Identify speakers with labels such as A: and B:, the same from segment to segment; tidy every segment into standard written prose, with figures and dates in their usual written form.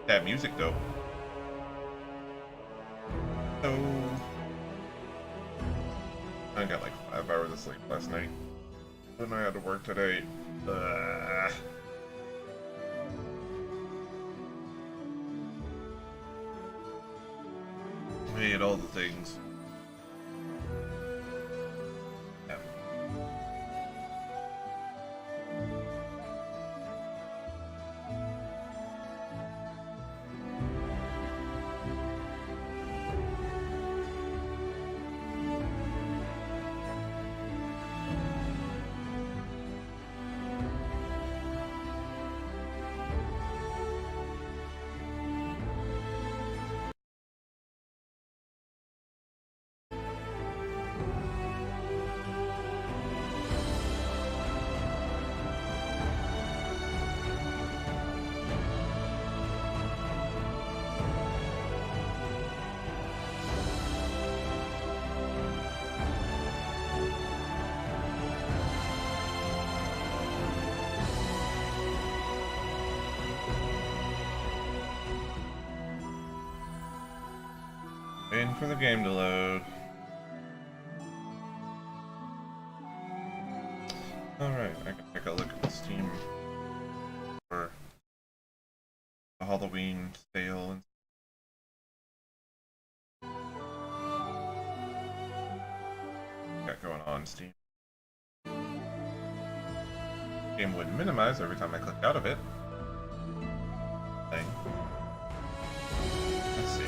A: That music though. So I got like 5 hours of sleep last night. Then I had to work today. I hate all the things. Yeah. Waiting for the game to load. Alright, I can take a look at the Steam for the Halloween sale and got going on Steam. Game would minimize every time I clicked out of it. Thing. Let's see.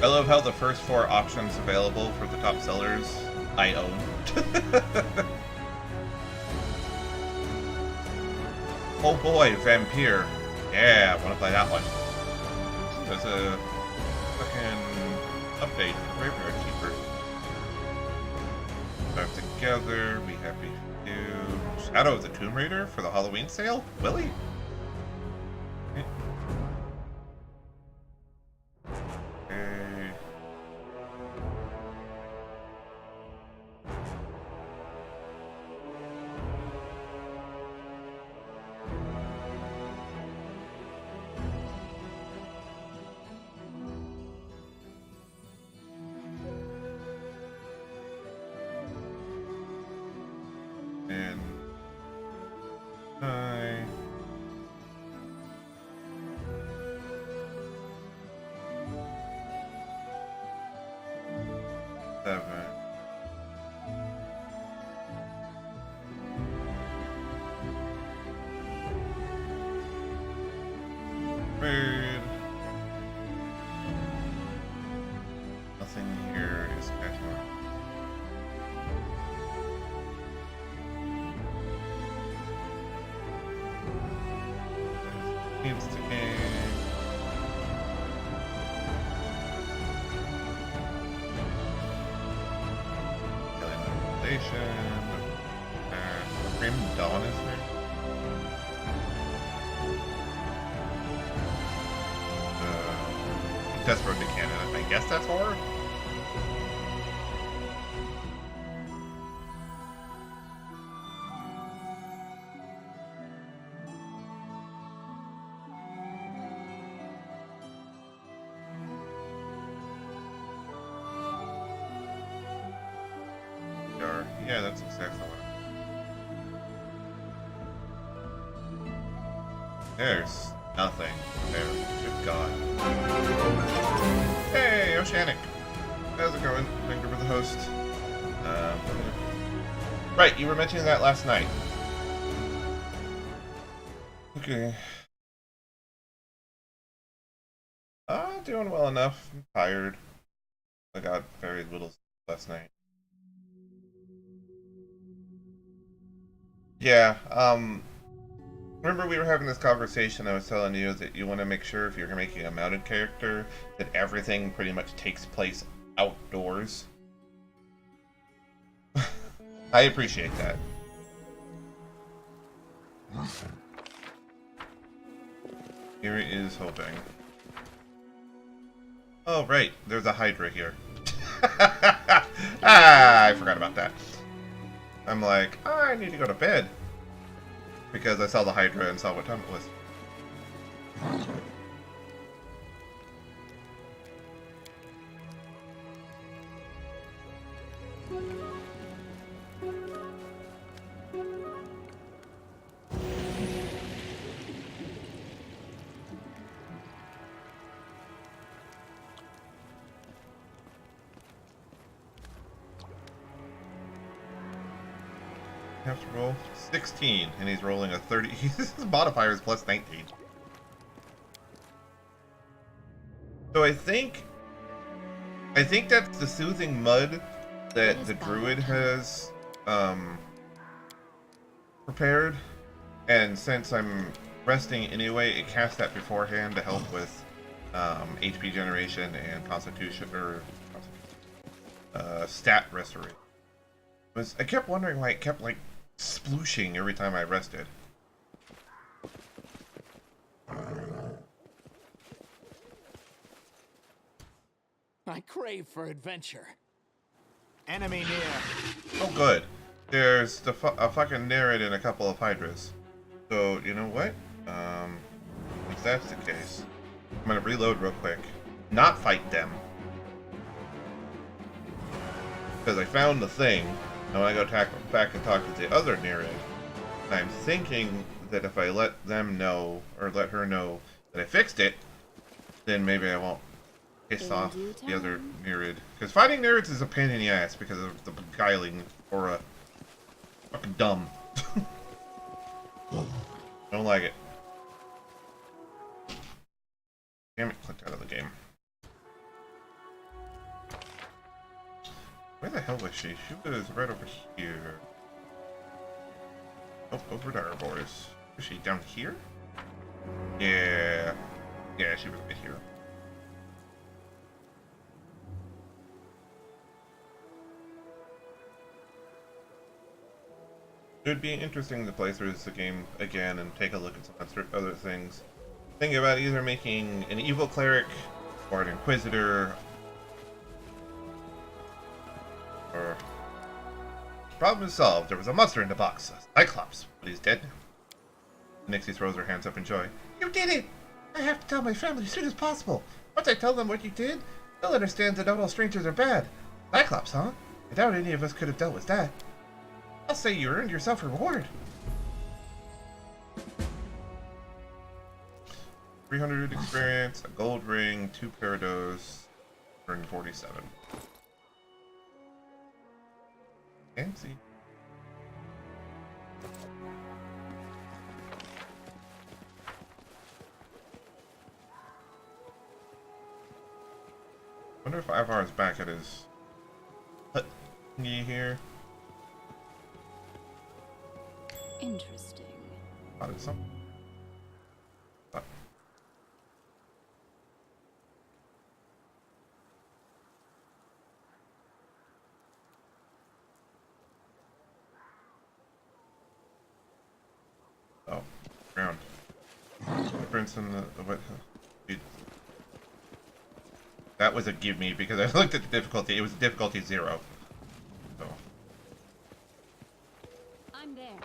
A: I love how the first 4 options available for the top sellers I own. Oh boy, Vampire. Yeah, I want to play that one. There's a fucking update for Graveyard Keeper. Back together, we happy to do Shadow of the Tomb Raider for the Halloween sale? Willie? Okay. And 9. 7. Raid. Nothing here is catching on. Instigate. Killing Manipulation. Grim Dawn is there. Test Road to Canada. I guess that's horror? Yeah, that's exactly what There's nothing there. Good God. Hey, Oceanic! How's it going? Thank you for the host. Right, you were mentioning that last night. Okay. Doing well enough. I'm tired. I got very little sleep last night. Yeah, remember we were having this conversation, I was telling you that you want to make sure if you're making a mounted character that everything pretty much takes place outdoors? I appreciate that. Here is hoping. Oh, right, there's a Hydra here. I forgot about that. I'm like, I need to go to bed. Because I saw the Hydra and saw what time it was. have to roll? 16, and he's rolling a 30. His modifier is plus 19. So I think that's the soothing mud that the druid has prepared, and since I'm resting anyway, it casts that beforehand to help with HP generation and constitution or stat restoration. I kept wondering why it kept like splooshing every time I rested.
B: I crave for adventure.
C: Enemy near.
A: Oh, good. There's a fucking Nereid and a couple of Hydras. So, you know what? If that's the case, I'm gonna reload real quick. Not fight them. Because I found the thing. I want to go back and talk to the other Nereid. And I'm thinking that if I let them know, or let her know that I fixed it, then maybe I won't piss off the other Nereid. Because fighting Nereids is a pain in the ass because of the beguiling aura. Fucking dumb. Don't like it. Damn it, clicked out of the game. Where the hell was she? She was right over here. Oh, over there, boys. Was she down here? Yeah. Yeah, she was right here. It would be interesting to play through the game again and take a look at some other things. Think about either making an evil cleric or an inquisitor. Or... Problem is solved. There was a monster in the box. A Cyclops, but he's dead now. Nixie throws her hands up in joy. You did it! I have to tell my family as soon as possible. Once I tell them what you did, they'll understand that not all strangers are bad. Cyclops, huh? I doubt any of us could have dealt with that. I'll say you earned yourself a reward. 300 experience, a gold ring, 2 parados, 147. Fancy. Wonder if Ivar's back at his hut thingy here.
D: Interesting.
A: Spotted something. Oh, ground. Footprints in the what? That was a give me because I looked at the difficulty. It was difficulty 0. So
D: I'm there.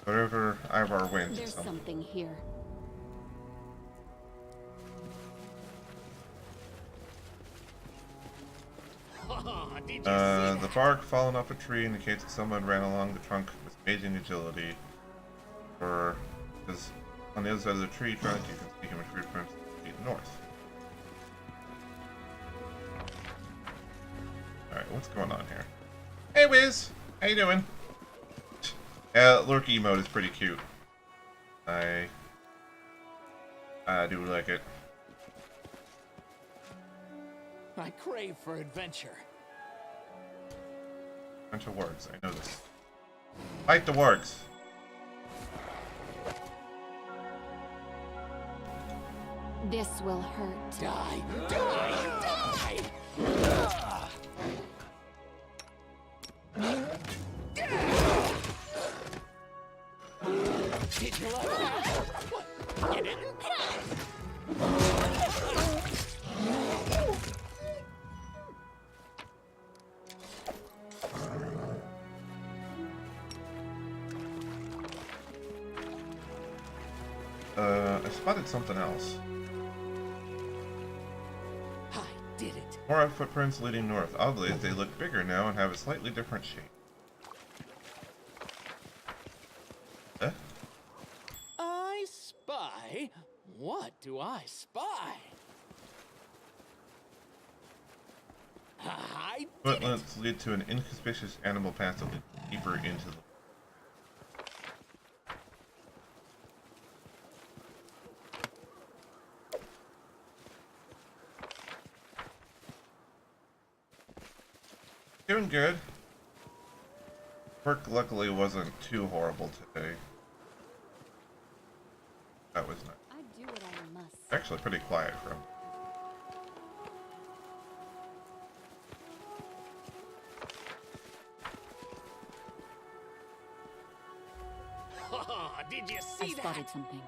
A: whatever Ivar wins.
D: There's something here.
B: Did
A: The bark fallen off a tree indicates that someone ran along the trunk with amazing agility. Or because on the other side of the tree trunk you can see human footprints to the north. Alright, what's going on here? Hey Wiz! How you doing? Lurky mode is pretty cute. I do like it.
B: I crave for adventure.
A: Bunch of wargs, I know this. Fight the wargs!
D: This will hurt.
B: Die! Die! Did you like that? What? You didn't?
A: I spotted something else.
B: I did it.
A: More footprints leading north. Oddly, they look bigger now and have a slightly different shape.
B: I spy? What do I spy? I did it.
A: Footprints lead to an inconspicuous animal path that leads deeper into the... Doing good. Work luckily wasn't too horrible today. That was nice.
D: I do what I must.
A: Actually pretty quiet for him.
B: Oh, did you
D: I
B: see
D: spotted
B: that?
D: something.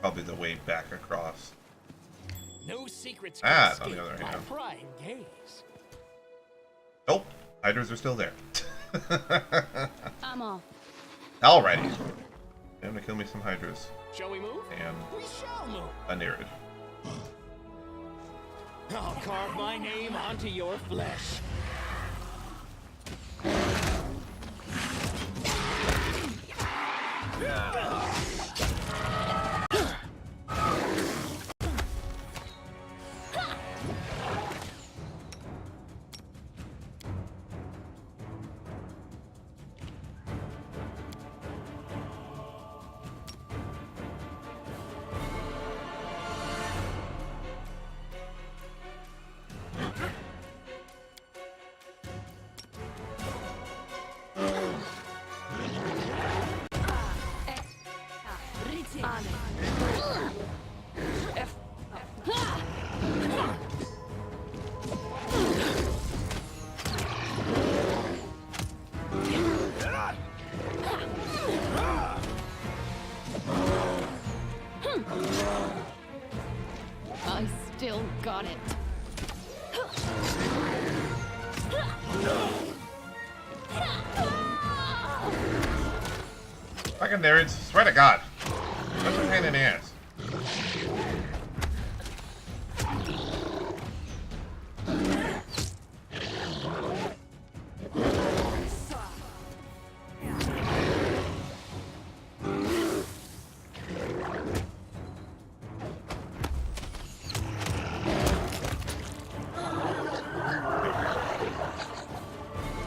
A: Probably the way back across.
B: No secrets
A: Ah,
B: can
A: on the
B: escape
A: other
B: my
A: hand.
B: prying gaze.
A: Nope. Hydras are still there.
D: I'm off.
A: Alrighty. Time to kill me some Hydras.
B: Shall we move?
A: And
B: We shall move.
A: a Nerid.
B: I'll carve my name onto your flesh.
D: I still got it.
A: Fucking Nerids, swear to God. Such a pain in the ass.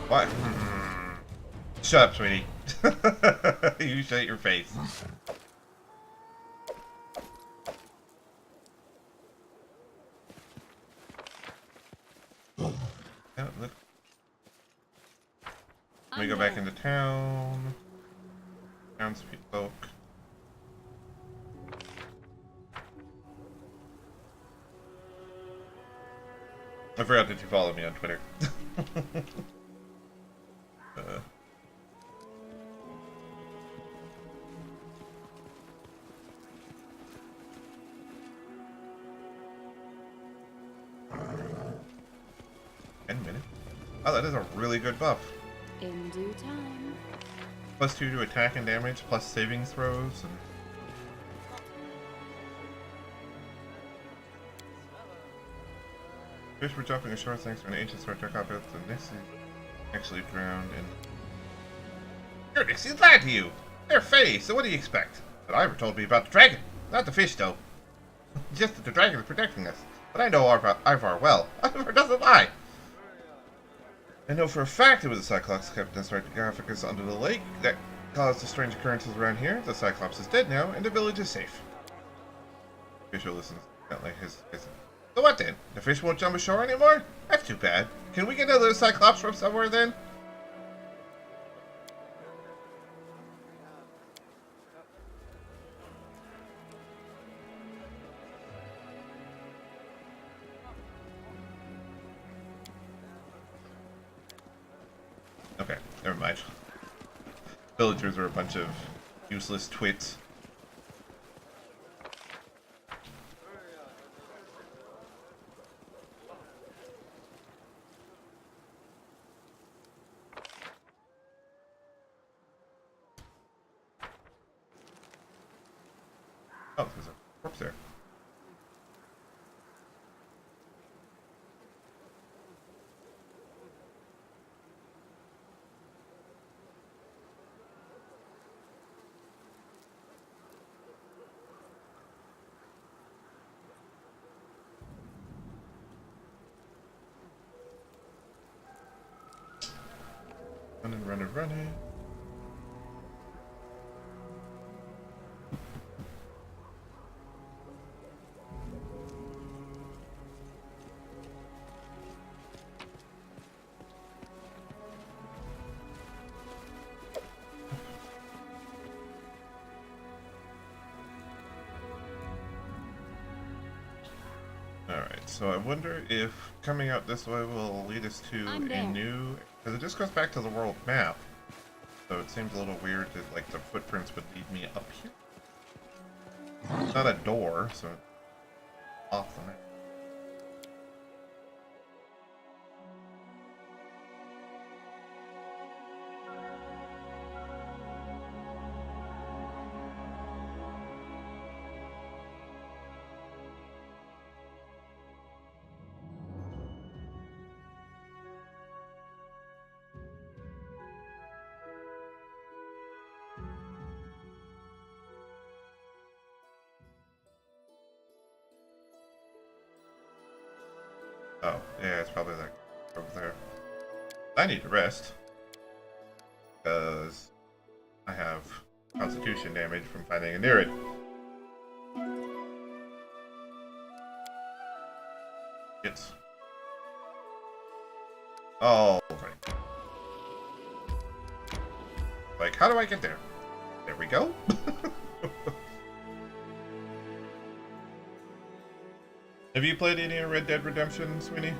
A: What? Shut up, sweetie. You shut your face. Yeah, look. Let me go back into town. Townsfolk. I forgot that you follow me on Twitter. Oh, that is a really good buff.
D: In due time.
A: +2 to attack and damage, plus saving throws, and... Fish were jumping ashore thanks to an ancient sword took off it. The Nixie actually drowned in... Your Nixies lied to you! They're Fae, so what do you expect? But Ivor told me about the dragon. Not the fish, though. Just that the dragon is protecting us. But I know Ivar well. Ivar doesn't lie! I know for a fact it was the Cyclops kept sarcophagus under the lake that caused the strange occurrences around here. The Cyclops is dead now, and the village is safe. Fisher listens intently. So what then? The fish won't jump ashore anymore? That's too bad. Can we get another Cyclops from somewhere then? Okay, never mind. Villagers are a bunch of useless twits. Oh, there's a corpse there. Running. So I wonder if coming out this way will lead us to
D: I'm
A: a
D: there.
A: new... Because it just goes back to the world map. So it seems a little weird that like the footprints would lead me up here. It's not a door, so it's off the map. Oh, yeah, it's probably like over there. I need to rest. Because I have constitution damage from fighting a near it. It's... Oh, right. Like, how do I get there? There we go. Have you played any Red Dead Redemption, Sweeney?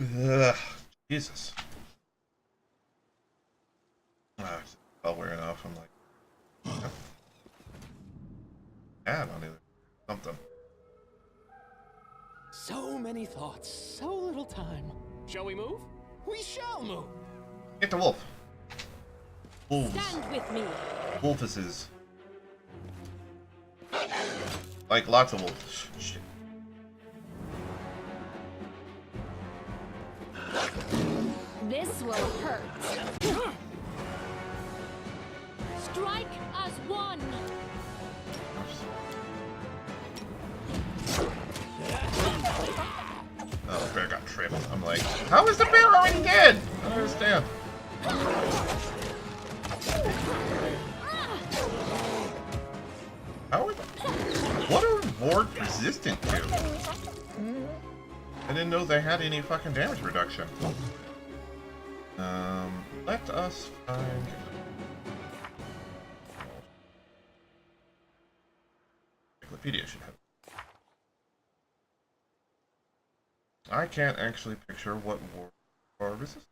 A: Ugh, Jesus. It's all wearing off. I'm like, add on either something.
B: So many thoughts, so little time. Shall we move? We shall move.
A: Get the wolf. Wolves.
D: Stand with me.
A: Wolfuses. Like lots of wolves. Shit.
D: This will hurt. Strike as one.
A: Oh, the bear got tripped. I'm like, how is the bear already dead? I don't understand. How are what are ward resistant to? I didn't know they had any fucking damage reduction. Let us find... Encyclopedia should have. I can't actually picture what ward are resistant.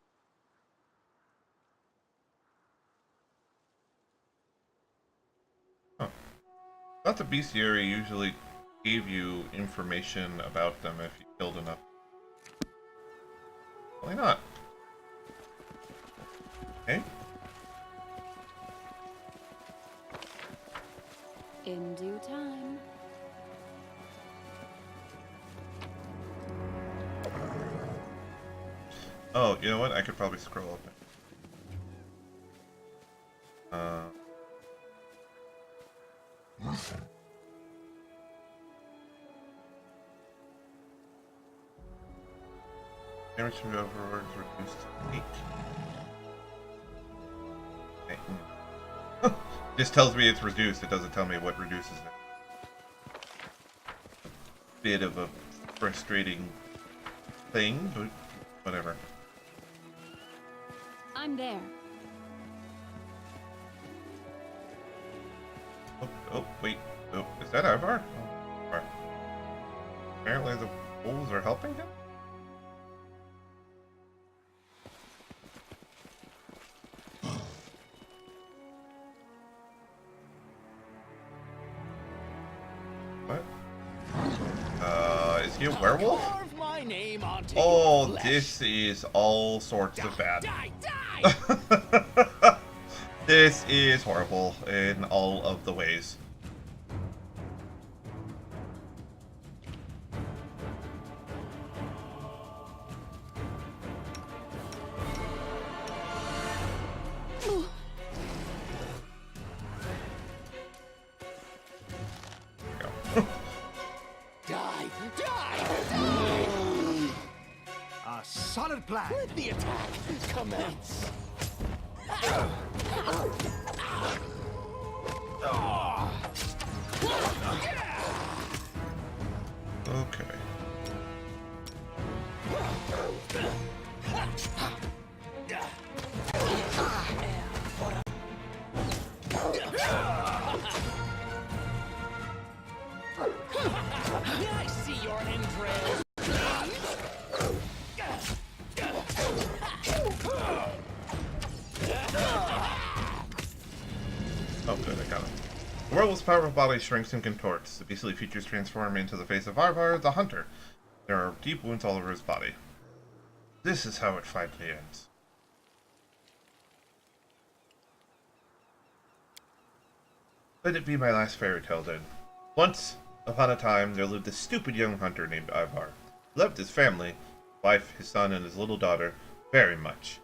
A: Huh. I thought the bestiary usually gave you information about them if you killed enough. Why not? Okay.
D: In due time.
A: Oh, you know what? I could probably scroll up. Damage from the overlord is reduced to 8. Okay. Just tells me it's reduced. It doesn't tell me what reduces it. Bit of a frustrating thing, but whatever.
D: I'm there.
A: Oh, wait. Oh, is that Ivar? Oh, Ivar. Apparently the wolves are helping him? What? Is he a werewolf?
B: Carve my name onto
A: Oh,
B: your flesh.
A: this is all sorts of bad.
B: Die, die!
A: This is horrible in all of the ways.
B: Die, die!
C: A solid plan.
B: Let the attack commence.
A: Okay.
B: I see your entrails.
A: Oh, good, I got him. The werewolf's powerful body shrinks and contorts. The beastly features transform into the face of Ivar, the hunter. There are deep wounds all over his body. This is how it finally ends. Let it be my last fairy tale then. Once upon a time, there lived a stupid young hunter named Ivar. He loved his family, his wife, his son, and his little daughter very much.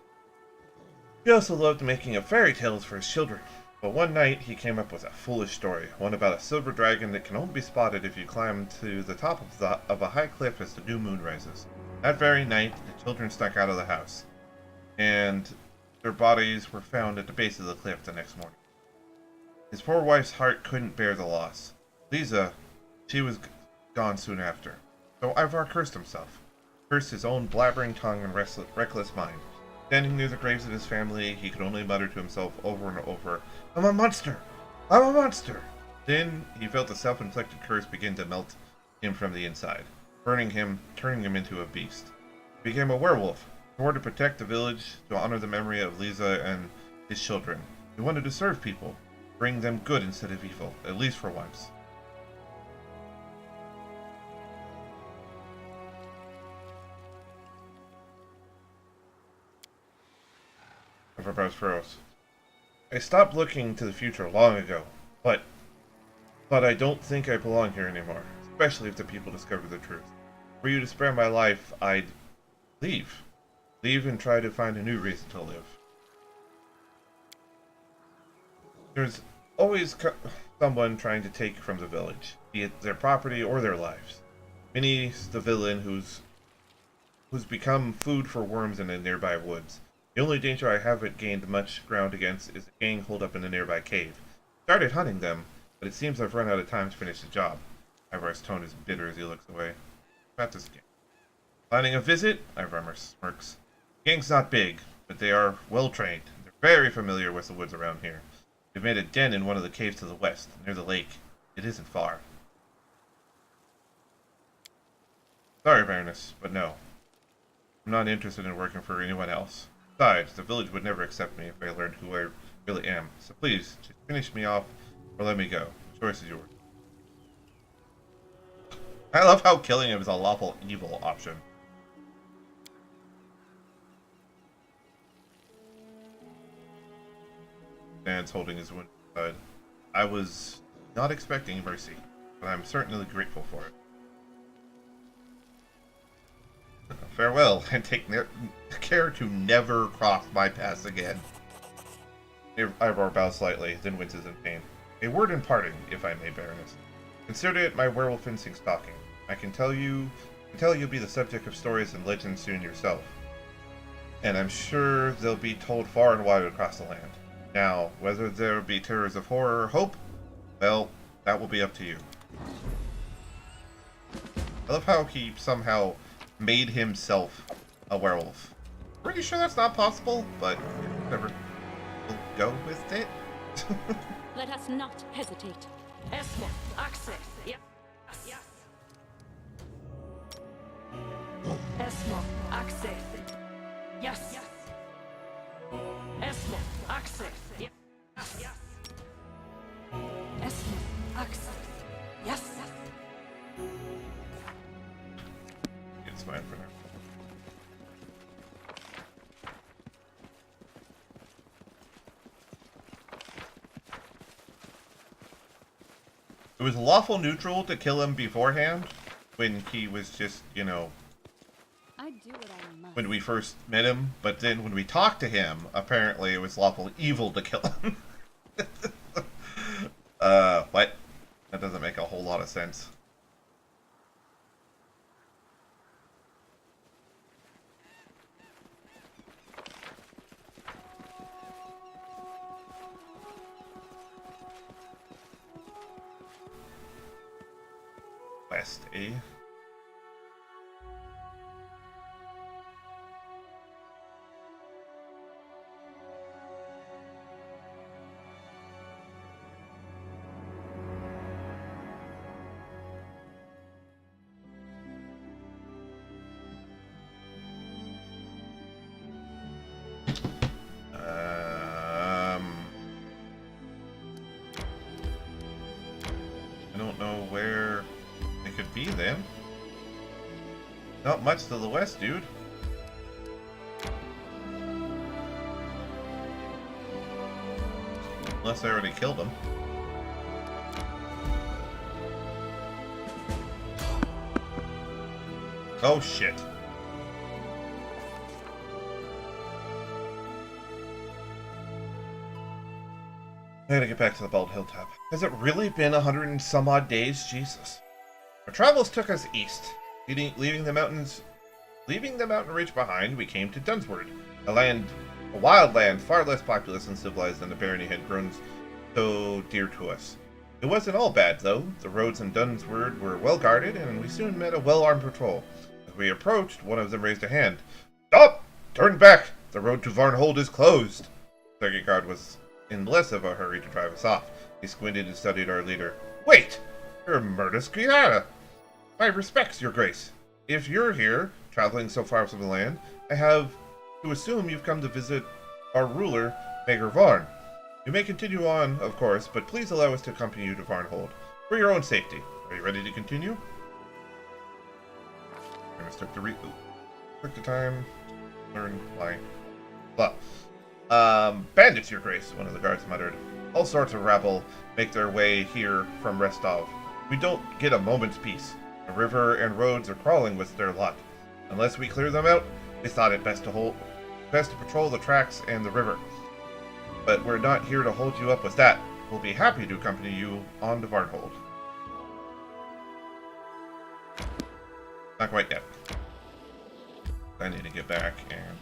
A: He also loved making up fairy tales for his children. But one night, he came up with a foolish story, one about a silver dragon that can only be spotted if you climb to the top of a high cliff as the new moon rises. That very night, the children snuck out of the house, and their bodies were found at the base of the cliff the next morning. His poor wife's heart couldn't bear the loss. Lisa, she was gone soon after. So Ivar cursed himself, cursed his own blabbering tongue and reckless mind. Standing near the graves of his family, he could only mutter to himself over and over, "I'm a monster! I'm a monster!" Then he felt the self-inflicted curse begin to melt him from the inside, burning him, turning him into a beast. He became a werewolf, swore to protect the village, to honor the memory of Lisa and his children. He wanted to serve people, bring them good instead of evil, at least for once. Eyebrows furrows. I stopped looking to the future long ago, but I don't think I belong here anymore, especially if the people discover the truth. For you to spare my life, I'd leave. Leave and try to find a new reason to live. There's always someone trying to take from the village, be it their property or their lives. Minnie's the villain who's become food for worms in the nearby woods. The only danger I haven't gained much ground against is a gang holed up in a nearby cave. Started hunting them, but it seems I've run out of time to finish the job. Ivar's tone is bitter as he looks away. About this gang. Planning a visit? Ivar smirks. The gang's not big, but they are well trained. They're very familiar with the woods around here. They've made a den in one of the caves to the west, near the lake. It isn't far. Sorry, Baroness, but no. I'm not interested in working for anyone else. Besides, the village would never accept me if I learned who I really am. So please, just finish me off or let me go. The choice is yours. I love how killing him is a lawful evil option. Stands holding his wounded side. I was not expecting mercy, but I'm certainly grateful for it. Farewell, and take care to never cross my path again. Ivar bows slightly, then winces in pain. A word in parting, if I may, Baroness. Consider it my werewolf instinct stalking. I can tell you'll be the subject of stories and legends soon yourself. And I'm sure they'll be told far and wide across the land. Now, whether there be terrors of horror or hope, well, that will be up to you. I love how he somehow made himself a werewolf. Pretty sure that's not possible, but whatever. We'll go with it.
D: Let us not hesitate.
E: Esmond, access. Yes. Yes. Esmond, access. Yes. Esmond, access. Yes. Yes. Esmond, access. Yes.
A: It's fine for now. It was lawful neutral to kill him beforehand when he was just, you know,
D: I do what I must.
A: when we first met him, but then when we talked to him, apparently it was lawful evil to kill him. What? That doesn't make a whole lot of sense. West, eh? Not much to the west, dude. Unless I already killed him. Oh shit. I gotta get back to the Bald Hilltop. Has it really been 100 and some odd days? Jesus. Our travels took us east. Leaving the mountain ridge behind, we came to Dunsward, a wild land far less populous and civilized than the barony had grown so dear to us. It wasn't all bad, though. The roads in Dunsward were well guarded, and we soon met a well-armed patrol. As we approached, one of them raised a hand. "Stop! Turn back! The road to Varnhold is closed!" The second guard was in less of a hurry to drive us off. He squinted and studied our leader. "Wait! You're Murtis Guiana! My respects, your grace. If you're here, traveling so far from the land, I have to assume you've come to visit our ruler, Mager Varn. You may continue on, of course, but please allow us to accompany you to Varnhold, for your own safety. Are you ready to continue?" I'm gonna stick to took the time, learn, why. Blah. Bandits, your grace, one of the guards muttered. All sorts of rabble make their way here from Restov. We don't get a moment's peace. The river and roads are crawling with their lot. Unless we clear them out, they thought it best to patrol the tracks and the river. But we're not here to hold you up with that. We'll be happy to accompany you on to Varnhold. Not quite yet. I need to get back and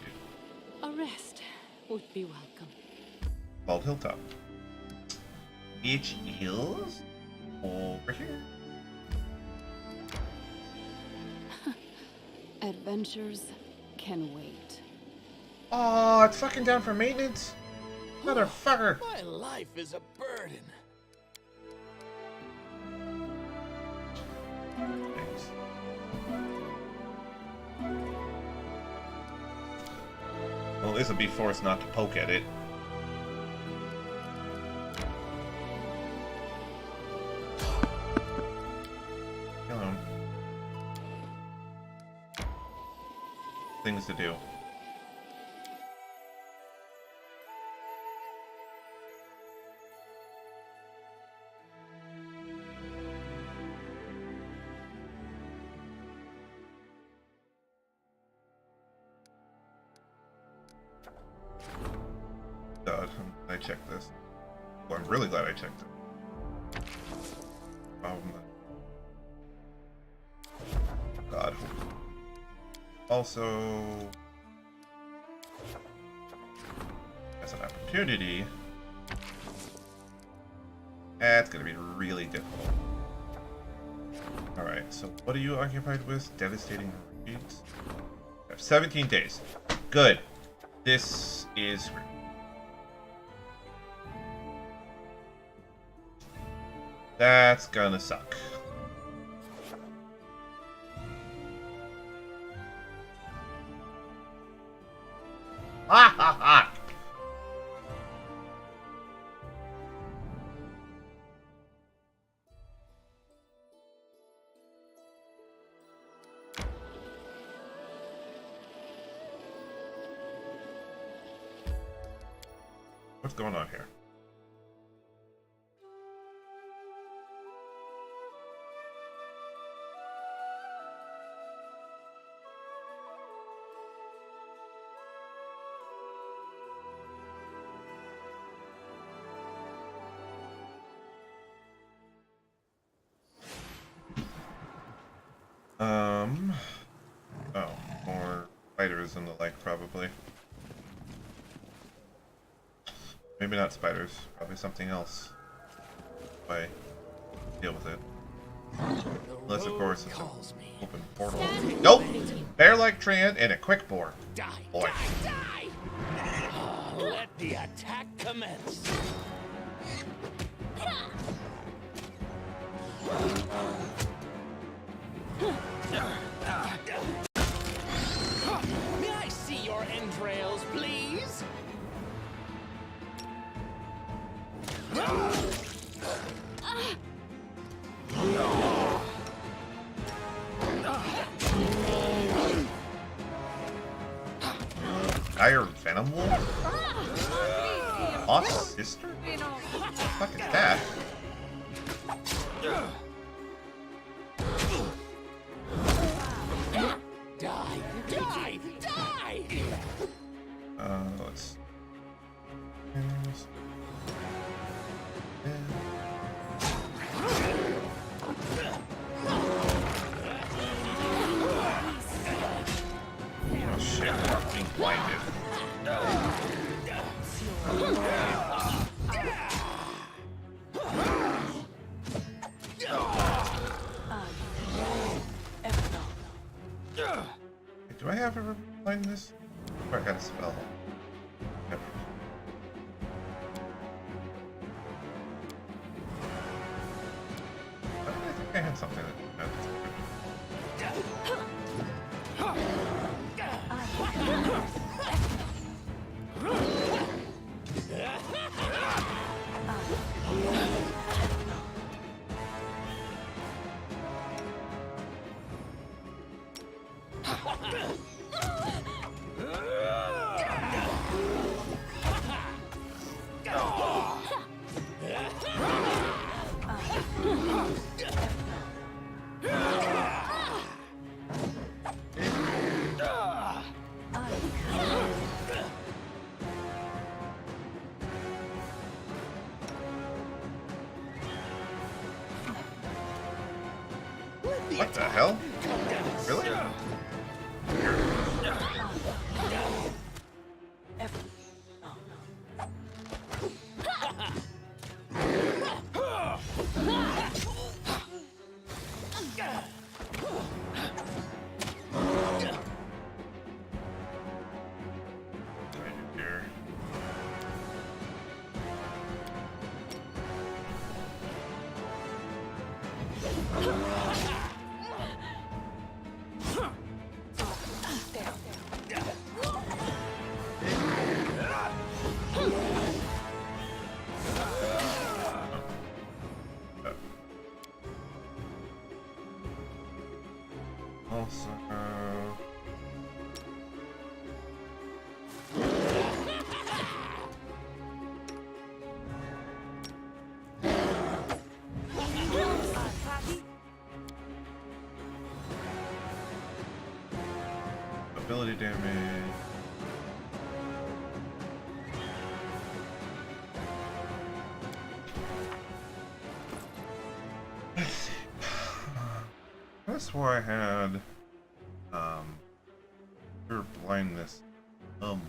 D: A rest would be welcome.
A: Bald Hilltop. Which is over here.
D: Adventures can wait.
A: Oh, it's fucking down for maintenance? Motherfucker!
B: My life is a burden.
A: Thanks. Well, at least I'll be forced not to poke at it. Hello. Things to do. God, I checked this. Well, I'm really glad I checked it. God. Also, as an opportunity, that's gonna be really difficult. Alright, so what are you occupied with? Devastating raids? I have 17 days. Good. This is... That's gonna suck. Ha ha ha! What's going on here? Oh, more spiders and the like, probably. Maybe not spiders, probably something else. If I deal with it. Unless, of course, it's an open portal. Nope! Bear-like Treant and a quick bore.
B: Die,
A: Boy.
B: die, die! Let the attack commence. May I see your entrails, please?
A: Dire Venom Wolf? Lost Sister? What the fuck is that?
B: Die! Die! Die!
A: Let's... Oh shit, I'm being blinded. Do I have ever blind this? Or I got a spell. Yep. I think I had something that... What the hell? Really? Also, ability damage. Let's see. I swore I had pure blindness somewhere.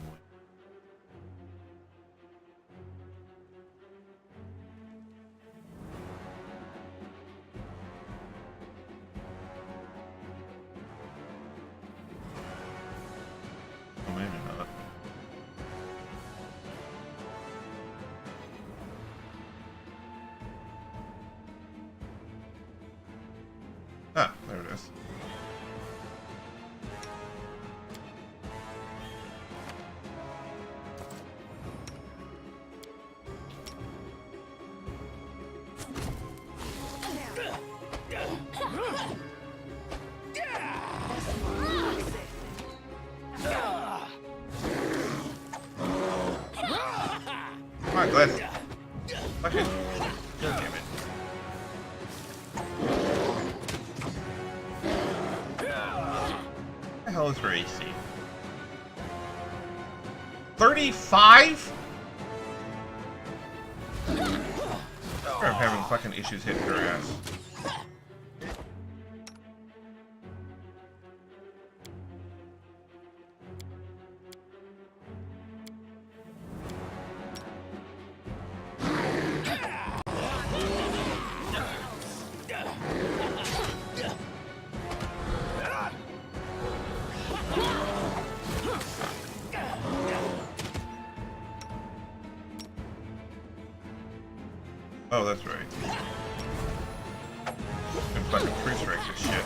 A: Oh, maybe not. Ah, there it is. Come on, Glenn. Fucking... Damn it. What the hell is her AC? 35? I'm having fucking issues hitting her ass. Oh, that's right. And fucking free strike this shit.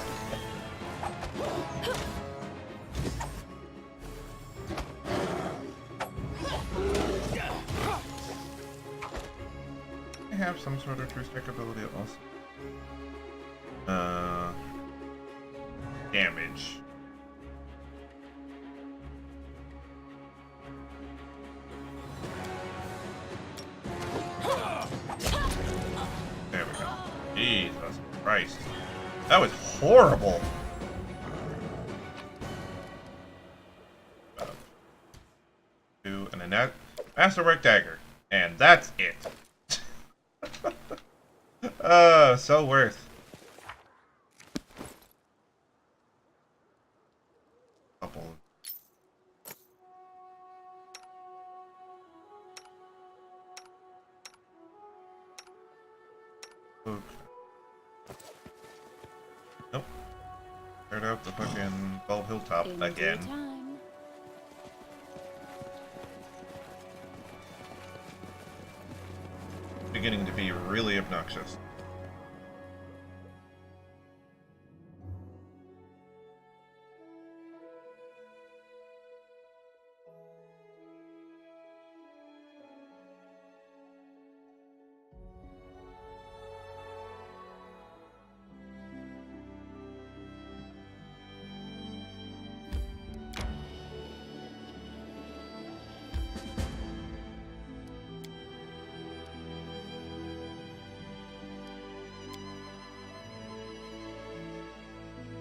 A: I have some sort of true strike ability also. Damage. Christ. That was horrible. Two and a net. Masterwork dagger. And that's it. So worth. Couple. Okay. Nope. Start out the fucking Ball Hilltop
D: In
A: again.
D: due time.
A: Beginning to be really obnoxious.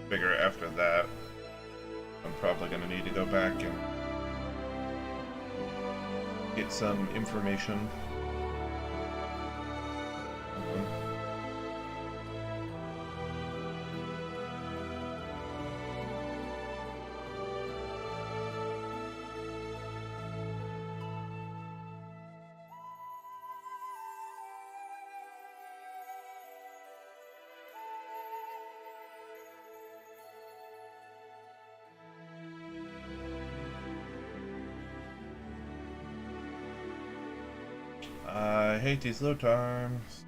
A: Figure after that, I'm probably going to need to go back and get some information. I hate these load times.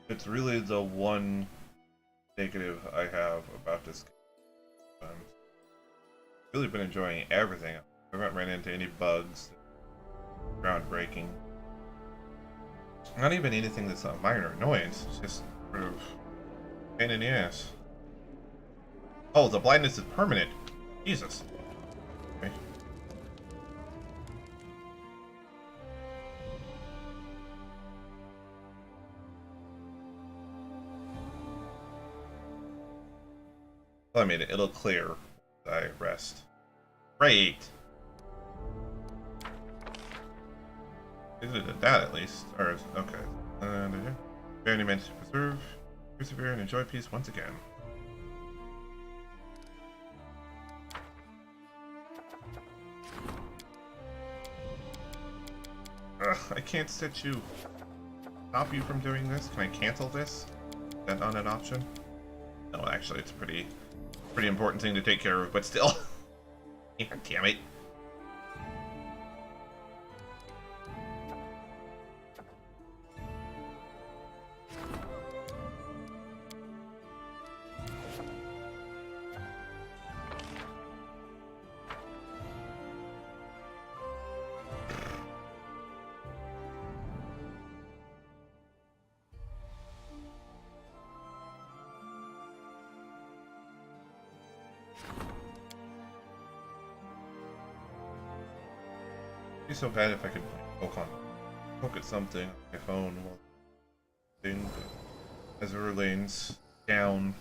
A: It's really the one negative I have about this game. I've really been enjoying everything. I haven't ran into any bugs, groundbreaking. Not even anything that's a minor annoyance. It's just sort of pain in the ass. Oh, the blindness is permanent. Jesus. Okay. Well, I mean, it'll clear as I rest. Great! Is it that at least? Or, okay. Very meant to preserve, persevere, and enjoy peace once again. Ugh, I can't stop you from doing this. Can I cancel this? Is that not an option? No, actually, it's a pretty important thing to take care of, but still. God damn it. It'd be so bad if I could poke at something on my phone while thing as it lanes down.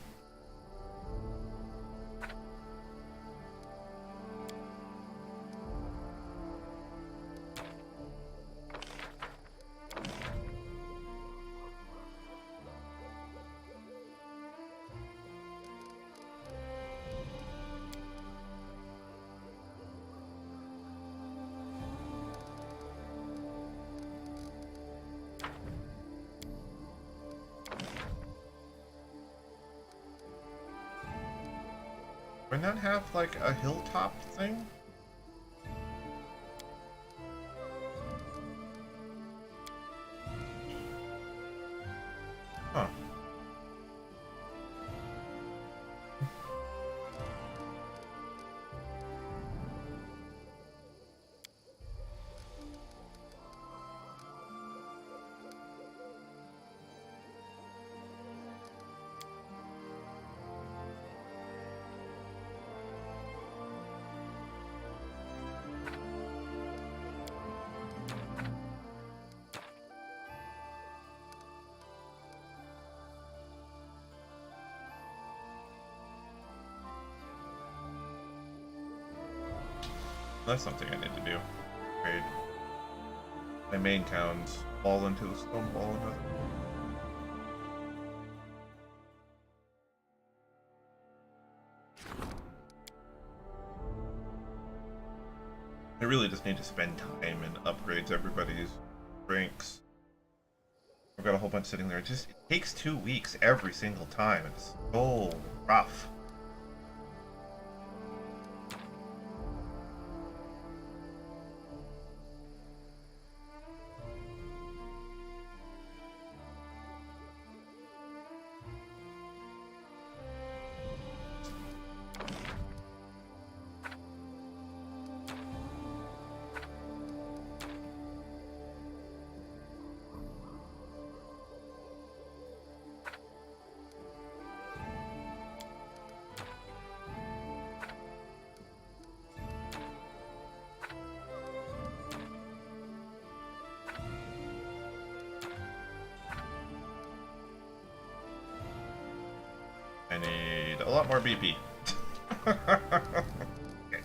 A: Do I not have like a hilltop thing? Huh. That's something I need to do. Trade my main towns fall into the stone wall another. I really just need to spend time and upgrades everybody's ranks. I've got a whole bunch sitting there. It takes 2 weeks every single time. It's so rough. I need a lot more BP. Okay.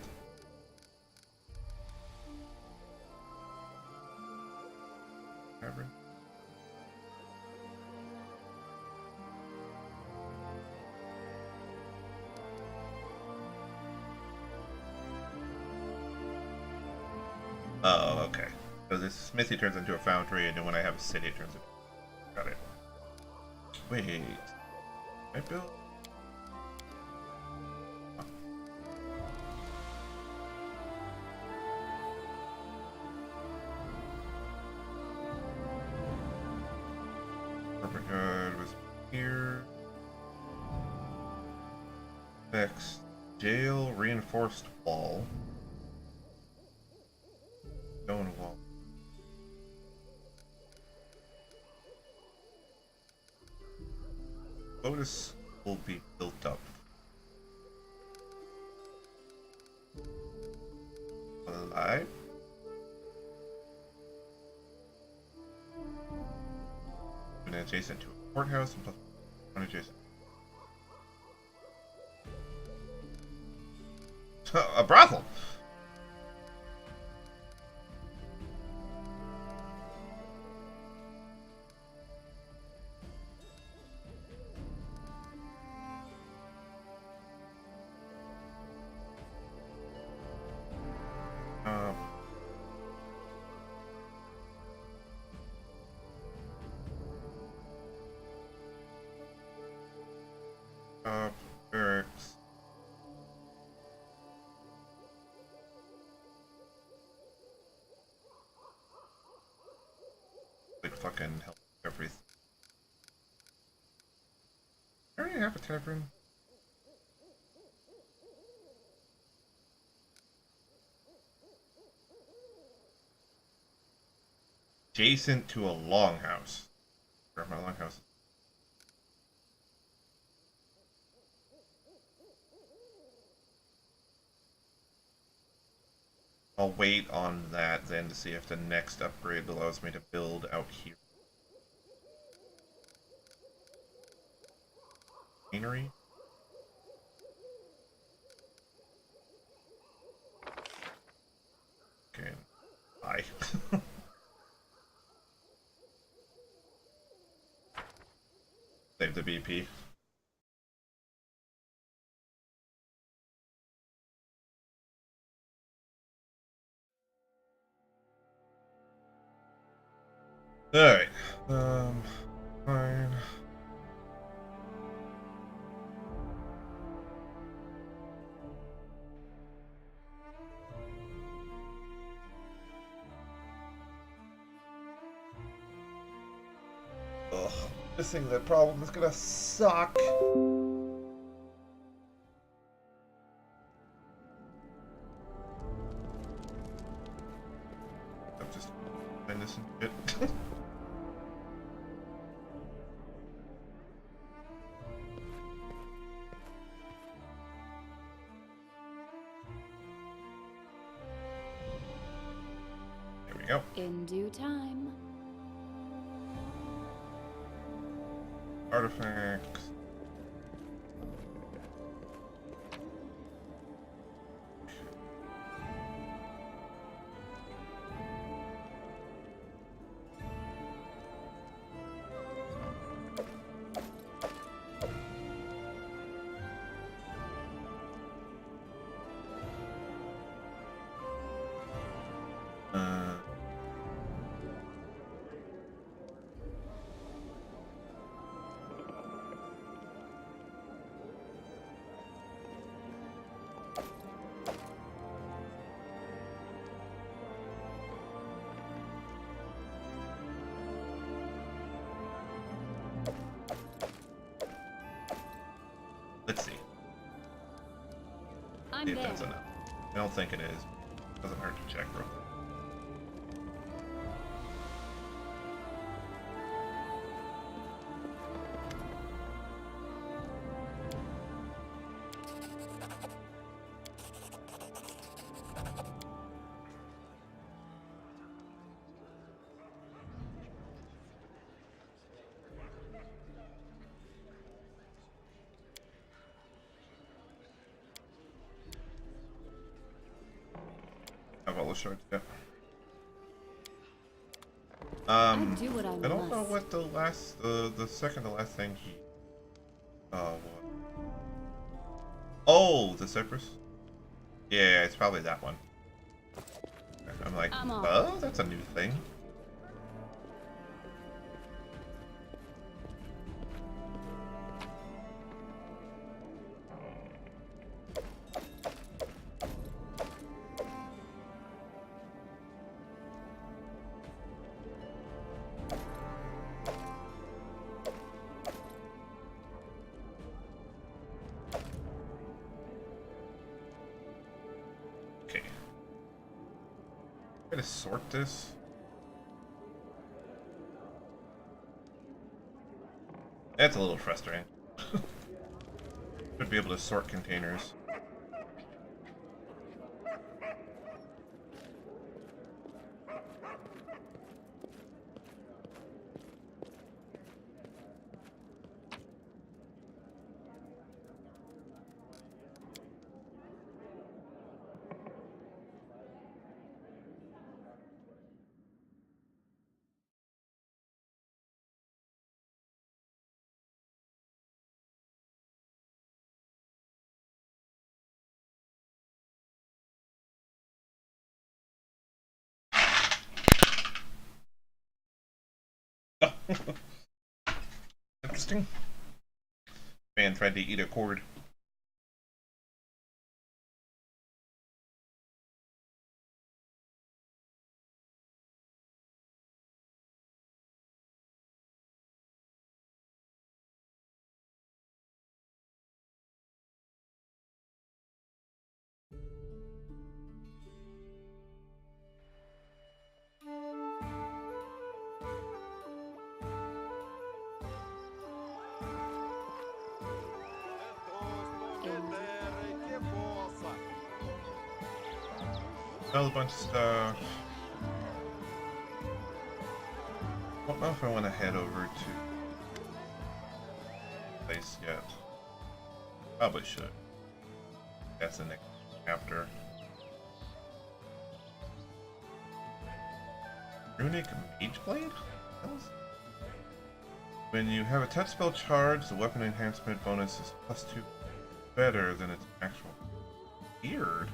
A: Whatever. Oh, okay. So this smithy turns into a foundry, and then when I have a city, it turns into... Got it. Wait. I built... Corporate guard was here. Next, jail reinforced wall. Stone wall. Lotus will be built up. Alive. And adjacent to a courthouse and plus one adjacent. A brothel. Barracks. Like fucking help everything. I already have a tavern. Adjacent to a longhouse. Where are my longhouses? I'll wait on that then to see if the next upgrade allows me to build out here. Machinery? Okay. Bye. Save the BP. Alright. Fine. Ugh. Missing that problem is gonna suck. I'm just find this and shit. There we go.
D: In due time.
A: Artifacts. Let's see.
D: I'm
A: See if
D: there.
A: that's enough. I don't think it is. Doesn't hurt to check real quick. Have all the shards, yeah.
D: I do what I
A: I don't know
D: must.
A: what the second to last thing he. What? Oh, the Cypress? Yeah, it's probably that one. I'm like,
D: I'm on.
A: oh, that's a new thing. Okay. I'm gonna sort this. That's a little frustrating. Should be able to sort containers. Interesting. Man tried to eat a cord. Another bunch of stuff. Don't know if I want to head over to place yet. Probably should. That's the next chapter. Runic Mage Blade? When you have a touch spell charge, the weapon enhancement bonus is +2 better than its actual. Weird.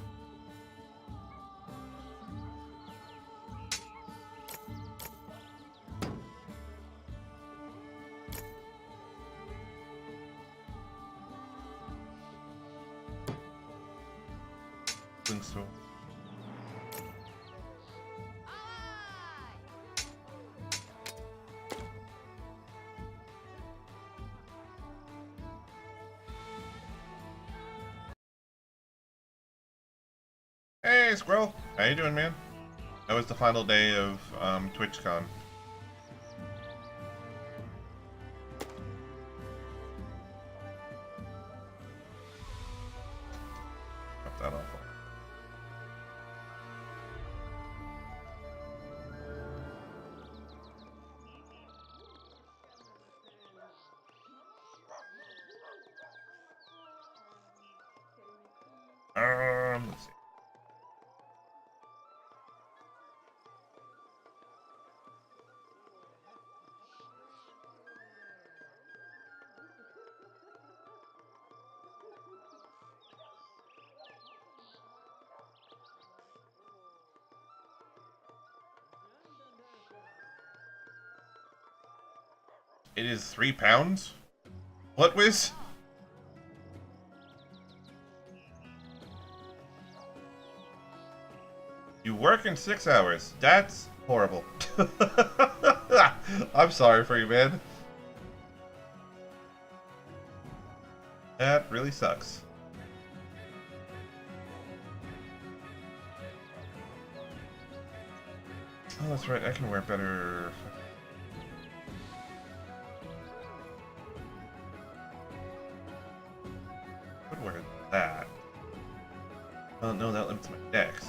A: Think so. Hey, Squirrel! How you doing, man? That was the final day of TwitchCon. Drop that off. Let's see. It is 3 pounds? What whiz? You work in 6 hours. That's horrible. I'm sorry for you, man. That That really sucks. Oh, that's right. I can wear better. I would wear that. Oh no, that limits my dex.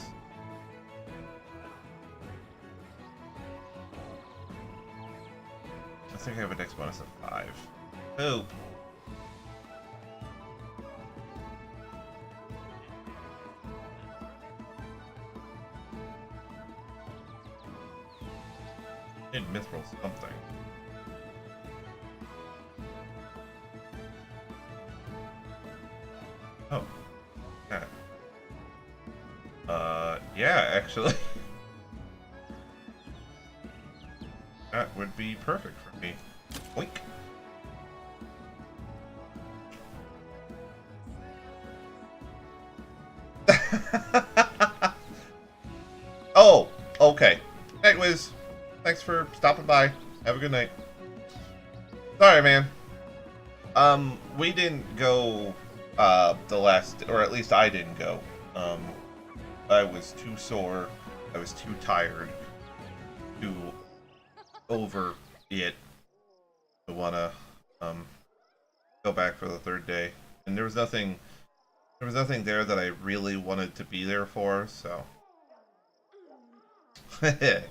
A: I think I have a dex bonus of 5. Oh. Need mithril something. Oh. Yeah. Yeah, actually. That would be perfect for me. Boink. Oh, okay. Hey, Wiz. Thanks for stopping by. Have a good night. Sorry, man. We didn't go, the last, or at least I didn't go. I was too sore. I was too tired to over it to wanna, go back for the third day. And there was nothing there that I really wanted to be there for, so.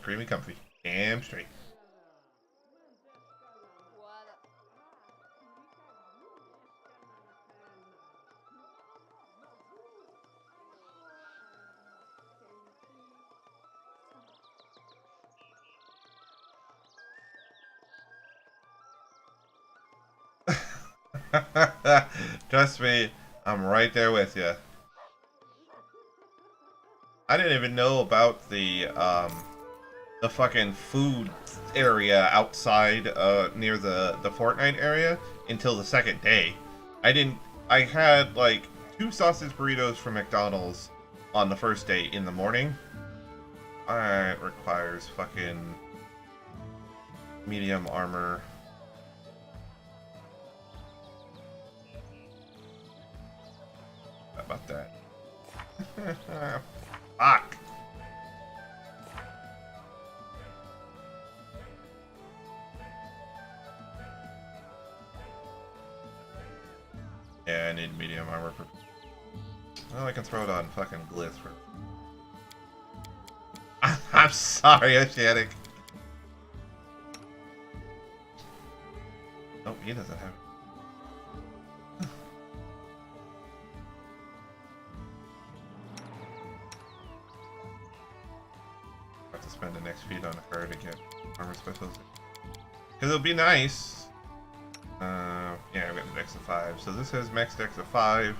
A: Creamy comfy. Damn straight. Trust me, I'm right there with you. I didn't even know about the fucking food area outside near the Fortnite area until the second day. I had like 2 sausage burritos from McDonald's on the first day in the morning. It requires fucking medium armor. How about that? Fuck. Yeah, I need medium armor for. Well, I can throw it on fucking Glith for. I'm sorry, Oceanic. Oh, he doesn't have it. Have to spend the next feed on a card to get armor specials. Because it'll be nice. Yeah, I've got the dex of 5. So this has max dex of 5.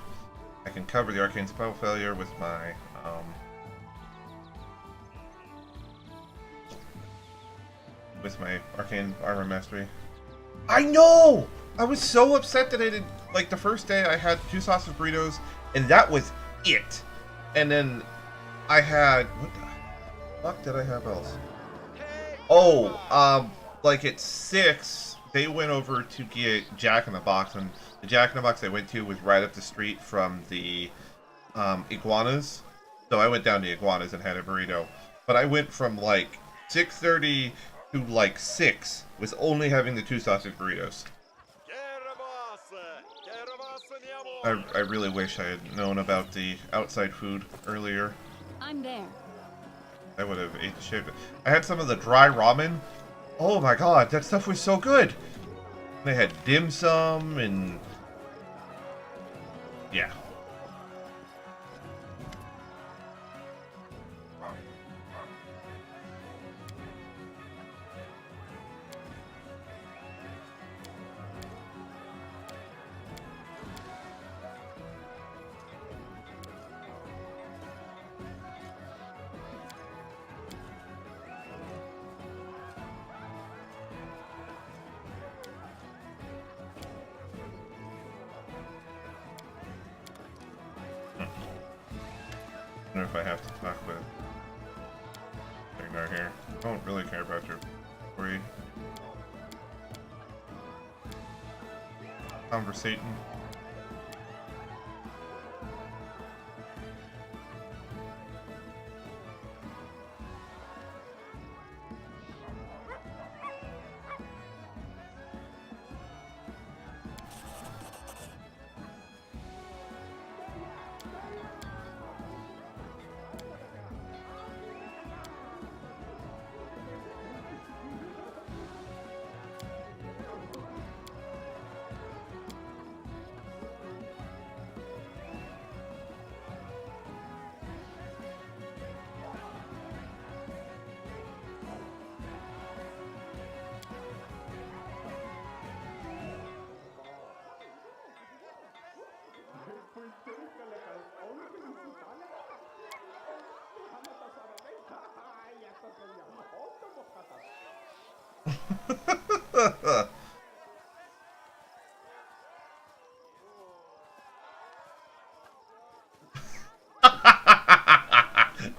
A: I can cover the arcane spell failure with my arcane armor mastery. I know! I was so upset that I did, like, the first day I had 2 sausage burritos, and that was it. And then I had, what the fuck did I have else? Oh, like at 6, they went over to get Jack in the Box, and the Jack in the Box I went to was right up the street from the Iguanas. So I went down to Iguanas and had a burrito. But I went from like 6:30 to like 6 with only having the 2 sausage burritos. I really wish I had known about the outside food earlier.
D: I'm there.
A: I would have ate the shit. I had some of the dry ramen. Oh my god, that stuff was so good. They had dim sum and yeah. I don't know if I have to talk with Ragnar here. I don't really care about your story. Conversating.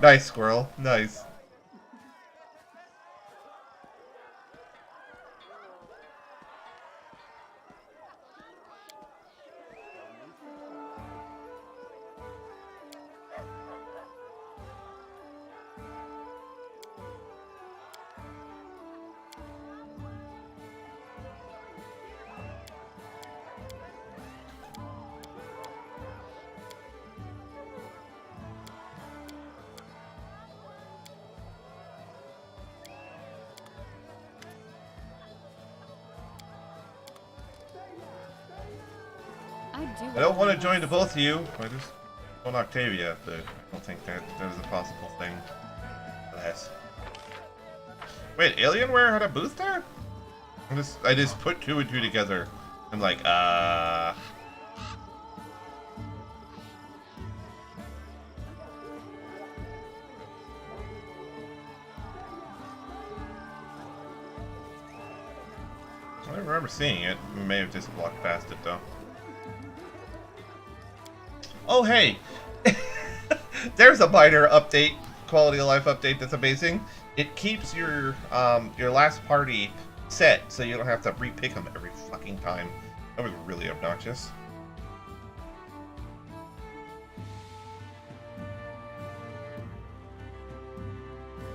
A: Nice, squirrel. Nice. I don't want to join to both of you. I just want Octavia, but I don't think that is a possible thing. Alas. Wait, Alienware had a booth there? I just put two and two together. I'm like, I remember seeing it. I may have just walked past it though. Oh hey! There's a minor update, quality of life update that's amazing. It keeps your last party set, so you don't have to re-pick them every fucking time. That was really obnoxious.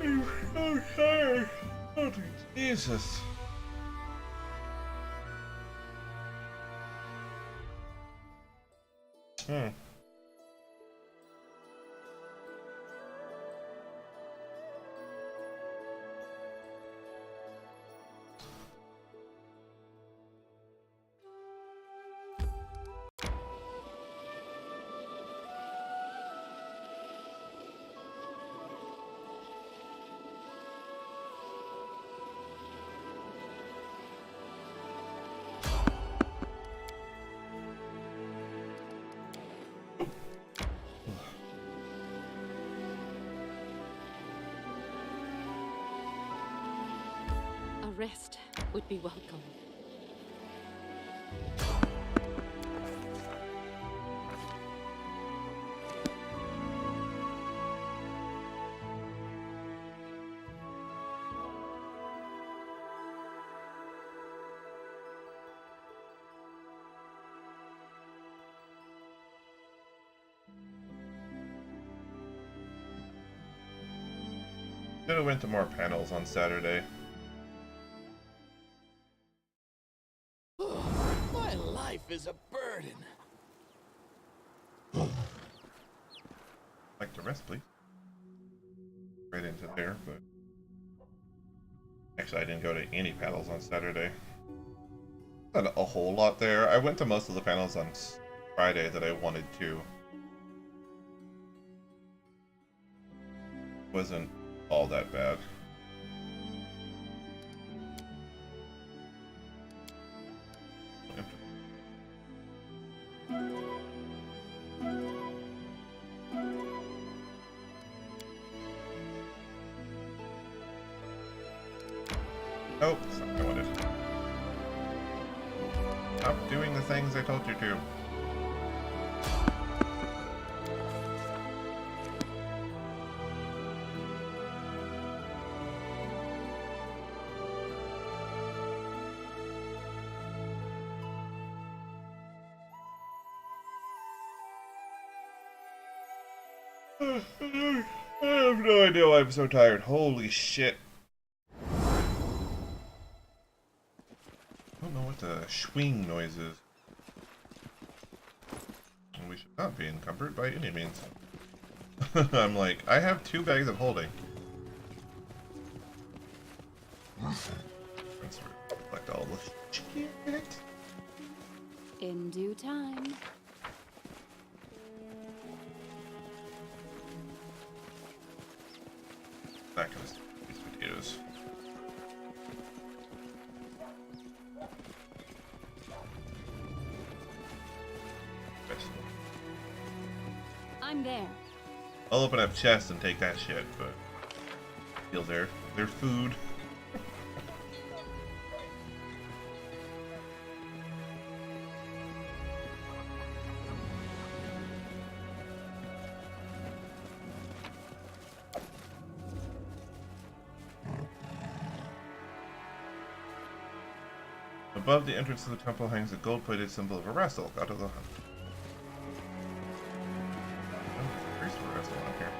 A: I'm so tired. Oh, Jesus.
D: A rest would be welcome.
A: Should have went to more panels on Saturday.
B: My life is a burden.
A: Like the rest, please. Right into there, but actually, I didn't go to any panels on Saturday. Not a whole lot there. I went to most of the panels on Friday that I wanted to. Wasn't all that bad. Oh, that's not what I wanted. Stop doing the things I told you to. I have no idea why I'm so tired. Holy shit. I don't know what the swing noise is. And we should not be encumbered by any means. I'm like, I have 2 bags of holding. Let's collect all the shit.
D: In due time.
A: Not gonna stick with these potatoes.
D: I'm there.
A: I'll open up chests and take that shit, but feel their food. Above the entrance to the temple hangs a gold-plated symbol of a wrestle, god of the hunt. Oh, there's a priest of a wrestle out here.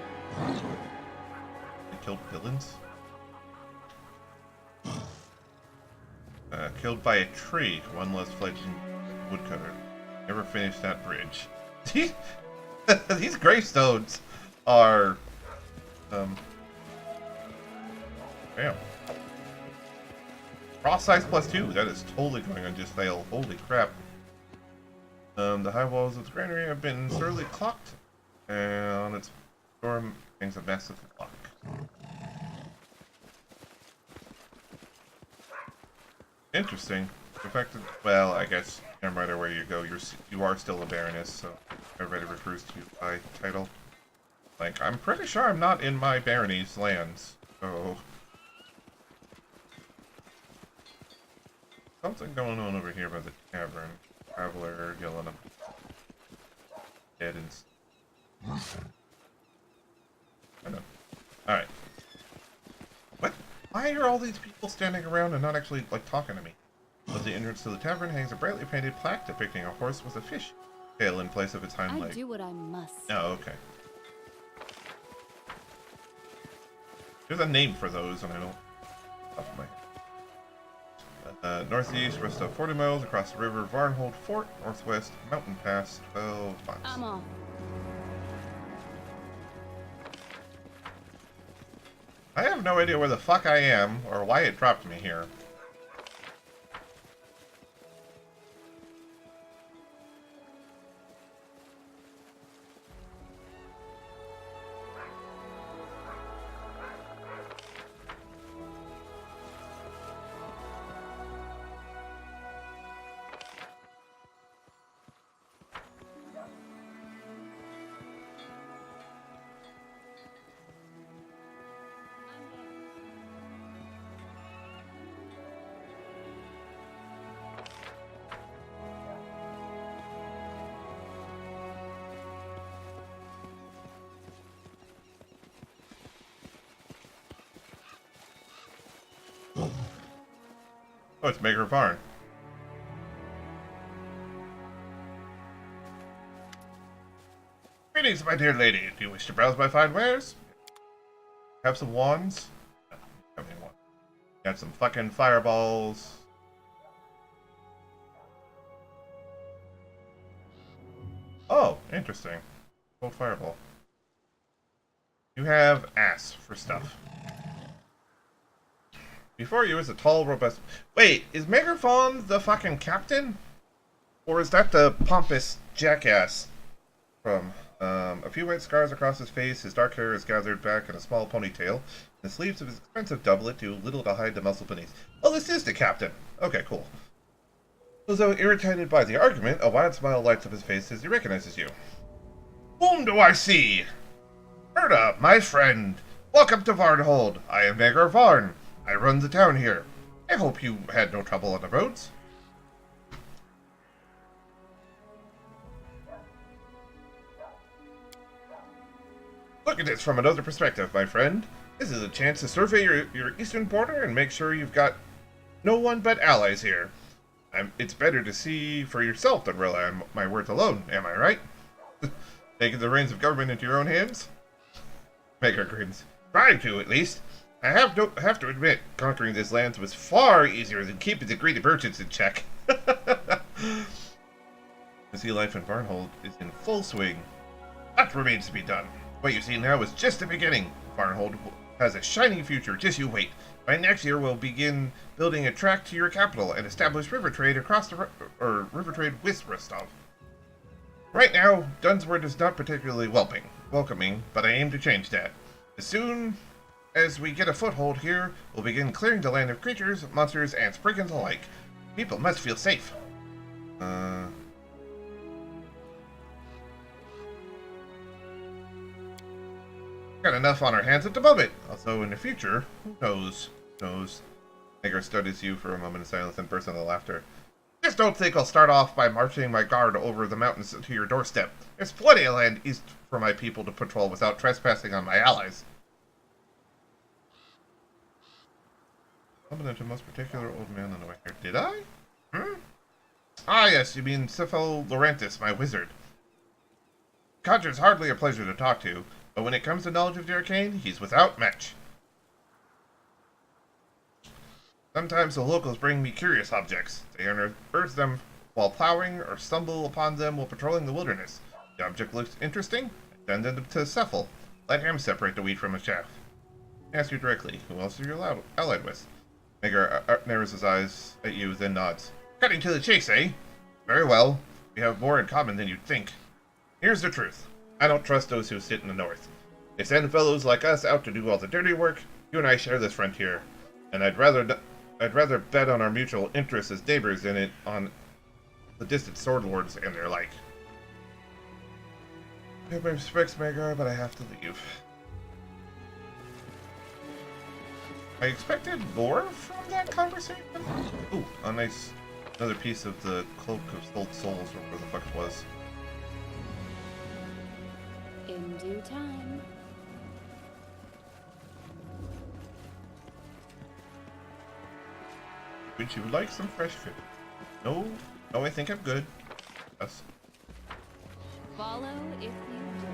A: They killed villains? Killed by a tree, one less fledgling woodcutter. Never finished that bridge. These gravestones are... Damn. Cross size +2, that is totally going on just fail. Holy crap. The high walls of the granary have been thoroughly clocked, and on its door hangs a massive clock. Interesting. The fact that, well, I guess no matter where you go, you are still a baroness, so everybody refers to you by title. Like, I'm pretty sure I'm not in my barony's lands, so... Something going on over here by the tavern. Traveler yelling dead and... I know. Alright. What? Why are all these people standing around and not actually, like, talking to me? Above the entrance to the tavern hangs a brightly painted plaque depicting a horse with a fish tail in place of its hind leg.
D: I do what I must.
A: Oh, okay. There's a name for those, and I don't... Off my northeast, rest of 40 miles across the river, Varnhold Fort, northwest, mountain pass, 12 miles.
D: I'm off.
A: I have no idea where the fuck I am, or why it dropped me here. Oh, it's Maker Barn. Greetings, my dear lady. Do you wish to browse my fine wares? Have some wands? No, don't have any wands. Got some fucking fireballs. Oh, interesting. Gold fireball. You have ass for stuff. Before you is a tall, robust... Wait, is Megaphone the fucking captain? Or is that the pompous jackass from... a few white scars across his face, his dark hair is gathered back in a small ponytail. The sleeves of his expensive doublet do little to hide the muscle beneath. Oh, this is the captain! Okay, cool. As though irritated by the argument, a wide smile lights up his face as he recognizes you. Whom do I see? Erda, my friend. Welcome to Varnhold. I am Mager Varn. I run the town here. I hope you had no trouble on the roads. Look at this from another perspective, my friend. This is a chance to survey your eastern border and make sure you've got no one but allies here. It's better to see for yourself than rely on my words alone, am I right? Taking the reins of government into your own hands? Maker grins. Try to, at least. I have to admit, conquering this land was far easier than keeping the greedy merchants in check. The sea life in Varnhold is in full swing. That remains to be done. What you see now is just the beginning. Varnhold has a shining future, just you wait. By next year, we'll begin building a track to your capital and establish river trade across the river trade with Rostov. Right now, Dunsword is not particularly welcoming, but I aim to change that. As soon as we get a foothold here, we'll begin clearing the land of creatures, monsters, and spriggans alike. People must feel safe. Got enough on our hands at the moment. Although in the future, who knows? Maker studies you for a moment in silence and bursts into laughter. Just don't think I'll start off by marching my guard over the mountains to your doorstep. There's plenty of land east for my people to patrol without trespassing on my allies. Summoned the most particular old man on the way here. Did I? Hmm? Ah, yes, you mean Sifo Laurentis, my wizard. Conjure's hardly a pleasure to talk to, but when it comes to knowledge of the arcane, he's without match. Sometimes the locals bring me curious objects. They unearth them while plowing or stumble upon them while patrolling the wilderness. The object looks interesting? Send them to Cephal. Let him separate the wheat from the chaff. Ask you directly, who else are you allied with? Maker narrows his eyes at you, then nods. Cutting to the chase, eh? Very well. We have more in common than you'd think. Here's the truth. I don't trust those who sit in the north. They send fellows like us out to do all the dirty work. You and I share this frontier, and I'd rather bet on our mutual interests as neighbors than it on the distant sword lords and their like. I have my respects, Magar, but I have to leave. I expected more from that conversation. Ooh, a nice another piece of the cloak of sold souls, or whatever the fuck it was.
D: In due time.
A: Would you like some fresh food? No, no, I think I'm good. Yes.
D: Follow if you do.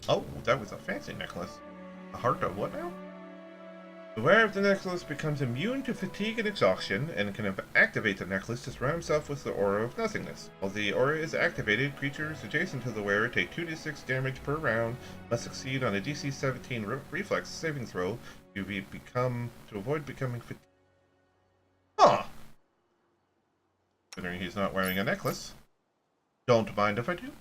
A: Oh, that was a fancy necklace. A heart of what now? The wearer of the necklace becomes immune to fatigue and exhaustion, and can activate the necklace to surround himself with the aura of nothingness. While the aura is activated, creatures adjacent to the wearer take 2d6 damage per round, must succeed on a DC 17 reflex saving throw to avoid becoming fatigued. Huh. Considering he's not wearing a necklace. Don't mind if I do.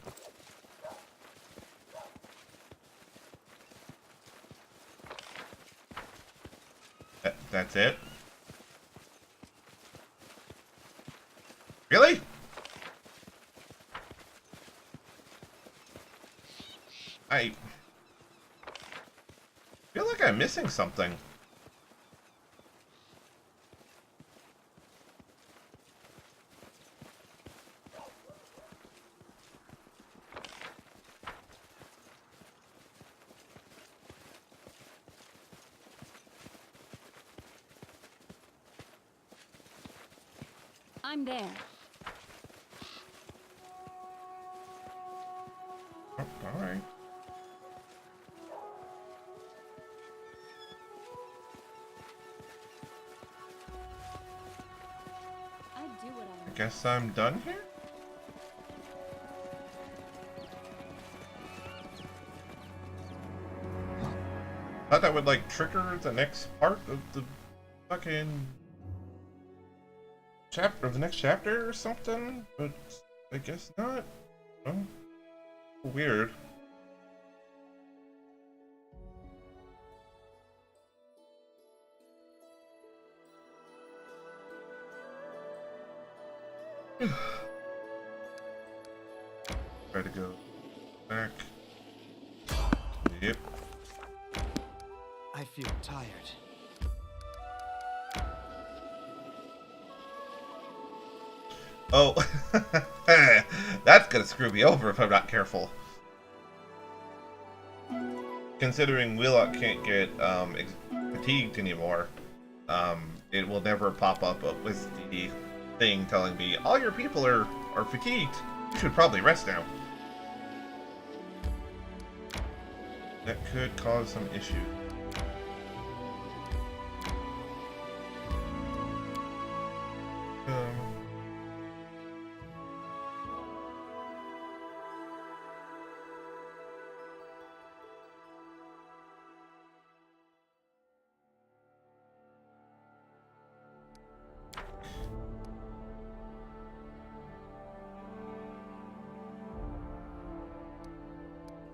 A: That's it? Really? I feel like I'm missing something.
D: I'm there.
A: Oh, all right.
D: I do what
A: I guess I'm done here? Thought that would, like, trigger the next part of the fucking chapter of the next chapter or something, but I guess not. Oh, weird. Try to go back. Yep.
C: I feel tired.
A: Oh, that's gonna screw me over if I'm not careful. Considering Wheelock can't get fatigued anymore, it will never pop up with the thing telling me all your people are fatigued. You should probably rest now. That could cause some issues.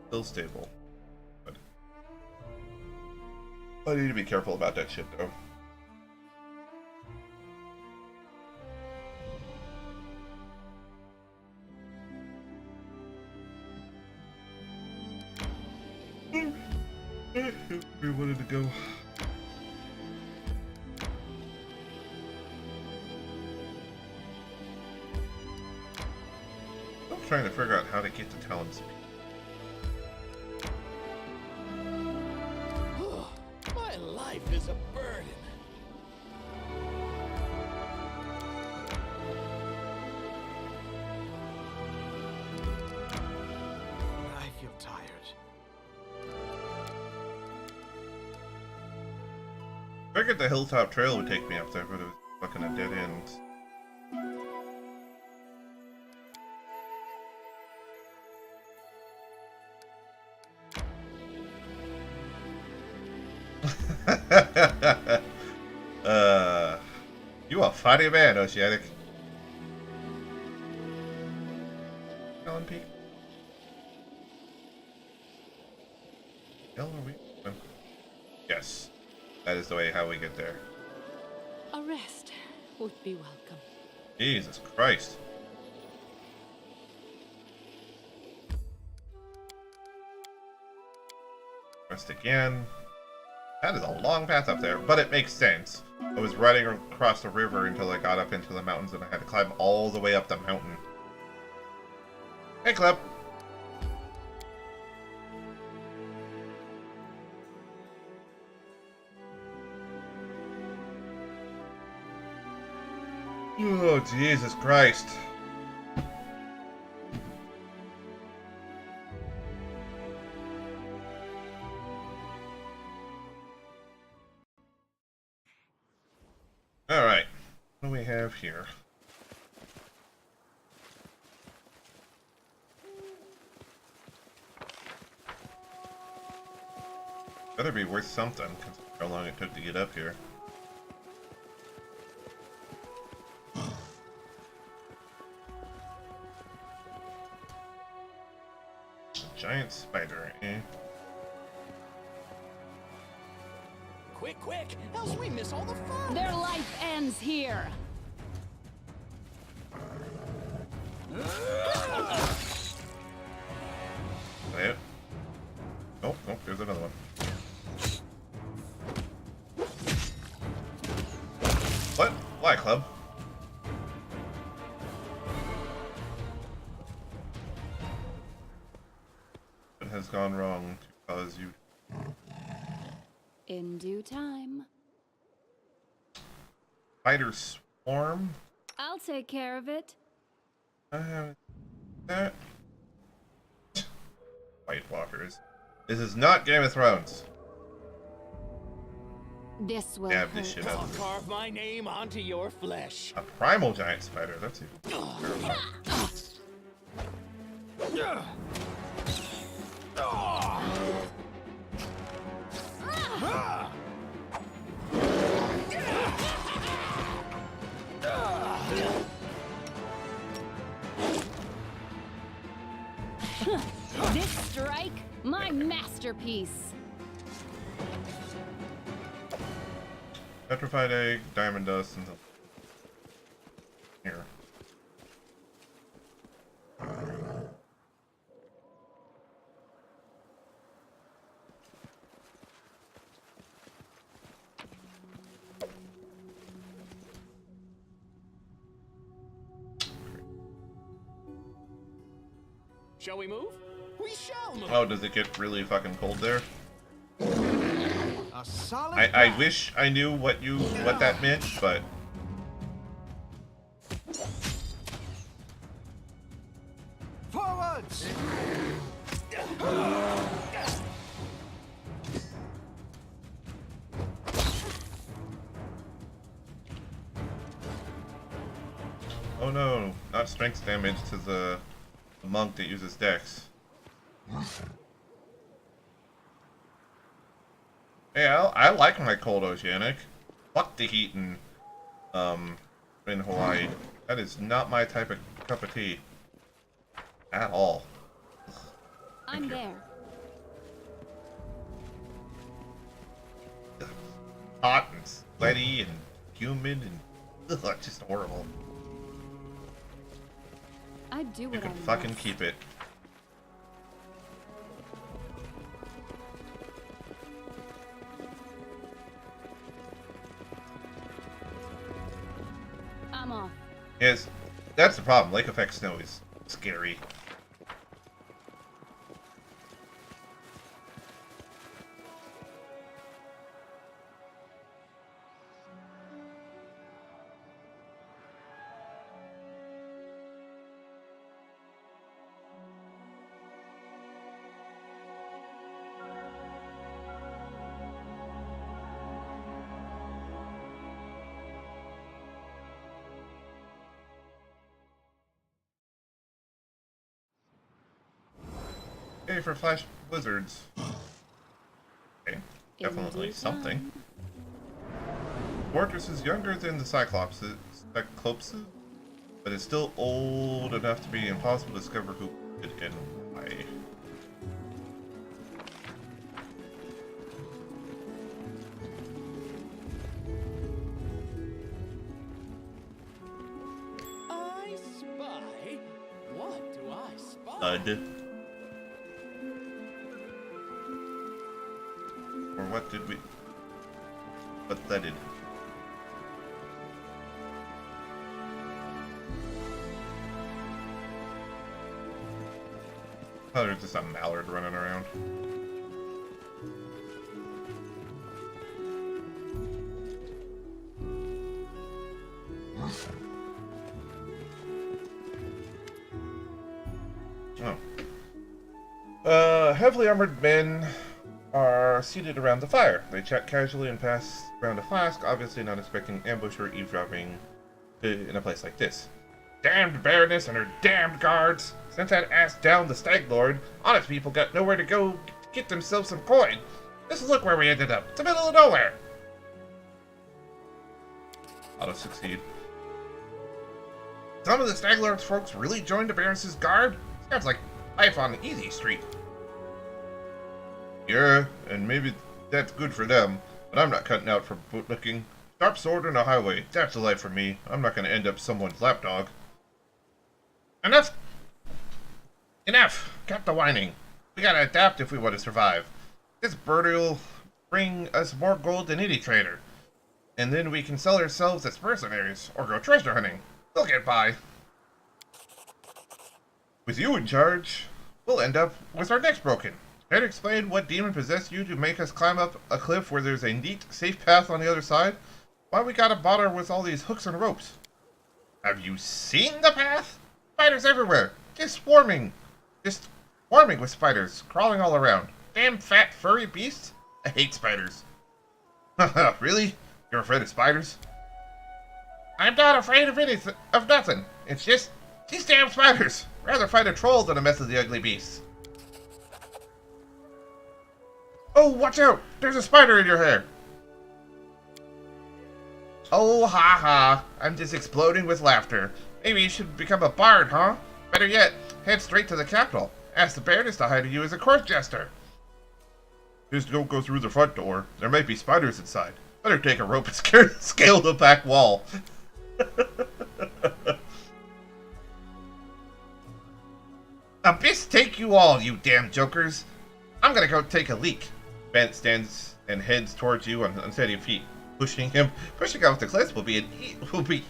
A: Still stable. But I need to be careful about that shit, though. We wanted to go. I'm trying to figure out how to get to Talon's.
B: was a burden.
C: I feel tired.
A: I figured the hilltop trail would take me up there, but it was fucking a dead end. You a funny man, Oceanic. Ellen Peak. Hell are we? Yes. That is the way how we get there.
D: A rest would be welcome.
A: Jesus Christ. Rest again. That is a long path up there, but it makes sense. I was riding across the river until I got up into the mountains and I had to climb all the way up the mountain. Hey, Club. Oh, Jesus Christ. Alright. What do we have here? Better be worth something, considering how long it took to get up here. Giant spider, eh?
B: Quick, quick! Else we miss all the fun!
D: Their life ends here.
A: Is that it? Oh, oh, there's another one. What? Why, Club? What has gone wrong to cause you?
D: In due time.
A: Spider swarm?
D: I'll take care of it.
A: That. White Walkers. This is not Game of Thrones.
D: This will
A: Stab this
D: hurt.
A: shit out
B: I'll
A: of it.
B: carve my name onto your flesh.
A: A primal giant spider. That's even terrifying.
D: This strike, my masterpiece.
A: Petrified egg, diamond dust, and here.
B: Shall we move? We shall move!
A: Oh, does it get really fucking cold there?
C: A solid
A: I
C: plan.
A: wish I knew what that meant, but
C: Forwards!
A: oh no, not strength damage to the monk that uses dex. Hey, I like my cold oceanic. Fuck the heat in Hawaii. That is not my type of cup of tea. At all.
D: I'm there.
A: Hot and sweaty and humid and ugh, just horrible.
D: I do
A: You
D: what
A: can
D: I
A: fucking
D: must.
A: keep it.
D: I'm off.
A: Yes, that's the problem. Lake effect snow is scary. Hooray for flash blizzards. Okay, definitely something. Fortress is younger than the Cyclopses, but it's still old enough to be impossible to discover who did and why.
B: I spy. What do I spy?
A: Or what did we... What thudded? Oh, there's just a mallard running around. Oh. Heavily armored men are seated around the fire. They chat casually and pass around a flask, obviously not expecting ambush or eavesdropping in a place like this. Damned Baroness and her damned guards! Since that ass downed the Stag Lord, honest people got nowhere to go to get themselves some coin. Just look where we ended up. It's the middle of nowhere. Ought to succeed. Some of the Stag Lord's folks really joined the Baroness's guard? Sounds like life on the easy street. Yeah, and maybe that's good for them, but I'm not cutting out for bootlicking. Sharp sword on a highway, that's the life for me. I'm not gonna end up someone's lapdog. Enough! Enough! Cut the whining. We gotta adapt if we want to survive. This bird'll bring us more gold than any trader. And then we can sell ourselves as mercenaries, or go treasure hunting. We'll get by. With you in charge, we'll end up with our necks broken. Care to explain what demon possessed you to make us climb up a cliff where there's a neat, safe path on the other side? Why we gotta bother with all these hooks and ropes? Have you seen the path? Spiders everywhere. Just swarming with spiders, crawling all around. Damn fat, furry beasts. I hate spiders. Haha, really? You're afraid of spiders? I'm not afraid of anything, of nothing. It's just these damn spiders. Rather fight a troll than a mess of the ugly beasts. Oh, watch out! There's a spider in your hair! Oh, ha ha. I'm just exploding with laughter. Maybe you should become a bard, huh? Better yet, head straight to the capital. Ask the Baroness to hire you as a court jester. Just don't go through the front door. There might be spiders inside. Better take a rope and scale the back wall. Abyss take you all, you damn jokers. I'm gonna go take a leak. Bent stands and heads towards you on unsteady feet. Pushing off the cliffs will be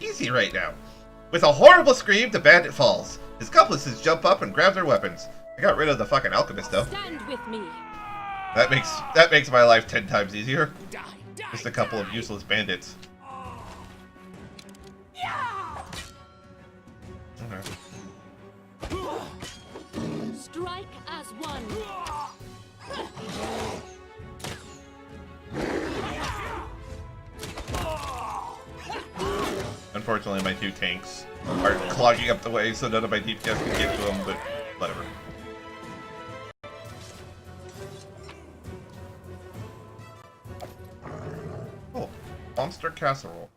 A: easy right now. With a horrible scream, the bandit falls. His accomplices jump up and grab their weapons. I got rid of the fucking alchemist though.
D: Stand with me.
A: That makes my life 10 times easier.
B: Die,
A: Just a couple of useless bandits. Okay.
D: Strike as one.
A: Unfortunately, my two tanks are clogging up the way, so none of my DPS can get to them, but whatever. Oh, monster casserole.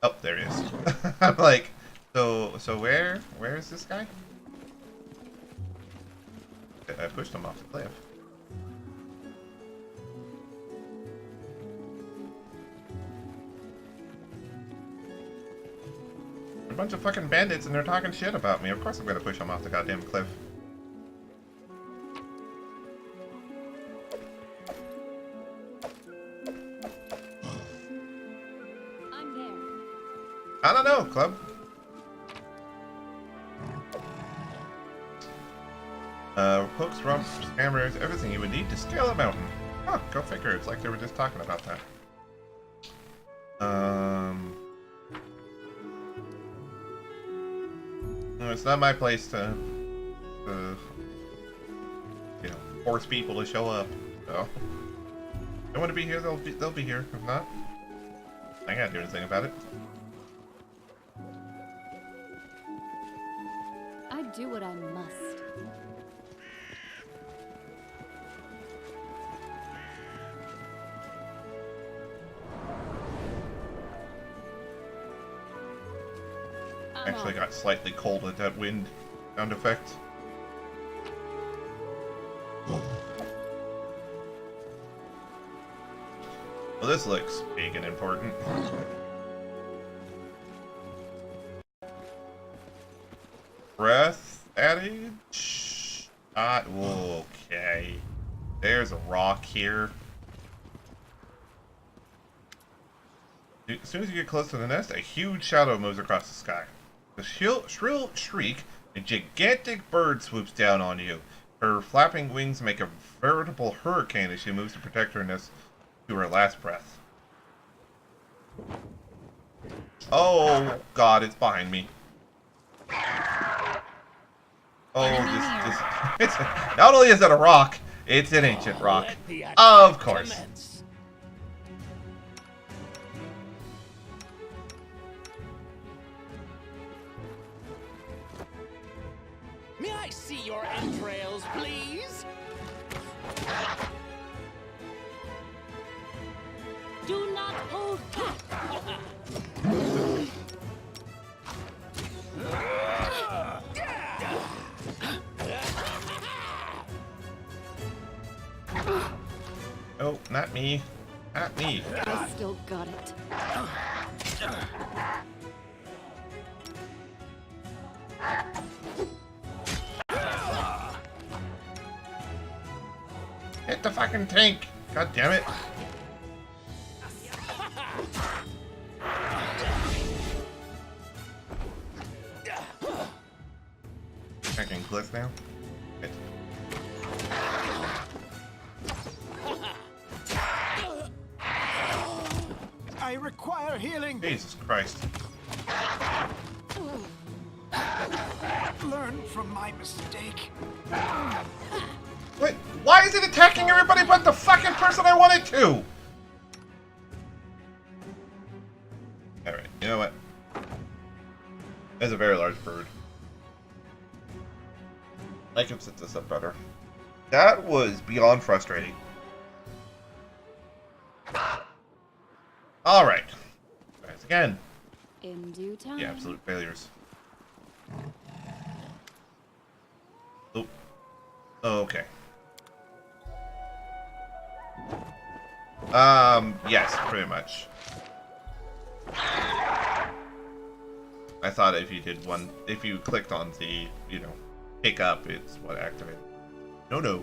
A: Oh, there he is. I'm like, so where is this guy? I pushed him off the cliff. A bunch of fucking bandits and they're talking shit about me. Of course I'm gonna push him off the goddamn cliff.
D: I'm there.
A: I don't know, club. Hooks, ropes, hammers, everything you would need to scale a mountain. Huh, go figure. It's like they were just talking about that. No, it's not my place to you know, force people to show up. So, if they want to be here, they'll be here. If not, I can't do anything about it.
D: I do what I must.
A: Actually got slightly cold at that wind sound effect. Well, this looks big and important. Breath adage? Okay. There's a rock here. As soon as you get close to the nest, a huge shadow moves across the sky. The shrill shriek, a gigantic bird swoops down on you. Her flapping wings make a veritable hurricane as she moves to protect her nest to her last breath. Oh god, it's behind me. Oh, it's not only is it a rock, it's an ancient rock. Of course.
B: May I see your entrails, please?
D: Do not hold back.
A: Oh, not me. Not me.
D: I still got it.
A: Hit the fucking tank. God damn it. I can glyph now. Hit.
C: I require healing.
A: Jesus Christ.
C: Learn from my mistake.
A: Wait, why is it attacking everybody but the fucking person I wanted to? Alright, you know what? That's a very large bird. I can set this up better. That was beyond frustrating. Alright. Tries again.
D: In due time.
A: The absolute failures. Oh. Okay. Yes, pretty much. I thought if you did one, if you clicked on the, you know, pick up, it's what activated. No.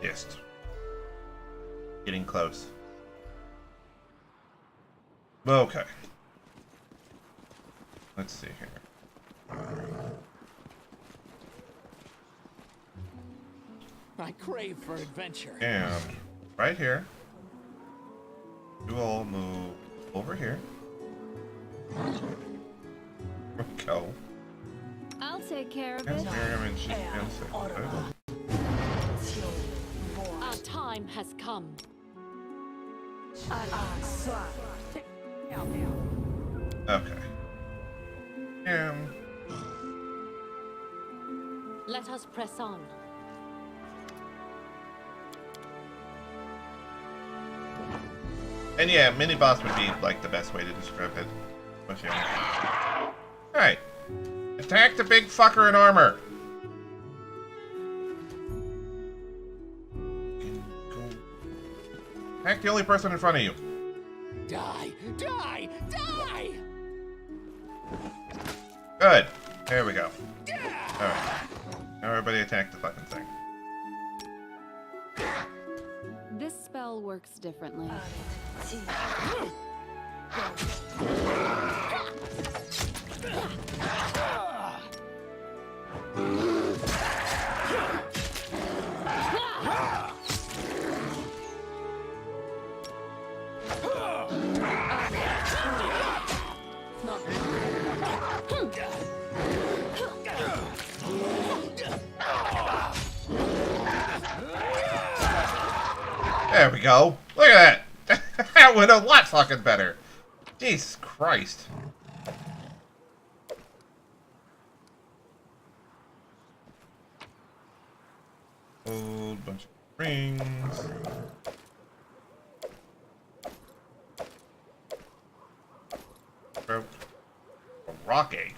A: Just getting close. Okay. Let's see here.
B: I crave for adventure.
A: And right here, you all move over here. Go.
D: I'll take care of
A: And
D: it.
A: Miriam and she can sit.
D: Our time has come.
A: Okay.
D: Let us press on.
A: And yeah, mini boss would be like the best way to describe it. Alright. Attack the big fucker in armor. Attack the only person in front of you.
B: Die! Die! Die!
A: Good. There we go. Alright. Now everybody attack the fucking thing.
D: This spell works differently.
A: There we go. Look at that. That went a lot fucking better. Jesus Christ. Old bunch of rings. A rock egg.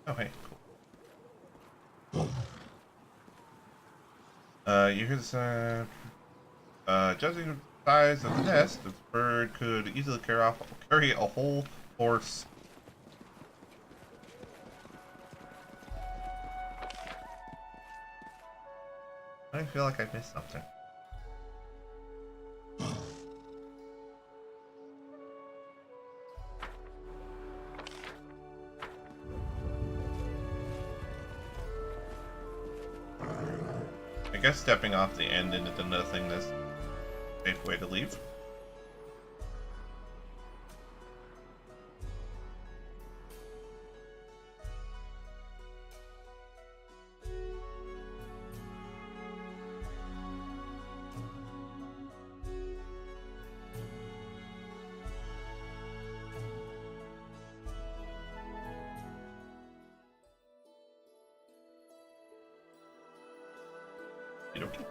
A: Oh, hey, cool. You hear this, judging the size of the nest, this bird could easily carry a whole horse. I feel like I missed something. I guess stepping off the end into nothingness is a safe way to leave. Okay.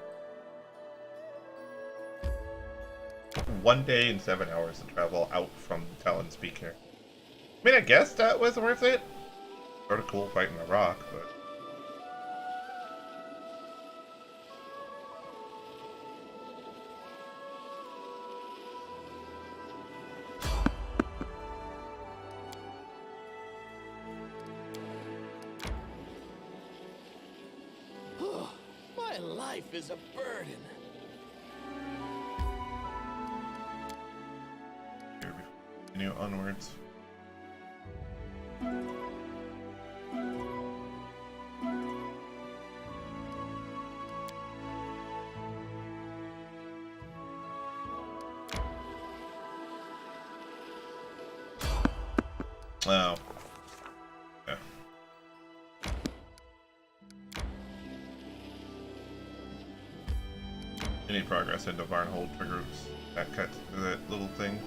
A: 1 day and 7 hours to travel out from Talon's Peak here. I mean, I guess that was worth it. Sort of cool fighting a rock, but...
B: My life is a burden.
A: Here we continue onwards. Oh. Yeah. Any progress into Varnhold triggers that cut to that little thing.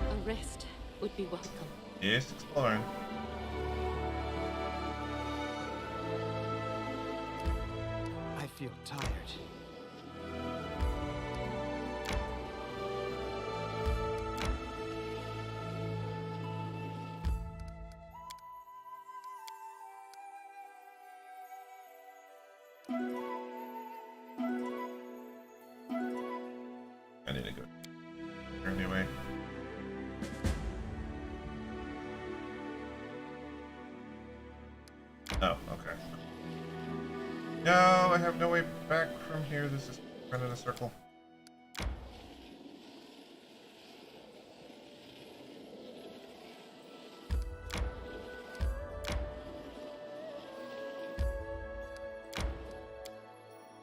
D: A rest would be welcome.
A: Yes, exploring.
C: I feel tired.
A: I need to go anyway. Oh, okay. No, I have no way back from here. This is kind of a circle.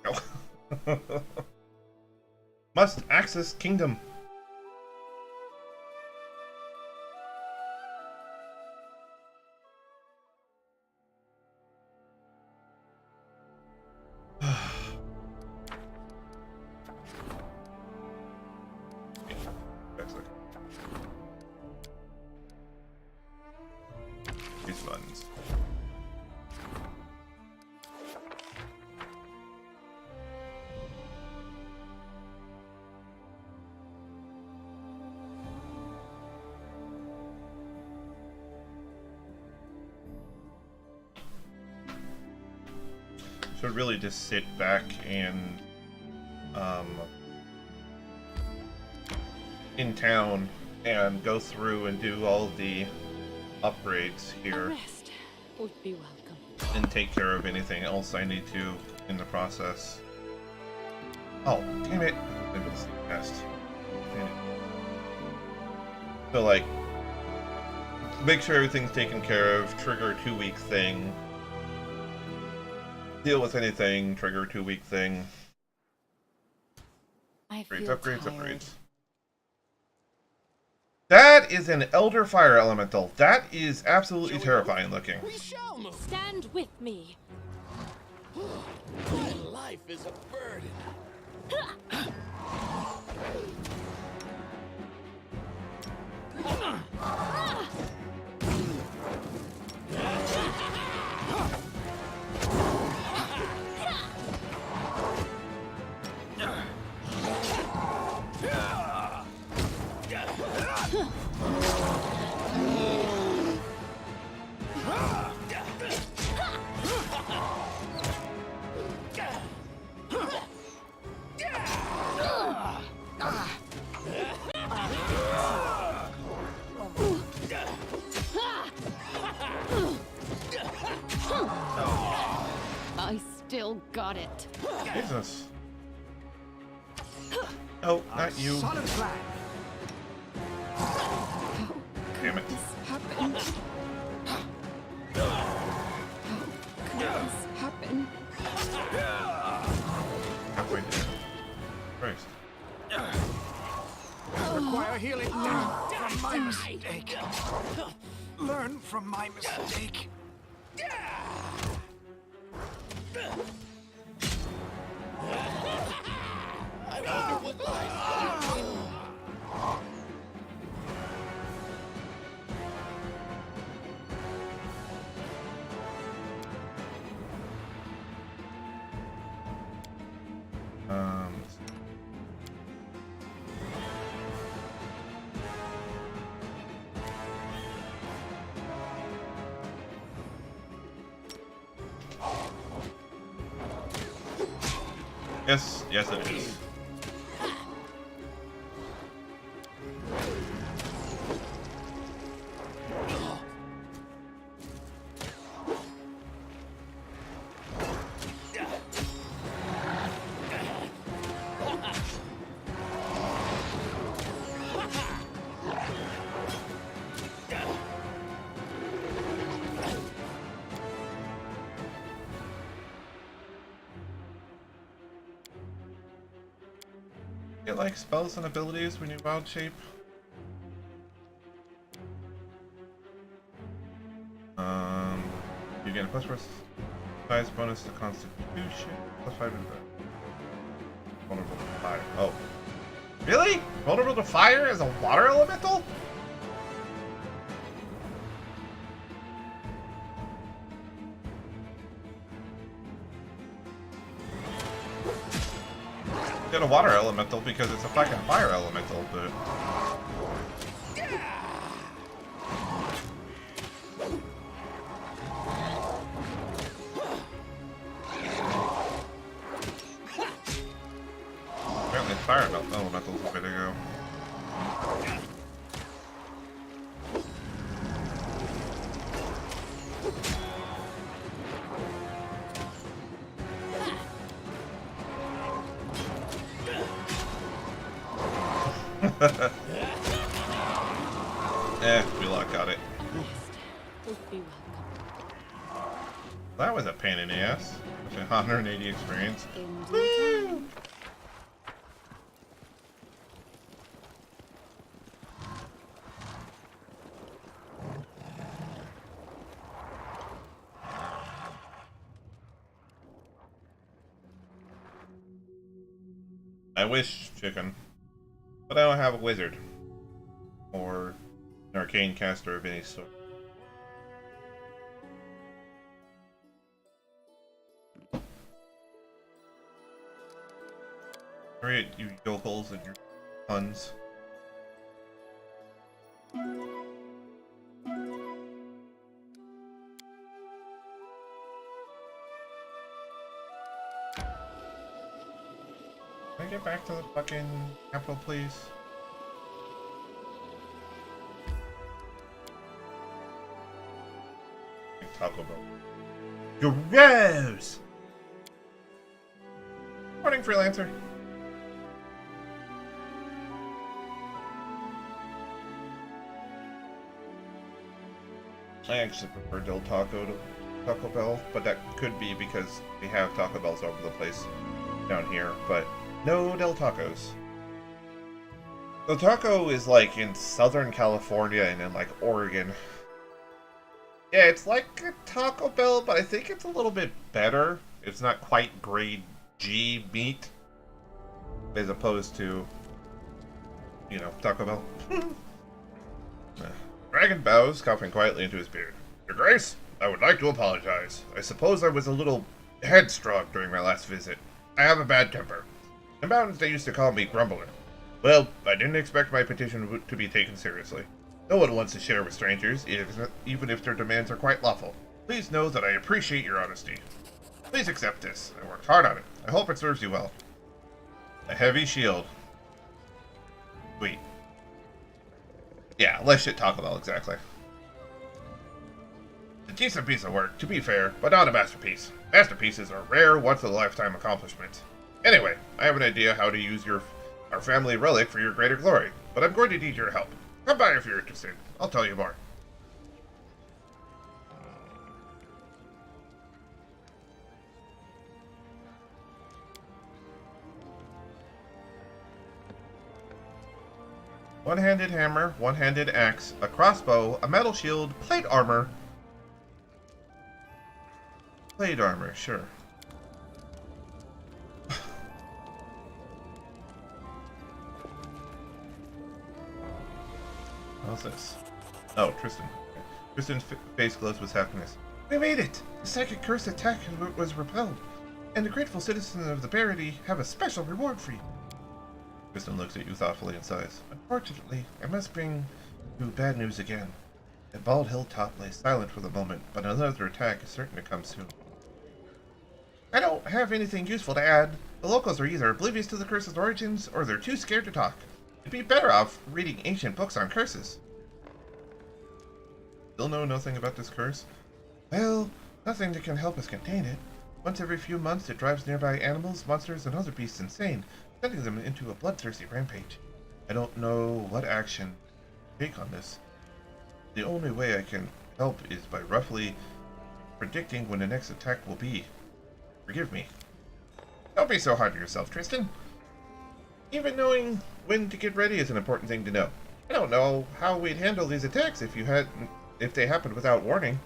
A: Oh. Must access kingdom. These buttons. Should really just sit back and in town and go through and do all the upgrades
D: A
A: here
D: rest would be welcome.
A: and take care of anything else I need to in the process. Oh, damn it! I was able to see past. Damn it. So like, make sure everything's taken care of. Trigger a 2-week thing. Deal with anything. Trigger a 2-week thing.
D: I
A: Upgrades,
D: feel
A: upgrades,
D: tired.
A: upgrades. That is an Elder Fire Elemental. That is absolutely
B: Shall we
A: terrifying
B: move?
A: looking.
B: We shall move.
D: Stand with me.
B: My life is a burden.
D: I still got it.
A: Jesus. Oh, not you.
C: Solid plan.
A: Damn it.
D: This happened. How could this happen?
A: Halfway there. Christ.
C: Require healing. Learn from my mistake. Learn from my mistake.
B: I wonder what lies.
A: Um. Yes, yes it is. Get like spells and abilities when you wild shape. You get a +4 size bonus to Constitution, +5 in the vulnerable to fire. Oh, really? Vulnerable to fire as a water elemental? Get a water elemental because it's a fucking fire elemental, but apparently fire elemental's the way to go. We luck got it.
D: A rest would be welcome.
A: That was a pain in the ass. 180 experience.
D: In due time.
A: I wish, chicken. But I don't have a wizard. Or an arcane caster of any sort. Alright, you yokels and your puns. Can I get back to the fucking capital, please? Taco Bell. Gross! Morning, freelancer. I actually prefer Del Taco to Taco Bell, but that could be because we have Taco Bells over the place down here, but no Del Tacos. The taco is like in Southern California and in like Oregon. Yeah, it's like a Taco Bell, but I think it's a little bit better. It's not quite grade G meat as opposed to, you know, Taco Bell. Dragon bows, coughing quietly into his beard. Your Grace, I would like to apologize. I suppose I was a little headstrong during my last visit. I have a bad temper. In the mountains, they used to call me Grumbler. Well, I didn't expect my petition to be taken seriously. No one wants to share with strangers, even if their demands are quite lawful. Please know that I appreciate your honesty. Please accept this. I worked hard on it. I hope it serves you well. A heavy shield. Sweet. Yeah, less shit Taco Bell, exactly. A decent piece of work, to be fair, but not a masterpiece. Masterpieces are rare, once-in-a-lifetime accomplishments. Anyway, I have an idea how to use our family relic for your greater glory, but I'm going to need your help. Come by if you're interested. I'll tell you more. One-handed hammer, one-handed axe, a crossbow, a metal shield, plate armor. Plate armor, sure. How's this? Oh, Tristan. Okay. Tristan's face glows with happiness. We made it! The psychic curse attack was repelled, and the grateful citizens of the Barony have a special reward for you. Tristan looks at you thoughtfully and sighs. Unfortunately, I must bring you bad news again. The Bald Hilltop lay silent for the moment, but another attack is certain to come soon. I don't have anything useful to add. The locals are either oblivious to the curse's origins, or they're too scared to talk. You'd be better off reading ancient books on curses. Still know nothing about this curse? Well, nothing that can help us contain it. Once every few months it drives nearby animals, monsters, and other beasts insane, sending them into a bloodthirsty rampage. I don't know what action to take on this. The only way I can help is by roughly predicting when the next attack will be. Forgive me. Don't be so hard on yourself, Tristan. Even knowing when to get ready is an important thing to know. I don't know how we'd handle these attacks if they happened without warning.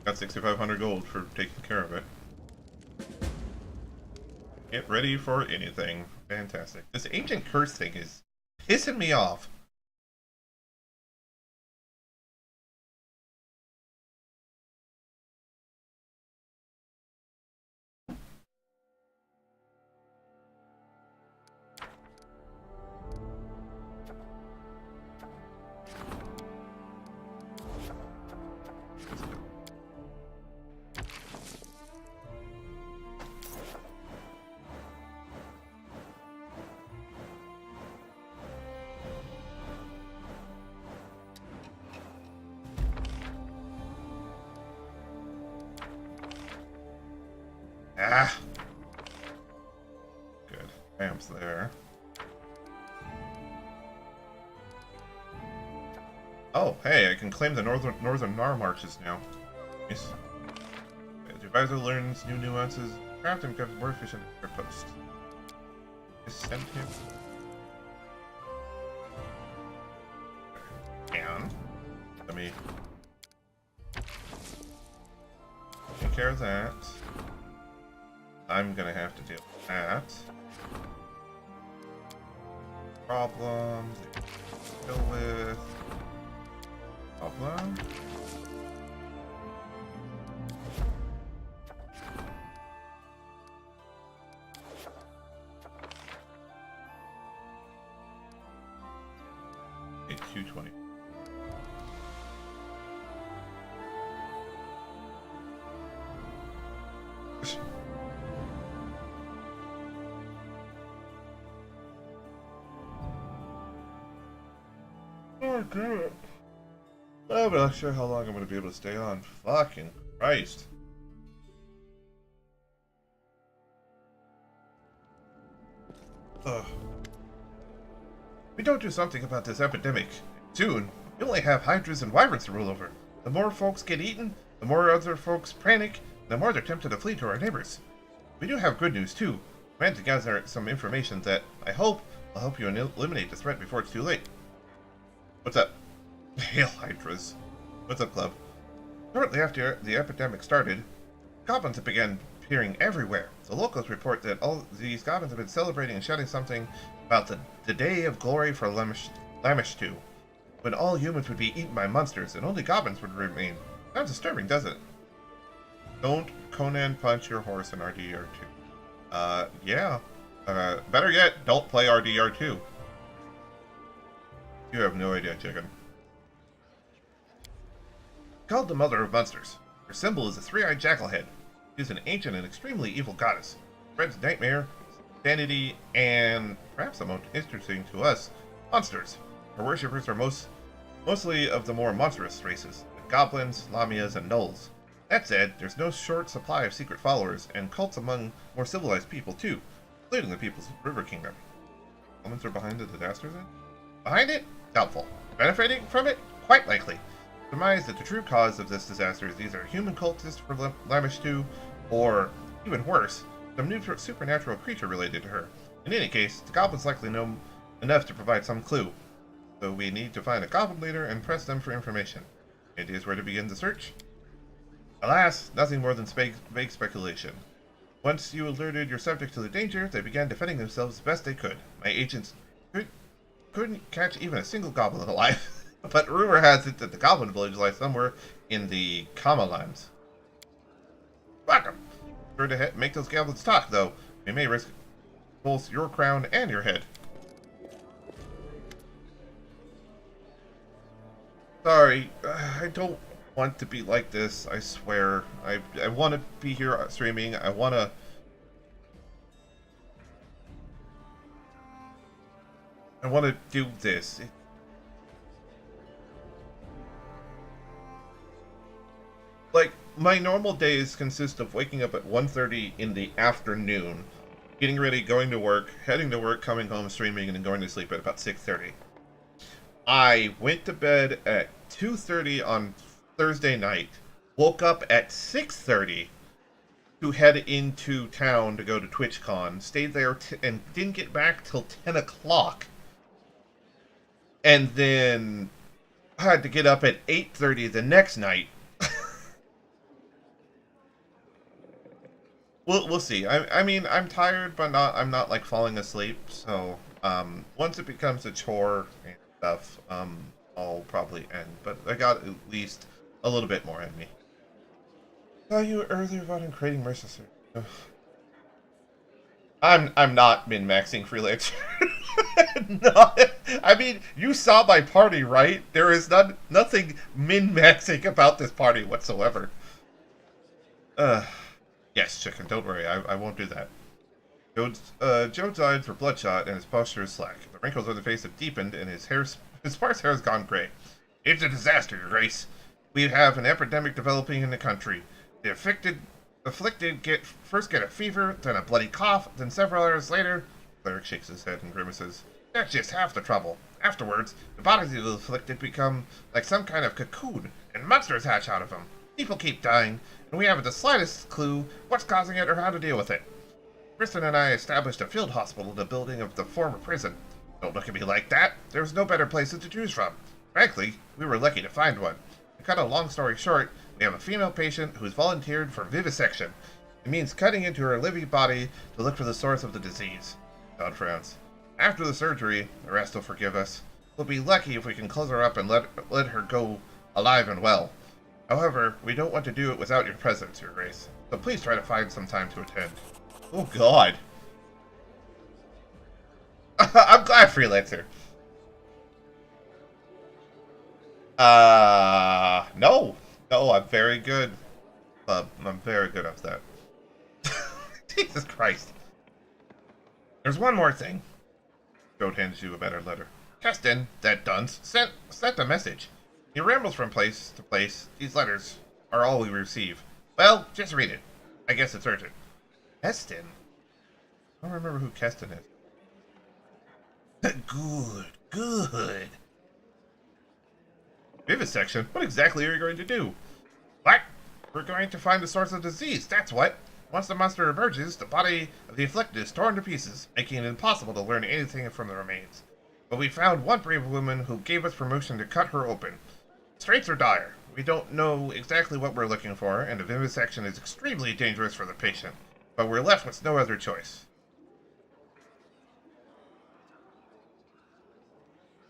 A: Got 6,500 gold for taking care of it. Get ready for anything. Fantastic. This ancient curse thing is pissing me off. Ah. Good. Ramps there. Oh, hey, I can claim the northern Nar marches now. Nice. The advisor learns new nuances, craft and becomes more efficient at their post. Just send him. And let me take care of that. I'm gonna have to deal with that. Problems. Deal with. Problem. Okay, 220. Oh, damn it. I'm not sure how long I'm going to be able to stay on. Fucking Christ. Ugh. we don't do something about this epidemic soon, we only have hydras and wyverns to rule over. The more folks get eaten, the more other folks panic, the more they're tempted to flee to our neighbors. We do have good news, too. We managed to gather some information that, I hope, will help you eliminate the threat before it's too late. What's up? Hail hydras. What's up, Club? Shortly after the epidemic started, goblins began appearing everywhere. The locals report that all these goblins have been celebrating and shouting something about the day of glory for Lamishtu, when all humans would be eaten by monsters and only goblins would remain. Sounds disturbing, doesn't it? Don't Conan punch your horse in RDR2. Yeah. Better yet, don't play RDR2. You have no idea, chicken. Called the Mother of Monsters. Her symbol is a three-eyed jackal head. She is an ancient and extremely evil goddess. Spreads nightmare, sanity, and, perhaps the most interesting to us, monsters. Her worshippers are mostly of the more monstrous races, like goblins, lamias, and gnolls. That said, there's no short supply of secret followers, and cults among more civilized people too, including the peoples of River Kingdom. Humans are behind the disaster then? Behind it? Doubtful. Benefiting from it? Quite likely. Surmise that the true cause of this disaster is either human cultists for Lamishtu, or, even worse, some new supernatural creature related to her. In any case, the goblins likely know enough to provide some clue. So we need to find a goblin leader and press them for information. Ideas where to begin the search? Alas, nothing more than vague speculation. Once you alerted your subject to the danger, they began defending themselves as best they could. My agents couldn't catch even a single goblin alive, but rumor has it that the goblin village lies somewhere in the Kamalands. Welcome! Sure to make those goblins talk, though. We may risk both your crown and your head. Sorry, I don't want to be like this, I swear. I want to be here streaming. I want to do this. Like, my normal days consist of waking up at 1:30 in the afternoon, getting ready, going to work, heading to work, coming home, streaming, and then going to sleep at about 6:30. I went to bed at 2:30 on Thursday night, woke up at 6:30 to head into town to go to TwitchCon, stayed there and didn't get back till 10 o'clock. And then I had to get up at 8:30 the next night. We'll see. I mean, I'm tired, but I'm not like falling asleep. So once it becomes a chore and stuff, I'll probably end. But I got at least a little bit more in me. Saw you earlier about creating mercenary. I'm not min-maxing freelancer. No, I mean, you saw my party, right? There is nothing min-maxing about this party whatsoever. Yes, chicken, don't worry, I won't do that. Joe's eyes were bloodshot and his posture is slack. The wrinkles on his face have deepened and his sparse hair has gone gray. It's a disaster, Your Grace. We have an epidemic developing in the country. The afflicted first get a fever, then a bloody cough, then several hours later... Cleric shakes his head and grimaces. That's just half the trouble. Afterwards, the bodies of the afflicted become like some kind of cocoon, and monsters hatch out of them. People keep dying, and we haven't the slightest clue what's causing it or how to deal with it. Kristen and I established a field hospital in the building of the former prison. Don't look at me like that. There's no better places to choose from. Frankly, we were lucky to find one. To cut a long story short, we have a female patient who's volunteered for vivisection. It means cutting into her living body to look for the source of the disease. Todd frowns. After the surgery, the rest will forgive us. We'll be lucky if we can close her up and let her go alive and well. However, we don't want to do it without your presence, Your Grace. So please try to find some time to attend. Oh, God. I'm glad, freelancer. No. No, I'm very good. I'm very good at that. Jesus Christ. There's one more thing. Joe hands you a better letter. Keston, that dunce, sent a message. He rambles from place to place. These letters are all we receive. Well, just read it. I guess it's urgent. Keston? I don't remember who Keston is. Good. Good. Vivisection? What exactly are you going to do? What? We're going to find the source of disease, that's what. Once the monster emerges, the body of the afflicted is torn to pieces, making it impossible to learn anything from the remains. But we found one brave woman who gave us permission to cut her open. Straits are dire. We don't know exactly what we're looking for, and the vivisection is extremely dangerous for the patient. But we're left with no other choice.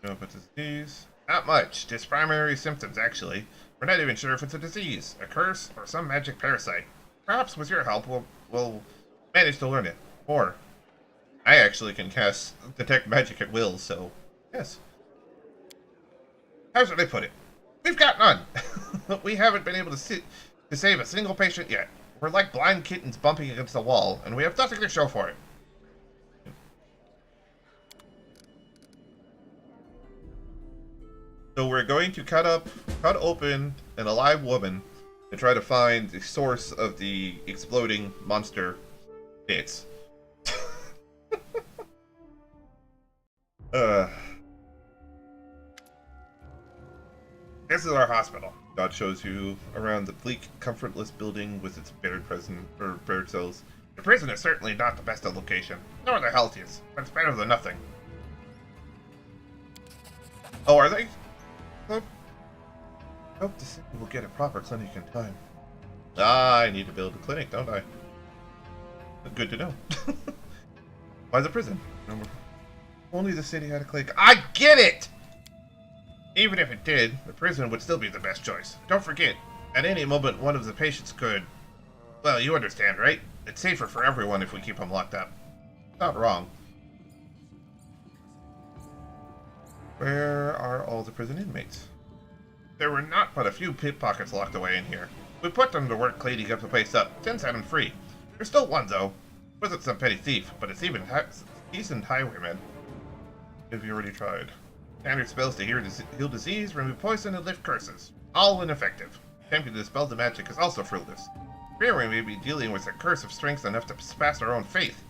A: No, but disease? Not much. Just primary symptoms, actually. We're not even sure if it's a disease, a curse, or some magic parasite. Perhaps with your help, we'll manage to learn it. Or, I actually can detect magic at will, so yes. How should I put it? We've got none. We haven't been able to save a single patient yet. We're like blind kittens bumping against the wall, and we have nothing to show for it. So we're going to cut open an alive woman to try to find the source of the exploding monster bits. This is our hospital. God shows you around the bleak, comfortless building with its bird cells. The prison is certainly not the best of location, nor the healthiest, but it's better than nothing. Oh, are they? Hope the city will get a proper clinic in time. Ah, I need to build a clinic, don't I? Good to know. Why the prison? Only the city had a clinic. I get it! Even if it did, the prison would still be the best choice. Don't forget, at any moment one of the patients could... Well, you understand, right? It's safer for everyone if we keep them locked up. Not wrong. Where are all the prison inmates? There were not but a few pickpockets locked away in here. We put them to work cleaning up the place up, since had them free. There's still one, though. Wasn't some petty thief, but it's even decent highwayman. Have you already tried? Standard spells to heal disease, remove poison, and lift curses. All ineffective. Attempting to dispel the magic is also fruitless. Here we may be dealing with a curse of strength enough to surpass our own faith.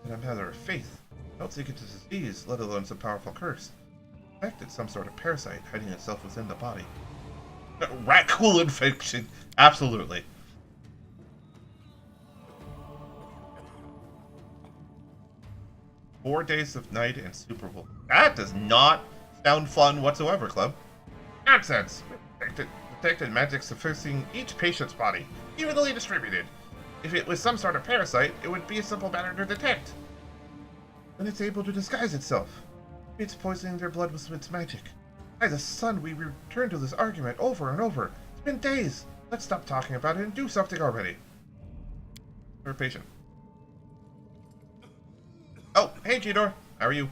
A: In a matter of faith, I don't think it's a disease, let alone some powerful curse. In fact, it's some sort of parasite hiding itself within the body. Raccoon infection! Absolutely. "4 days of night and Super Bowl." That does not sound fun whatsoever, Club. Nonsense! Detected magic suffusing each patient's body, evenly distributed. If it was some sort of parasite, it would be a simple matter to detect. Then it's able to disguise itself. It's poisoning their blood with its magic. By the sun, we return to this argument over and over. It's been days. Let's stop talking about it and do something already. We're patient. Oh, hey, Gidor. How are you?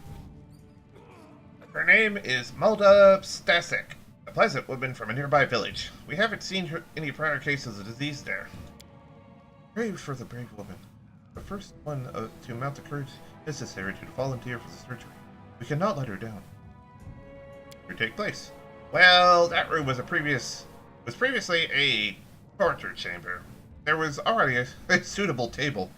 A: Her name is Mulda Stasek, a pleasant woman from a nearby village. We haven't seen any prior cases of disease there. Pray for the brave woman. The first one to mount the courage necessary to volunteer for the surgery. We cannot let her down. Here take place. Well, that room was previously a torture chamber. There was already a suitable table.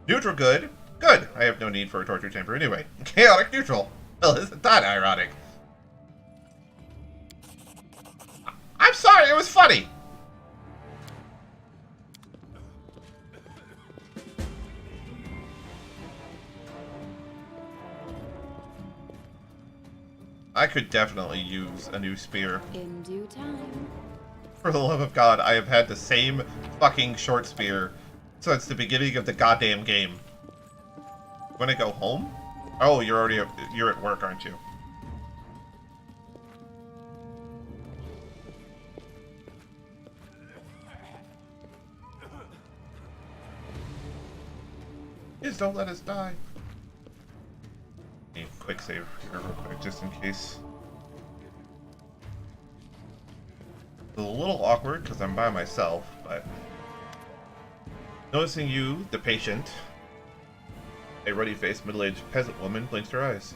A: Neutral good. Good. I have no need for a torture chamber anyway. Chaotic neutral. Well, isn't that ironic? I'm sorry, it was funny. I could definitely use a new spear.
D: In due time.
A: For the love of God, I have had the same fucking short spear since the beginning of the goddamn game. Wanna go home? Oh, you're at work, aren't you? Please don't let us die. Need a quick save here real quick, just in case. It's a little awkward because I'm by myself, but noticing you, the patient, a ruddy-faced, middle-aged peasant woman, blinks her eyes.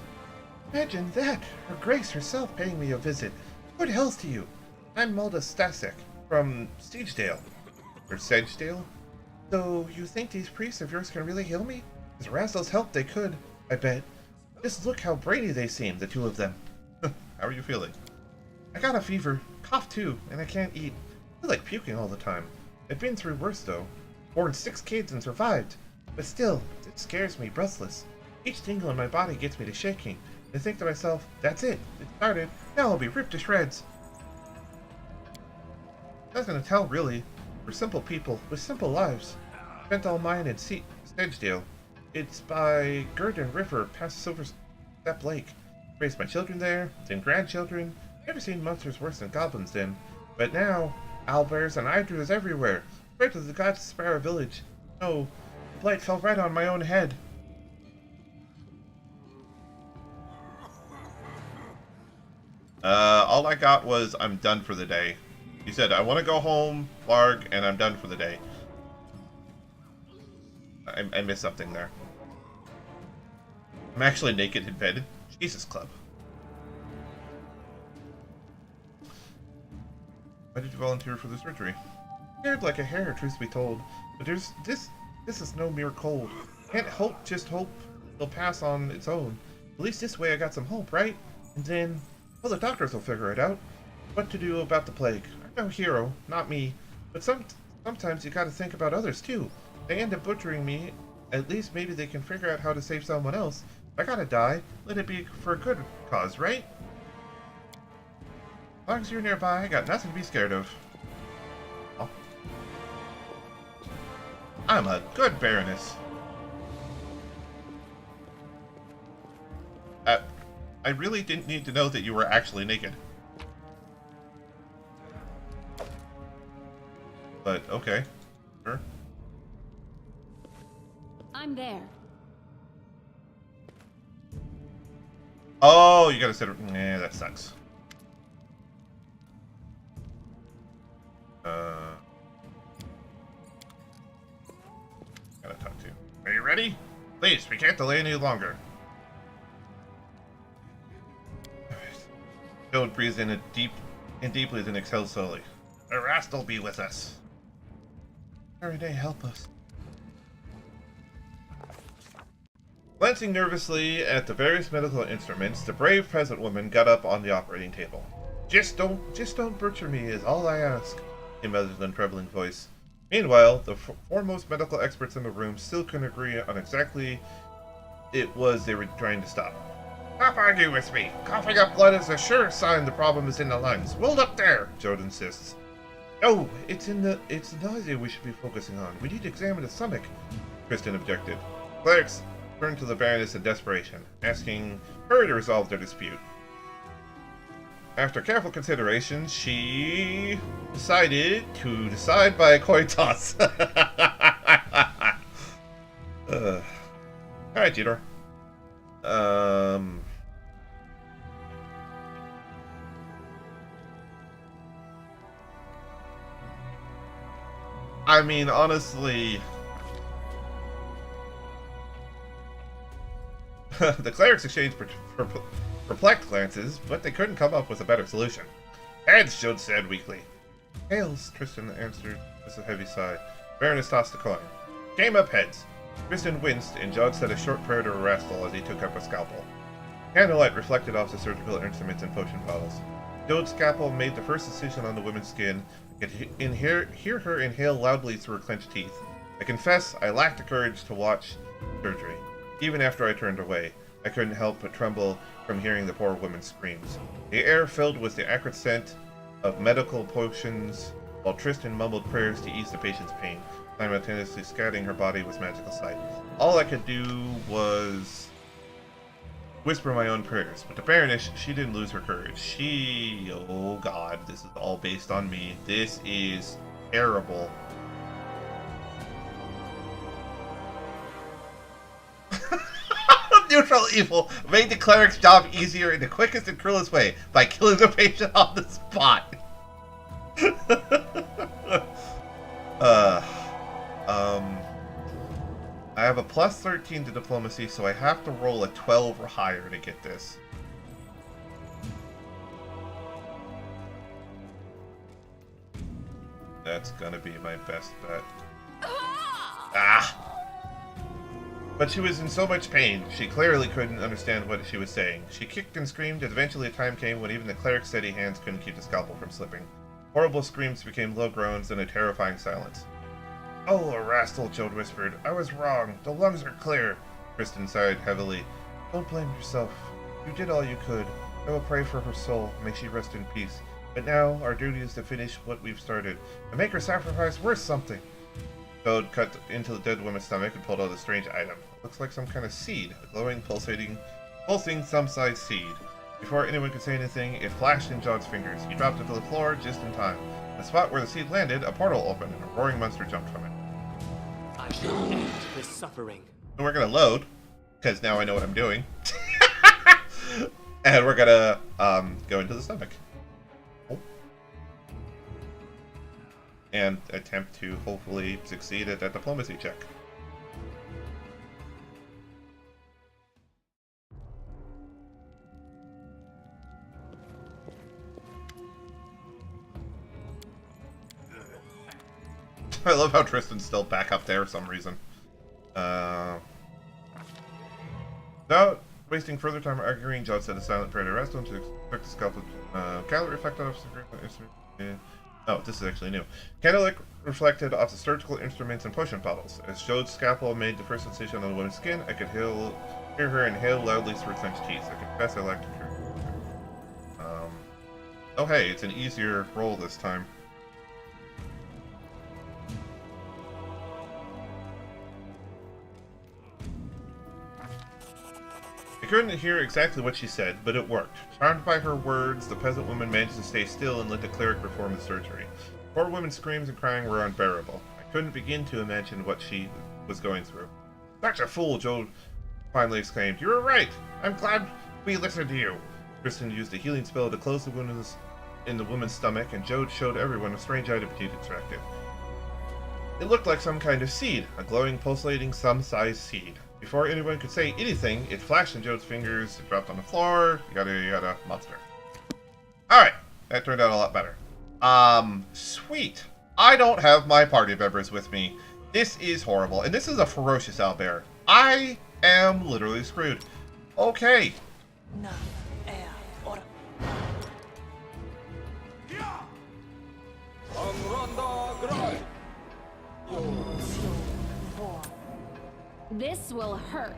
A: Imagine that! Her Grace herself paying me a visit. Good health to you. I'm Mulda Stasek from Siegedale. Or Sedgedale? So, you think these priests of yours can really heal me? As Rascals helped, they could, I bet. Just look how brainy they seem, the two of them. How are you feeling? I got a fever, cough too, and I can't eat. I feel like puking all the time. I've been through worse though. Born 6 kids and survived. But still, it scares me breathless. Each tingle in my body gets me to shaking. I think to myself, that's it. It started. Now I'll be ripped to shreds. Nothing to tell, really. We're simple people with simple lives. Spent all mine in Sedgedale. It's by Gurdon River past Silver Step Lake. Raised my children there, then grandchildren. Never seen monsters worse than goblins then. But now, owlbears and hydras everywhere. Right to the God's Sparrow village. No, the blight fell right on my own head. All I got was, I'm done for the day. He said, I want to go home, Larg, and I'm done for the day. I missed something there. I'm actually naked in bed. Jesus Club. Why did you volunteer for the surgery? Scared like a hare, truth be told. But this is no mere cold. Can't just hope it'll pass on its own. At least this way I got some hope, right? And then, well, the doctors will figure it out. What to do about the plague. I'm no hero, not me. But sometimes you gotta think about others too. They end up butchering me. At least maybe they can figure out how to save someone else. If I gotta die, let it be for a good cause, right? As long as you're nearby, I got nothing to be scared of. Oh. I'm a good Baroness. I really didn't need to know that you were actually naked. But, okay. Sure.
D: I'm there.
A: Oh, you gotta sit... Nah, that sucks. Gotta talk to you. Are you ready? Please, we can't delay any longer. Joan breathes in deeply, then exhales slowly. The Rast will be with us. Faraday, help us. Glancing nervously at the various medical instruments, the brave peasant woman got up on the operating table. Just don't butcher me is all I ask, in rather than trembling voice. Meanwhile, the foremost medical experts in the room still couldn't agree on exactly it was they were trying to stop. Stop arguing with me. Coughing up blood is a sure sign the problem is in the lungs. We'll look there, Jode insists. No, it's nausea we should be focusing on. We need to examine the stomach, Kristen objected. Clerics turned to the Baroness in desperation, asking her to resolve their dispute. After careful consideration, she decided to decide by a coin toss. Alright, Theodore. I mean, honestly... The clerics exchanged perplexed glances, but they couldn't come up with a better solution. Heads, Jode said weakly. Tails, Tristan answered with a heavy sigh. Baroness tossed a coin. Came up heads. Tristan winced, and Jode said a short prayer to Rascal as he took up a scalpel. Candlelight reflected off the surgical instruments and potion bottles. Jode's scalpel made the first incision on the woman's skin. I could hear her inhale loudly through her clenched teeth. I confess I lacked the courage to watch surgery. Even after I turned away, I couldn't help but tremble from hearing the poor woman's screams. The air filled with the acrid scent of medical potions, while Tristan mumbled prayers to ease the patient's pain, simultaneously scattering her body with magical sight. All I could do was whisper my own prayers, but the Baroness, she didn't lose her courage. Oh god, this is all based on me. This is terrible. Neutral evil made the cleric's job easier in the quickest and cruelest way by killing the patient on the spot. I have a plus 13 to diplomacy, so I have to roll a 12 or higher to get this. That's gonna be my best bet. Ah! But she was in so much pain, she clearly couldn't understand what she was saying. She kicked and screamed, and eventually a time came when even the cleric's steady hands couldn't keep the scalpel from slipping. Horrible screams became low groans and a terrifying silence. "Oh, Erastil," Jode whispered. "I was wrong. The lungs are clear." Kristen sighed heavily. "Don't blame yourself. You did all you could. I will pray for her soul. May she rest in peace. But now, our duty is to finish what we've started, and make her sacrifice worth something." Jode cut into the dead woman's stomach and pulled out a strange item. It looks like some kind of seed, a glowing, pulsing thumb-sized seed. Before anyone could say anything, it flashed in Jode's fingers. He dropped it to the floor just in time. The spot where the seed landed, a portal opened, and a roaring monster jumped from it.
B: I shall end this suffering.
A: So we're gonna load, because now I know what I'm doing. And we're gonna go into the stomach. Oh. And attempt to hopefully succeed at that diplomacy check. I love how Tristan's still back up there for some reason. Without wasting further time arguing, Jode said a silent prayer to Erastil to expect the scalpel. Candle reflected off Oh, this is actually new. Candle reflected off the surgical instruments and potion bottles. As Jode's scalpel made the first incision on the woman's skin, I could hear her inhale loudly through her clenched teeth. I confess I lacked the truth. Oh hey, it's an easier roll this time. I couldn't hear exactly what she said, but it worked. Charmed by her words, the peasant woman managed to stay still and let the cleric perform the surgery. The poor woman's screams and crying were unbearable. I couldn't begin to imagine what she was going through. "Such a fool," Jode finally exclaimed. "You were right! I'm glad we listened to you." Kristen used a healing spell to close the wound in the woman's stomach, and Jode showed everyone a strange item she'd extracted. It looked like some kind of seed, a glowing, pulsating, thumb-sized seed. Before anyone could say anything, it flashed in Jode's fingers, it dropped on the floor, yada yada, monster. Alright, that turned out a lot better. Sweet. I don't have my party members with me. This is horrible, and this is a ferocious owlbear. I am literally screwed. Okay.
D: This will hurt.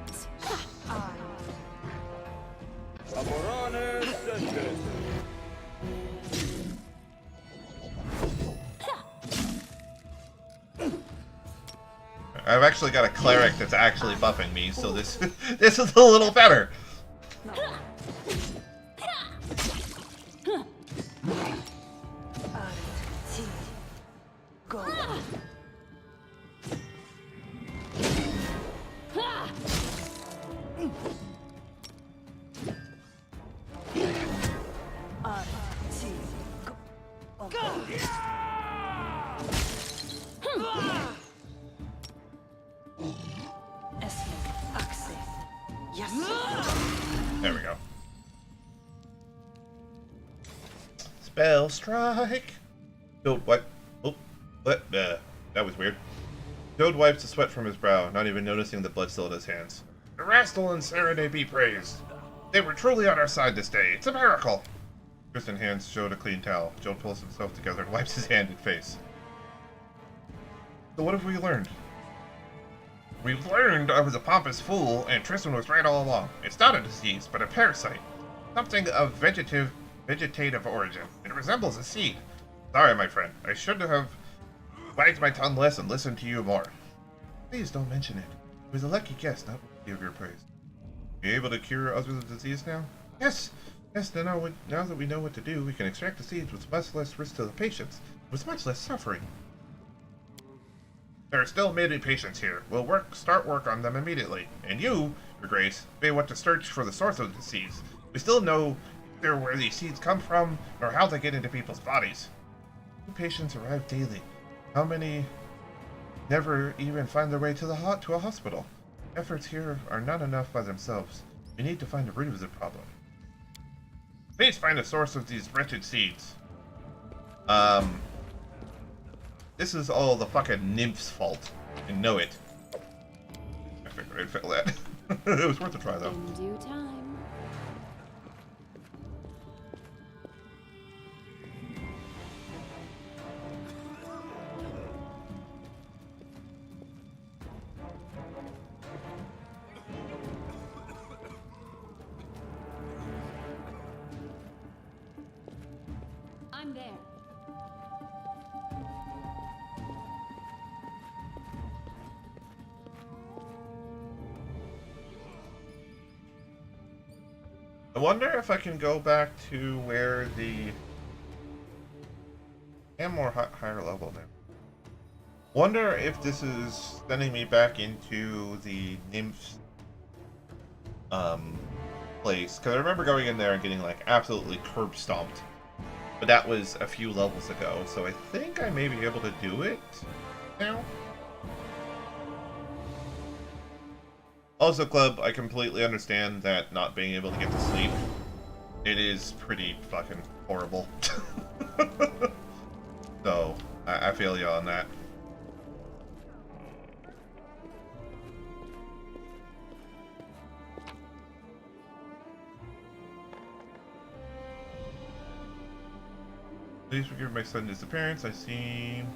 A: I've actually got a cleric that's actually buffing me, so this this is a little better. There we go. Spell strike. Jode what? Oh, what? That was weird. Jode wipes the sweat from his brow, not even noticing the blood still in his hands. "Erastil and Serenade be praised. They were truly on our side this day. It's a miracle." Kristen's hands showed a clean towel. Jode pulls himself together and wipes his hand and face. So what have we learned? We've learned I was a pompous fool, and Tristan was right all along. It's not a disease, but a parasite. Something of vegetative origin. It resembles a seed. Sorry, my friend. I should have wagged my tongue less and listened to you more. Please don't mention it. It was a lucky guess, not worthy of your praise. Are you able to cure us of the disease now? Yes. Yes, now that we know what to do, we can extract the seeds with much less risk to the patients, with much less suffering. There are still many patients here. We'll start work on them immediately. And you, Your Grace, may want to search for the source of the disease. We still know neither where these seeds come from, nor how they get into people's bodies. New patients arrive daily. How many never even find their way to a hospital? Efforts here are not enough by themselves. We need to find the root of the problem. Please find the source of these wretched seeds. This is all the fucking nymph's fault. I know it. I figured after I'd failed that. It was worth a try, though.
D: In due time. I'm there.
A: I wonder if I can go back to where the... I am more higher level now. Wonder if this is sending me back into the nymphs place, because I remember going in there and getting like absolutely curb stomped, but that was a few levels ago, so I think I may be able to do it now. Also, Club, I completely understand that not being able to get to sleep, it is pretty fucking horrible. So, I feel you on that. Please forgive my sudden disappearance. I seem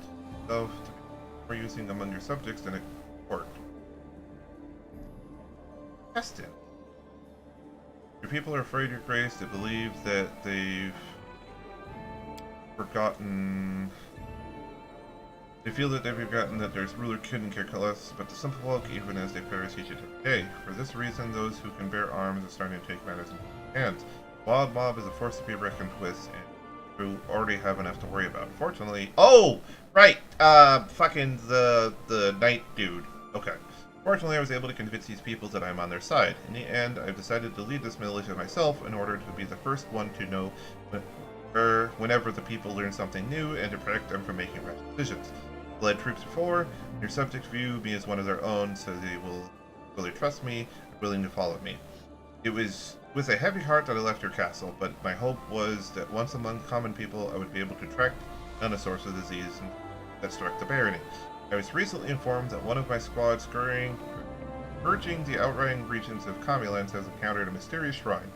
A: to be more using among your subjects than a court. Tested. Your people are afraid, Your Grace. They believe that they've forgotten. They feel that they've forgotten that their ruler couldn't care less, but the simple folk, even as they perish each day. For this reason, those who can bear arms are starting to take matters into their hands. Wild mob is a force to be reckoned with, and who already have enough to worry about. Fortunately, oh right, fucking the knight dude. Okay. Fortunately, I was able to convince these people that I'm on their side. In the end, I've decided to lead this militia myself in order to be the first one to know whenever the people learn something new and to protect them from making rash decisions. I've led troops before. Your subjects view me as one of their own, so they will really trust me and willing to follow me. It was with a heavy heart that I left your castle, but my hope was that once among common people, I would be able to track down a source of disease that struck the barony. I was recently informed that one of my squad purging the outlying regions of Commonfolk has encountered a mysterious shrine.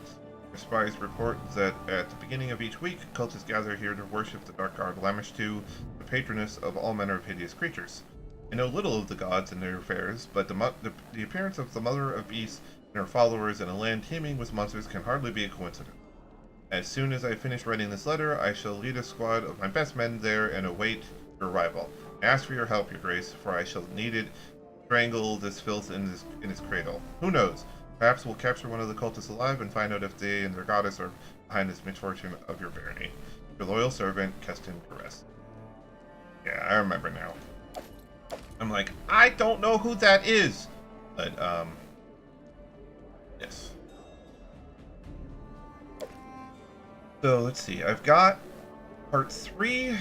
A: Our spies report that at the beginning of each week, cultists gather here to worship the dark god Lamishtu, the patroness of all manner of hideous creatures. I know little of the gods and their affairs, but the appearance of the Mother of Beasts and her followers in a land teeming with monsters can hardly be a coincidence. As soon as I finish writing this letter, I shall lead a squad of my best men there and await your arrival. I ask for your help, Your Grace, for I shall need it to strangle this filth in its cradle. Who knows? Perhaps we'll capture one of the cultists alive and find out if they and their goddess are behind this misfortune of your barony. Your loyal servant, Keston Perez. Yeah, I remember now. I'm like, I don't know who that is! But, yes. So, let's see. I've got part 3.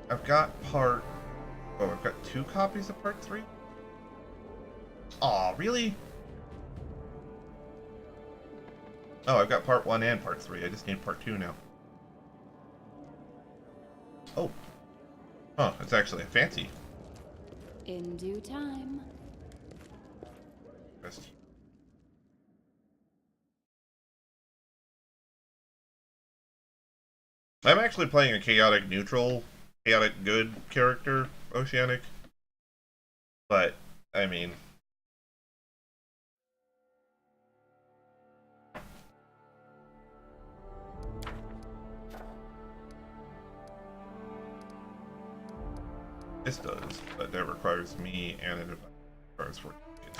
A: I've got part... Oh, I've got 2 copies of part 3? Aw, really? Oh, I've got part 1 and part 3. I just need part 2 now. Oh. Huh, it's actually a fancy.
D: In due time.
A: Best. I'm actually playing a chaotic neutral, chaotic good character, Oceanic. But, I mean... This does, but that requires me and it requires 14 kids.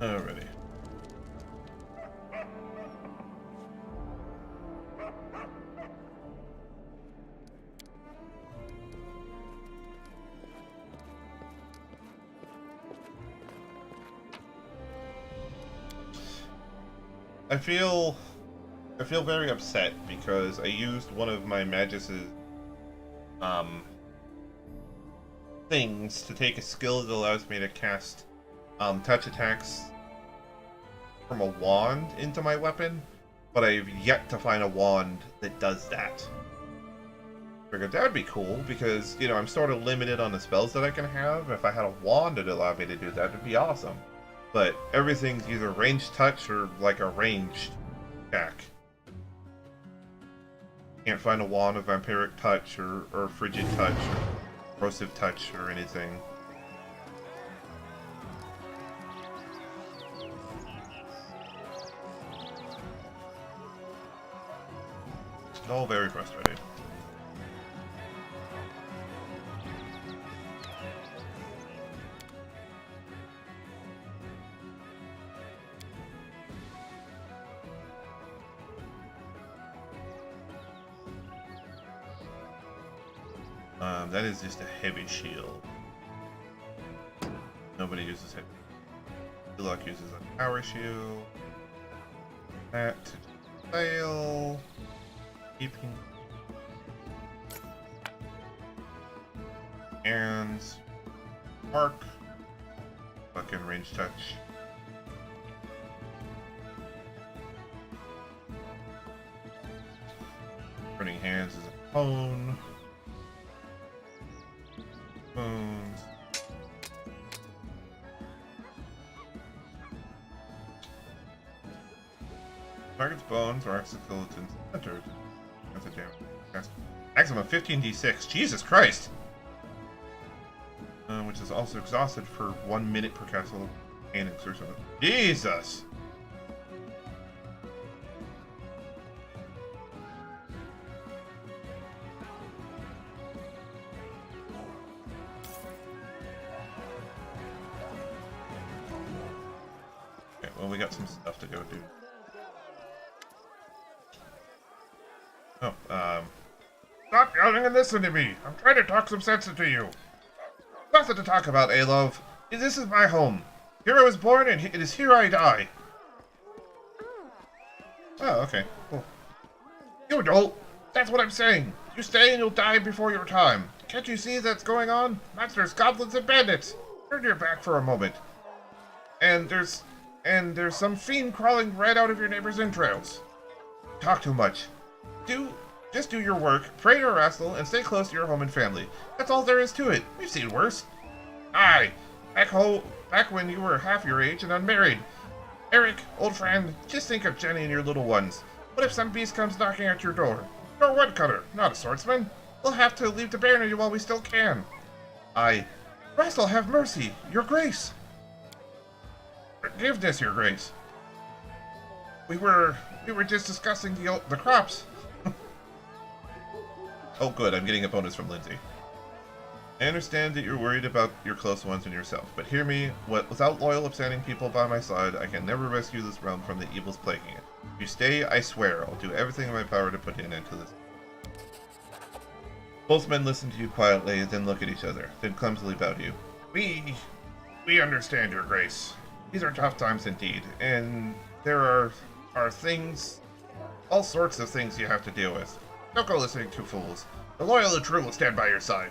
A: Alrighty. I feel very upset because I used one of my Magus's things to take a skill that allows me to cast touch attacks from a wand into my weapon, but I've yet to find a wand that does that. Figured that would be cool because, you know, I'm sort of limited on the spells that I can have. If I had a wand that allowed me to do that, it'd be awesome. But everything's either ranged touch or like a ranged attack. Can't find a wand of vampiric touch or frigid touch or corrosive touch or anything. It's all very frustrating. That is just a heavy shield. Nobody uses heavy. Luck uses a power shield. That to fail. Keeping. And mark. Fucking range touch. Burning hands is a cone. Bones. Target's bones or exoskeletons entered. That's a damage. Maximum 15d6. Jesus Christ! Which is also exhausted for 1 minute per castle and exertion. Jesus! Well, we got some stuff to go do. Oh, stop yelling and listen to me! I'm trying to talk some sense into you! Nothing to talk about, Alov. This is my home. Here I was born, and it is here I die. Oh, okay. Cool. You don't! That's what I'm saying! You stay and you'll die before your time. Can't you see that's going on? Monsters, goblins, and bandits! Turn your back for a moment. And there's some fiend crawling right out of your neighbor's entrails. Talk too much. Just do your work, pray to wrestle, and stay close to your home and family. That's all there is to it. We've seen worse. Aye, back when you were half your age and unmarried. Eric, old friend, just think of Jenny and your little ones. What if some beast comes knocking at your door? You're a woodcutter, not a swordsman. We'll have to leave the barony while we still can. Aye, wrestle, have mercy, your grace. Forgiveness, your grace. We were just discussing the crops. Oh good, I'm getting a bonus from Lindsay. I understand that you're worried about your close ones and yourself, but hear me, without loyal, upstanding people by my side, I can never rescue this realm from the evils plaguing it. If you stay, I swear, I'll do everything in my power to put an end to this. Both men listen to you quietly, then look at each other, then clumsily bow to you. We understand, your grace. These are tough times indeed, and there are things, all sorts of things you have to deal with. Don't go listening to fools. The loyal and true will stand by your side.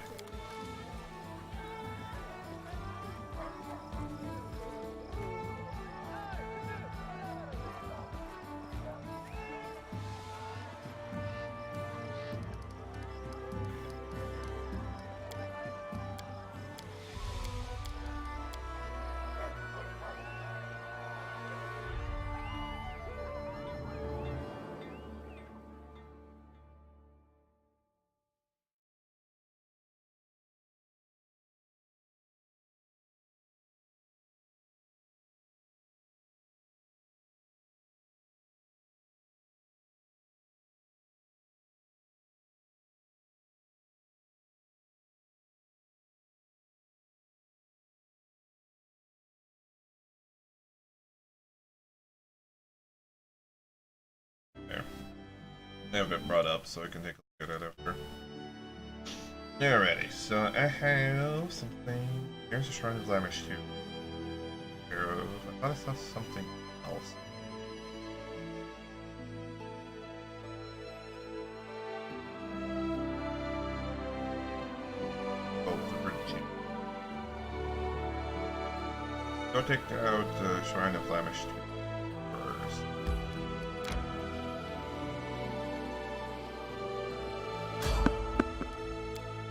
A: There. I have it brought up so I can take a look at it after. Alrighty, so I have something. Here's a Shrine of Blemish too. I thought I saw something else. Go take out the Shrine of Flemish first.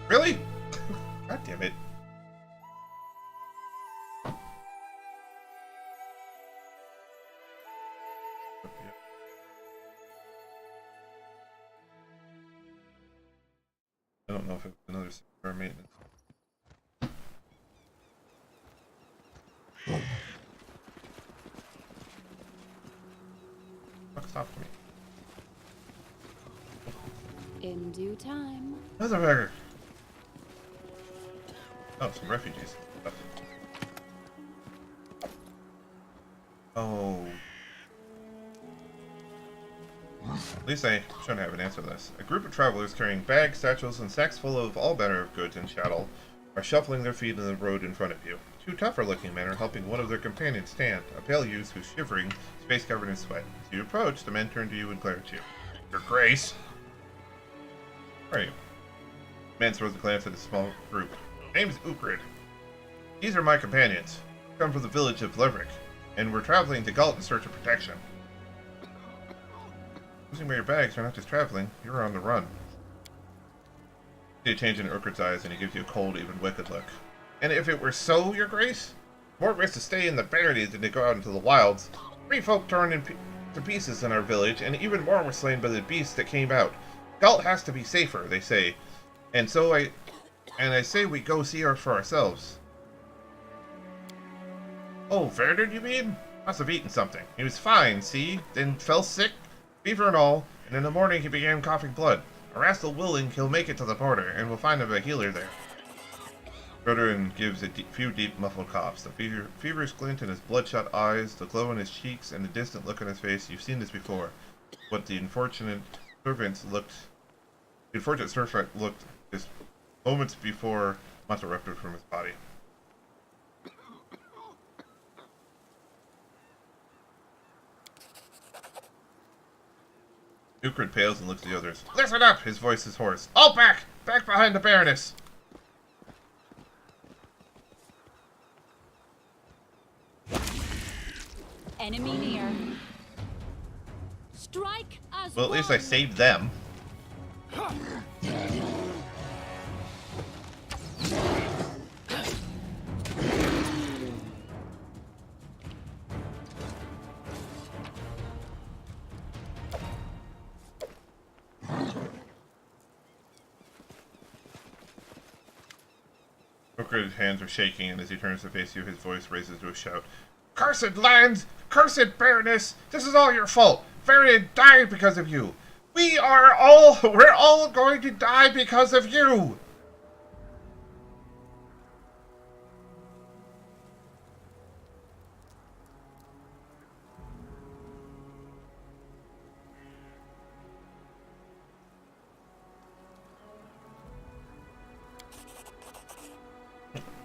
A: Really? God damn it. I don't know if it was another secure maintenance. Stop me.
D: In due time.
A: Motherfucker! Oh, some refugees. Oh. At least I shouldn't have an answer to this. A group of travelers carrying bags, satchels, and sacks full of all manner of goods and chattel are shuffling their feet in the road in front of you. Two tougher-looking men are helping one of their companions stand, a pale youth who's shivering, his face covered in sweat. As you approach, the men turn to you and glare at you. Your Grace! Where are you? The man throws a glance at the small group. Name's Ukrid. These are my companions. We come from the village of Leverick, and we're traveling to Galt in search of protection. Losing by your bags, you're not just traveling, you're on the run. You see a change in Ukrid's eyes, and he gives you a cold, even wicked look. And if it were so, Your Grace, more risk to stay in the barricades than to go out into the wilds. 3 folk torn to pieces in our village, and even more were slain by the beasts that came out. Galt has to be safer, they say. And so I say we go see her for ourselves. Oh, Verder, you mean? Must have eaten something. He was fine, see? Then fell sick, fever and all, and in the morning he began coughing blood. Arastal willing, he'll make it to the border, and we'll find him a healer there. Verderin gives a few deep, muffled coughs. The feverish glint in his bloodshot eyes, the glow in his cheeks, and the distant look on his face. You've seen this before. What the unfortunate servant looked just moments before muscle erupted from his body. Ukrid pales and looks at the others. Listen up! His voice is hoarse. All back! Back behind the Baroness!
D: Enemy near. Strike as
A: Well, at least I saved them. Ukrid's hands are shaking, and as he turns to face you, his voice raises to a shout. Cursed lands! Cursed Baroness! This is all your fault! Varian died because of you! We're all going to die because of you!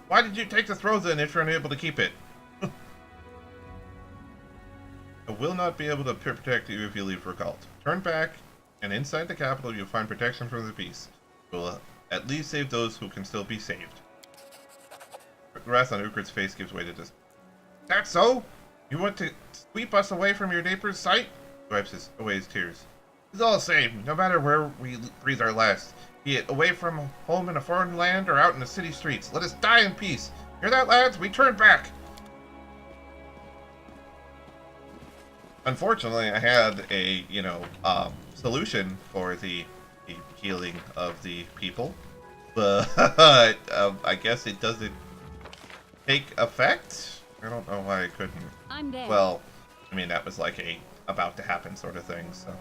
A: Why did you take the throne then if you're unable to keep it? I will not be able to protect you if you leave for Galt. Turn back, and inside the capital you'll find protection from the beasts. We'll at least save those who can still be saved. The wrath on Ukrid's face gives way to this. That's so? You want to sweep us away from your neighbor's sight? He wipes away his tears. It's all the same, no matter where we breathe our last. Be it away from home in a foreign land or out in the city streets. Let us die in peace. Hear that, lads? We turn back! Unfortunately, I had a, solution for the healing of the people. But I guess it doesn't take effect? I don't know why I couldn't.
D: I'm there.
A: Well, I mean, that was like a about to happen sort of thing, so.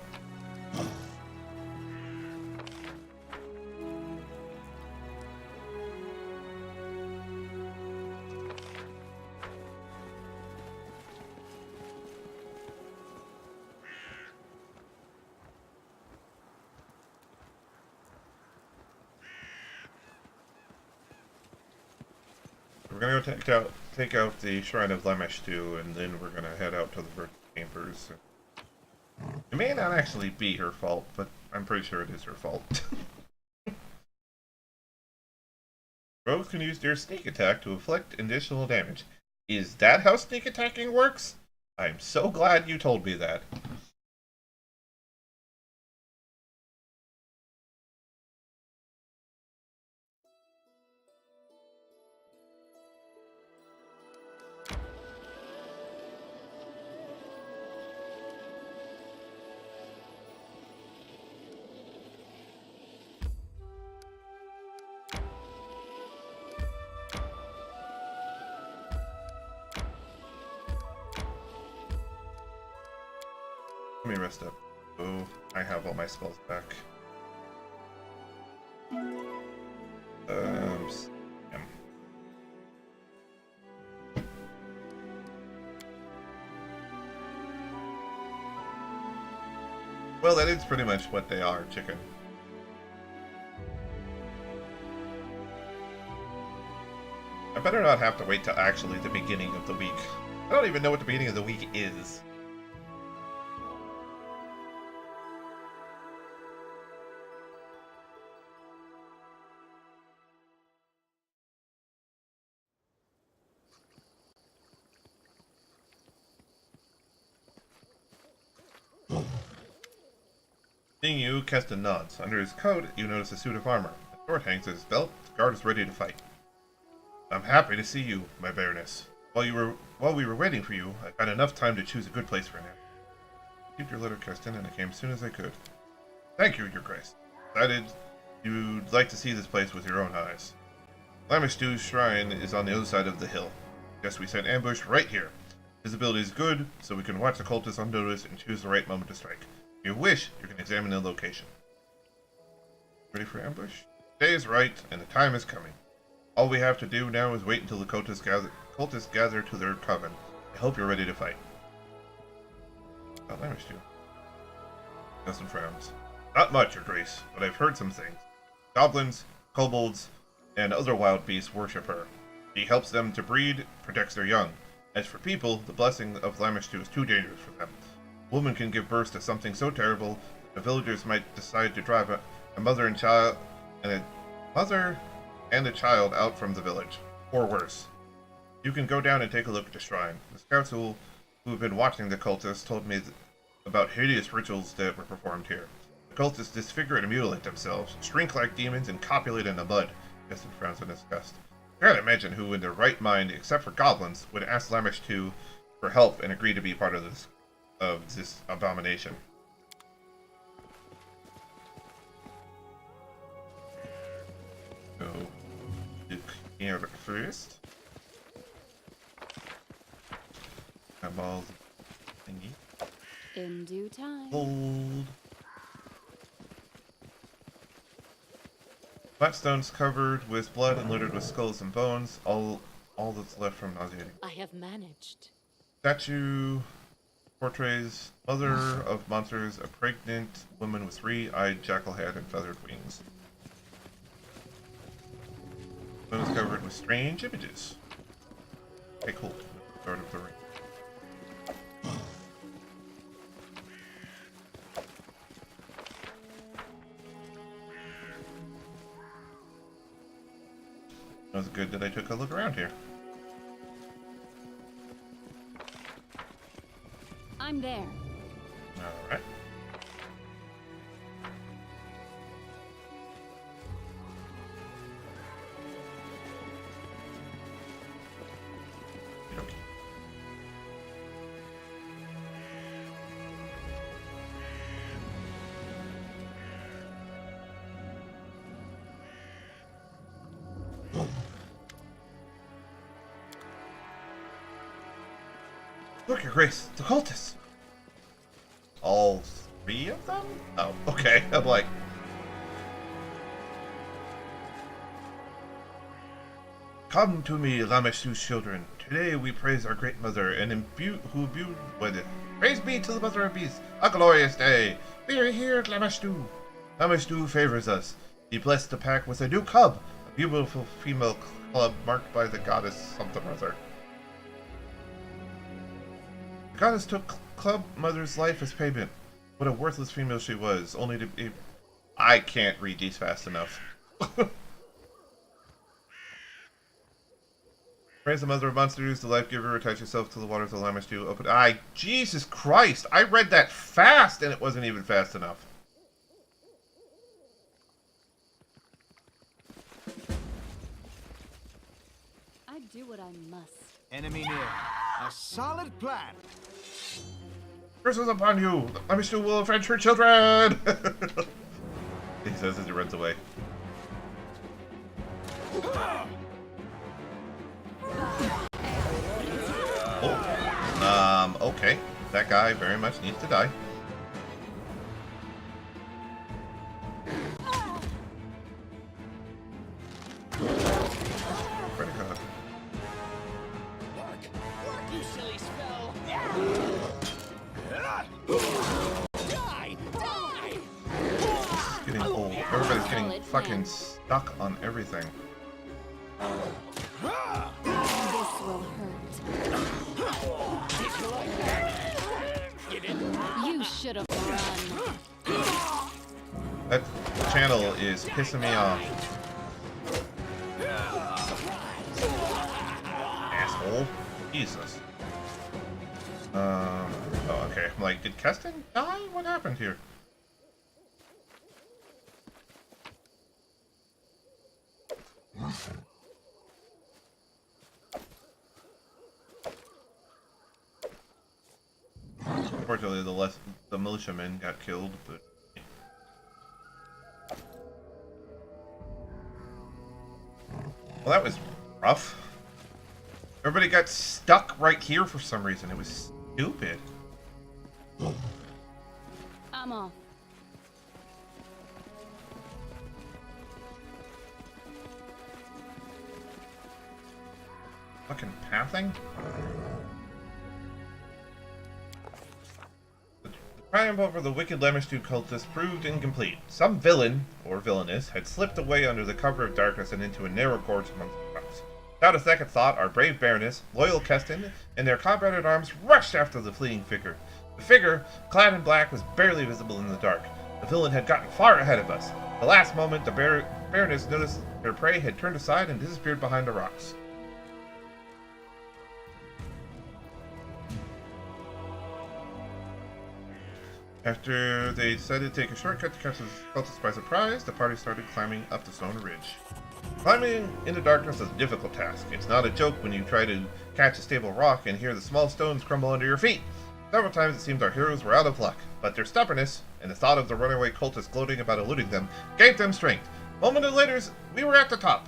A: We're gonna go take out the Shrine of Lemesh too, and then we're gonna head out to the birth chambers. It may not actually be her fault, but I'm pretty sure it is her fault. Rogues can use their sneak attack to inflict additional damage. Is that how sneak attacking works? I'm so glad you told me that. Let me rest up. Oh, I have all my spells back. Yeah. Well, that is pretty much what they are, chicken. I better not have to wait till actually the beginning of the week. I don't even know what the beginning of the week is. Seeing you, Keston nods. Under his coat, you notice a suit of armor. A sword hangs at his belt. The guard is ready to fight. I'm happy to see you, my Baroness. While we were waiting for you, I found enough time to choose a good place for now. Keep your letter, Keston, and I came as soon as I could. Thank you, Your Grace. Decided you'd like to see this place with your own eyes. Lamishtu's shrine is on the other side of the hill. Guess we set ambush right here. Visibility is good, so we can watch the cultists unnoticed and choose the right moment to strike. If you wish, you can examine the location. Ready for ambush? The day is right, and the time is coming. All we have to do now is wait until the cultists gather to their coven. I hope you're ready to fight. Lamishtu. Justin frowns. Not much, Your Grace, but I've heard some things. Goblins, kobolds, and other wild beasts worship her. She helps them to breed, protects their young. As for people, the blessing of Lamishtu is too dangerous for them. A woman can give birth to something so terrible that the villagers might decide to drive a mother and child and a child out from the village, or worse. You can go down and take a look at the shrine. The scouts who have been watching the cultists told me about hideous rituals that were performed here. The cultists disfigure and mutilate themselves, shrink like demons, and copulate in the mud. Keston frowns in disgust. I can't imagine who in their right mind, except for goblins, would ask Lamishtu for help and agree to be part of this abomination. So, here first. Have all the thingy.
D: In due time.
A: Hold. Flatstone's covered with blood and littered with skulls and bones. All that's left from nauseating.
D: I have managed.
A: Statue portrays mother of monsters, a pregnant woman with three-eyed jackal head and feathered wings. Stone is covered with strange images. Okay, cool. Lord of the Ring. It was good that I took a look around here.
D: I'm there.
A: Alright. Okay. Look, Your Grace, the cultists! All three of them? Oh, okay. I'm like... Come to me, Lamishtu's children. Today we praise our great mother and praise be to the mother of beasts. A glorious day. We are here at Lamishtu. Lamishtu favors us. He blessed the pack with a new cub, a beautiful female cub marked by the goddess something or other. The goddess took Club Mother's life as payment. What a worthless female she was, only to be... I can't read these fast enough. Praise the mother of monsters, the life giver, attach yourself to the waters of the Lamish to open. Jesus Christ! I read that fast and it wasn't even fast enough.
D: I do what I must.
C: Enemy near. A solid plan.
A: Curse is upon you! The Lamish will avenge her children! He says as he runs away. Oh. Okay. That guy very much needs to die. Where'd it go?
B: Work, you silly spell. Die!
A: It's getting old. Everybody's getting fucking stuck on everything.
D: This will hurt. You should have run.
A: That channel is pissing me off. Asshole. Jesus. Oh, okay. I'm like, did Keston die? What happened here? Unfortunately, the militiamen got killed, but well, that was rough. Everybody got stuck right here for some reason. It was stupid.
D: I'm off.
A: Fucking pathing? The triumph over the wicked Lamishtu cultists proved incomplete. Some villain, or villainess, had slipped away under the cover of darkness and into a narrow gorge amongst the rocks. Without a second thought, our brave Baroness, loyal Keston, and their comrade-at-arms rushed after the fleeing figure. The figure, clad in black, was barely visible in the dark. The villain had gotten far ahead of us. At the last moment, the Baroness noticed her prey had turned aside and disappeared behind the rocks. After they decided to take a shortcut to catch the cultists by surprise, the party started climbing up the stone ridge. Climbing in the darkness is a difficult task. It's not a joke when you try to catch a stable rock and hear the small stones crumble under your feet. Several times it seemed our heroes were out of luck, but their stubbornness, and the thought of the runaway cultists gloating about eluding them, gave them strength. A moment later, we were at the top.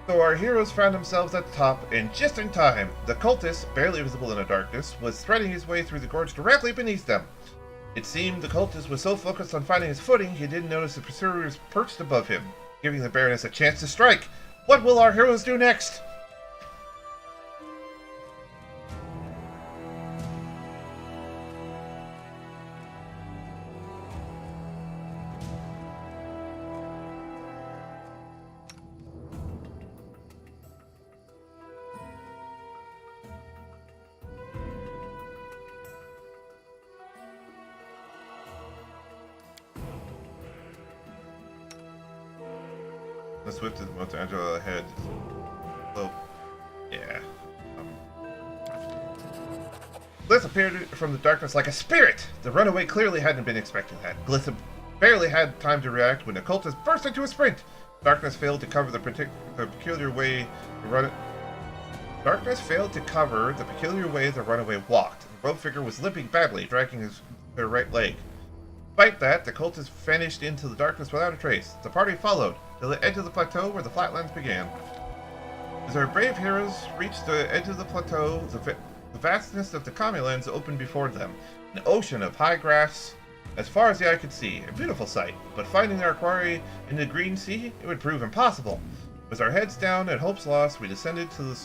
A: So our heroes found themselves at the top, and just in time, the cultist, barely visible in the darkness, was threading his way through the gorge directly beneath them. It seemed the cultist was so focused on finding his footing, he didn't notice the pursuers perched above him, giving the Baroness a chance to strike. What will our heroes do next? The swift is the most agile ahead. So, yeah. Glitz appeared from the darkness like a spirit! The runaway clearly hadn't been expecting that. Glitz barely had time to react when the cultist burst into a sprint! Darkness failed to cover the peculiar way the runaway walked. The robed figure was limping badly, dragging her right leg. Despite that, the cultist vanished into the darkness without a trace. The party followed, to the edge of the plateau where the flatlands began. As our brave heroes reached the edge of the plateau, the vastness of the Commonlands opened before them. An ocean of high grass as far as the eye could see. A beautiful sight, but finding our quarry in the green sea, it would prove impossible. With our heads down and hopes lost, we descended to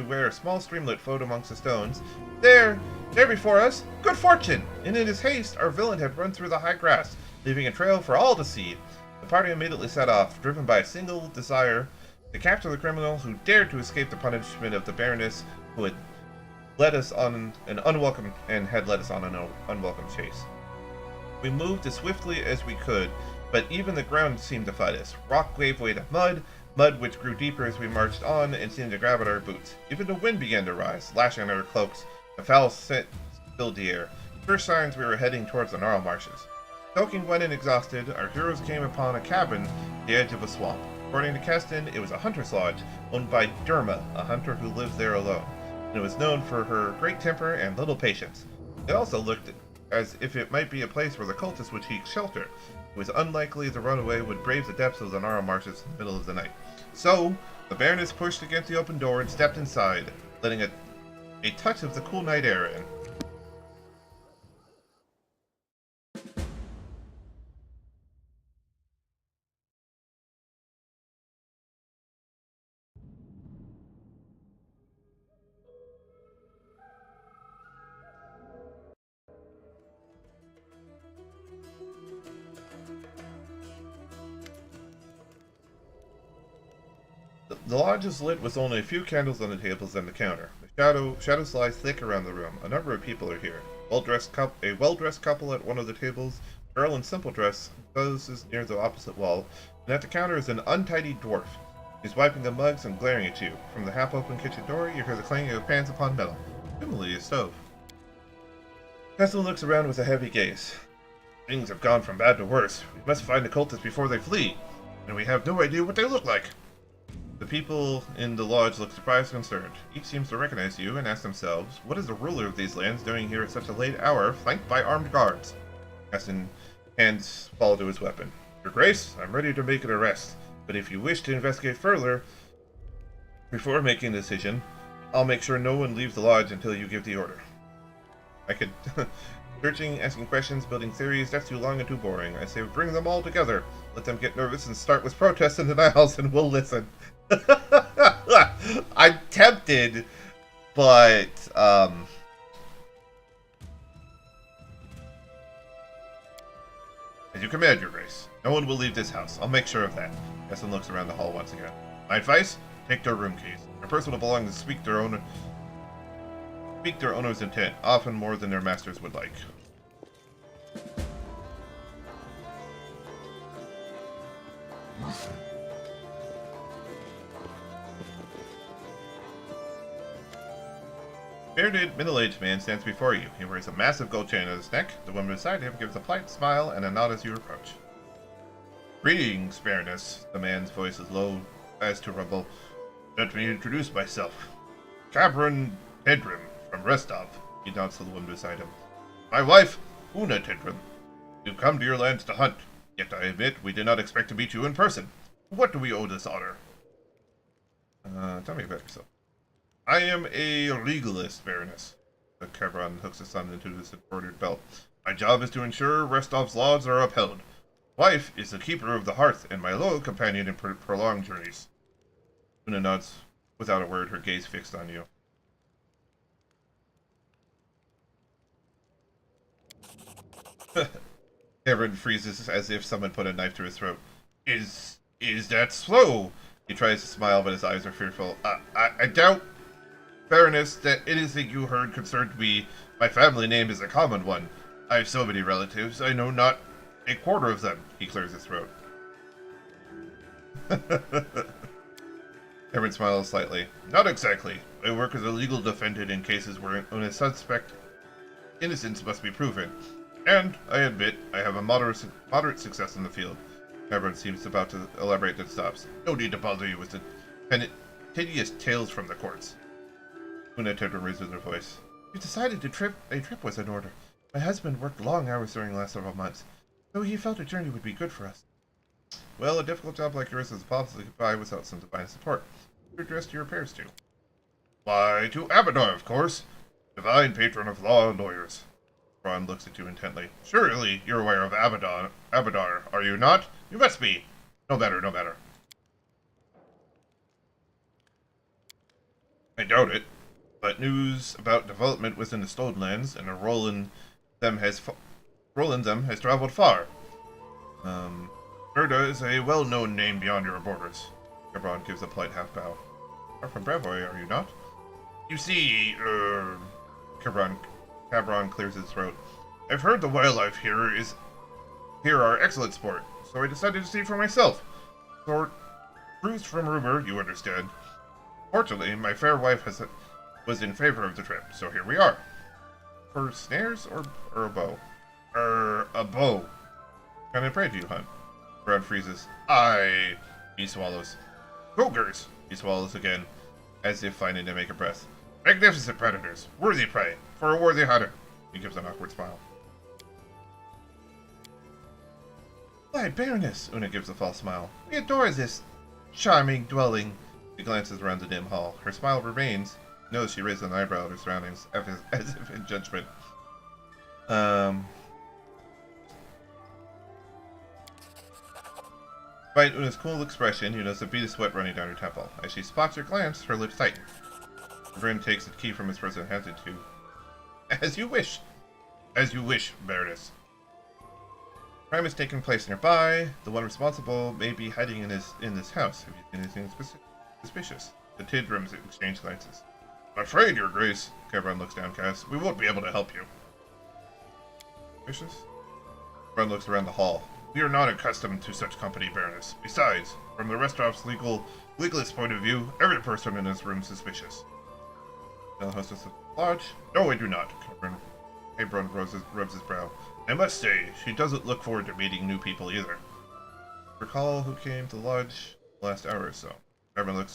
A: where a small streamlet flowed amongst the stones. There before us, good fortune! And in his haste, our villain had run through the high grass, leaving a trail for all to see. The party immediately set off, driven by a single desire to capture the criminal who dared to escape the punishment of the Baroness, who had led us on an unwelcome chase. We moved as swiftly as we could, but even the ground seemed to fight us. Rock gave way to mud, mud which grew deeper as we marched on and seemed to grab at our boots. Even the wind began to rise, lashing at our cloaks. A foul scent filled the air. First signs we were heading towards the gnarl marshes. Soaking wet and exhausted, our heroes came upon a cabin at the edge of a swamp. According to Keston, it was a hunter's lodge owned by Derma, a hunter who lives there alone, and it was known for her great temper and little patience. It also looked as if it might be a place where the cultists would seek shelter. It was unlikely the runaway would brave the depths of the gnarl marshes in the middle of the night. So, the Baroness pushed against the open door and stepped inside, letting a touch of the cool night air in. The lodge is lit with only a few candles on the tables and the counter. The shadows lie thick around the room. A number of people are here. A well-dressed couple at one of the tables, a girl in simple dress, closes near the opposite wall, and at the counter is an untidy dwarf. He's wiping the mugs and glaring at you. From the half-open kitchen door, you hear the clanging of pans upon metal. Presumably a stove. Castle looks around with a heavy gaze. Things have gone from bad to worse. We must find the cultists before they flee, and we have no idea what they look like. The people in the lodge look surprised and concerned. Each seems to recognize you and ask themselves, what is the ruler of these lands doing here at such a late hour, flanked by armed guards? Aston hands fall to his weapon. Your Grace, I'm ready to make an arrest, but if you wish to investigate further, before making a decision, I'll make sure no one leaves the lodge until you give the order. I could... Searching, asking questions, building theories, that's too long and too boring. I say bring them all together. Let them get nervous and start with protests and denials, and we'll listen. I'm tempted, but, as you command, Your Grace. No one will leave this house. I'll make sure of that. Keston looks around the hall once again. My advice? Take their room keys. Their personal belongings speak their owner's intent, often more than their masters would like. Bearded, middle-aged man stands before you. He wears a massive gold chain on his neck. The woman beside him gives a polite smile and a nod as you approach. Greetings, Baroness. The man's voice is low as to rumble. Let me introduce myself. Cabron Tedrim from Restov. He nods to the woman beside him. My wife, Una Tedrim. We've come to your lands to hunt, yet I admit we did not expect to meet you in person. What do we owe this honor? Tell me about yourself. I am a legalist, Baroness. The Cabron hooks his son into his embroidered belt. My job is to ensure Restov's laws are upheld. Wife is the keeper of the hearth and my loyal companion in prolonged journeys. Una nods without a word, her gaze fixed on you. Cabron freezes as if someone put a knife to his throat. Is that so? He tries to smile, but his eyes are fearful. I doubt, Baroness, that anything you heard concerned me. My family name is a common one. I have so many relatives, I know not a quarter of them. He clears his throat. Cabron smiles slightly. Not exactly. I work as a legal defendant in cases where a suspect innocence must be proven. And, I admit, I have a moderate success in the field. Cabron seems about to elaborate but stops. No need to bother you with the tedious tales from the courts. Una Tedrim raises her voice. You decided a trip was in order. My husband worked long hours during the last several months, so he felt a journey would be good for us. Well, a difficult job like yours is impossible to get by without some divine support. Who addressed your repairs to? Why, to Abadar, of course. Divine patron of law and lawyers. Ron looks at you intently. Surely you're aware of Abadar, are you not? You must be. No matter. I doubt it, but news about development within the Stolen Lands and a role in them has traveled far. Erda is a well-known name beyond your borders. Cabron gives a polite half-bow. Are from Brevoy, are you not? You see, Cabron clears his throat. I've heard the wildlife here are excellent sport, so I decided to see for myself. Bruised from rumor, you understand. Fortunately, my fair wife was in favor of the trip, so here we are. For snares or a bow? A bow. What kind of prey do you hunt? Brown freezes. He swallows. Ogres! He swallows again, as if finding to make a breath. Magnificent predators. Worthy prey. For a worthy hunter. He gives an awkward smile. Why, Baroness! Una gives a false smile. We adore this charming dwelling. She glances around the dim hall. Her smile remains. Knows she raises an eyebrow at her surroundings, as if in judgment. Despite Una's cool expression, you notice a bead of sweat running down her temple. As she spots your glance, her lips tighten. Bryn takes the key from his purse and hands it to you. As you wish. As you wish, Baroness. Crime is taking place nearby. The one responsible may be hiding in this house. Have you seen anything suspicious? The Tidrums exchange glances. I'm afraid, Your Grace. Kevron looks downcast. We won't be able to help you. Suspicious? Kevron looks around the hall. We are not accustomed to such company, Baroness. Besides, from the restaurant's legalist point of view, every person in this room is suspicious. The hostess of the lodge? No, I do not. Kevron rubs his brow. I must say, she doesn't look forward to meeting new people either. Recall who came to the lodge the last hour or so. Kevron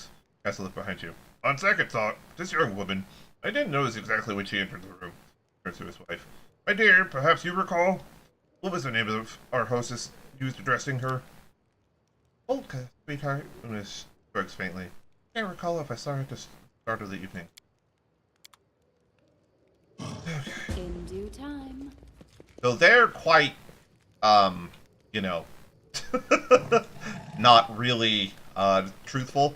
A: casts a look behind you. On second thought, this young woman, I didn't notice exactly when she entered the room. Turns to his wife. My dear, perhaps you recall? What was the name of our hostess used addressing her? Olka, sweetheart. Una shrugs faintly. Can't recall if I saw her at the start of the evening.
D: In due time.
A: So they're quite, you know, not really, truthful.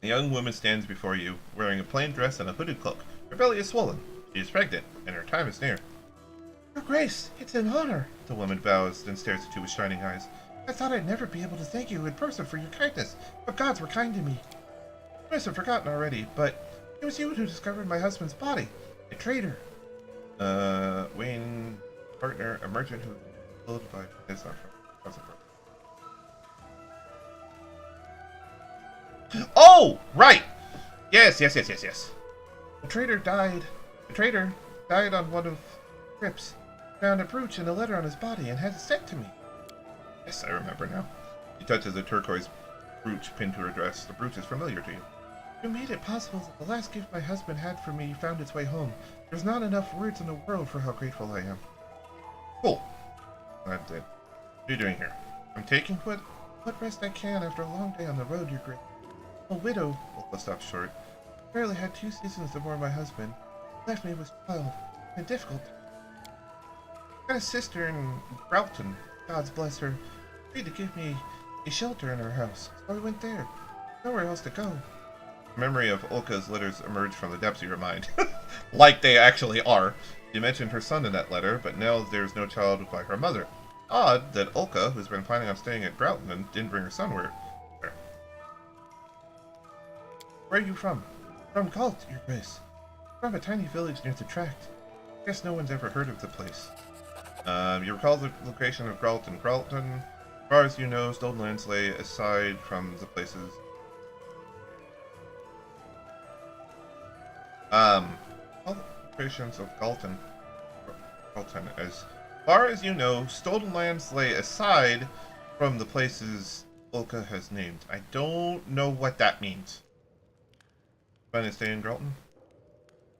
A: The young woman stands before you, wearing a plain dress and a hooded cloak. Her belly is swollen. She is pregnant, and her time is near. Your Grace, it's an honor. The woman bows, then stares at you with shining eyes. I thought I'd never be able to thank you in person for your kindness, but gods were kind to me. I must have forgotten already, but it was you who discovered my husband's body. A traitor. Wayne, partner, a merchant who killed by his Oh, right. Yes. The traitor died on one of the trips. Found a brooch and a letter on his body and had it sent to me. Yes, I remember now. He touches a turquoise brooch pinned to her dress. The brooch is familiar to you. You made it possible that the last gift my husband had for me found its way home. There's not enough words in the world for how grateful I am. Cool. That's it. What are you doing here? I'm taking what rest I can after a long day on the road, Your Grace. A widow, Olga stopped short. Barely had 2 seasons to mourn my husband. Left me with child and difficult. Got a sister in Broughton, gods bless her, agreed to give me a shelter in her house, so I went there. Nowhere else to go. The memory of Olka's letters emerged from the depths of your mind. Like they actually are. You mentioned her son in that letter, but now there's no child by her mother. Odd that Olka, who's been planning on staying at Broughton, didn't bring her son where. Where are you from? From Galt, Your Grace. From a tiny village near the tract. Guess no one's ever heard of the place. You recall the location of Gralton. Gralton, as far as you know, stolen lands lay aside from the places. All the locations of Gralton, as far as you know, stolen lands lay aside from the places Olka has named. I don't know what that means. Plan to stay in Gralton?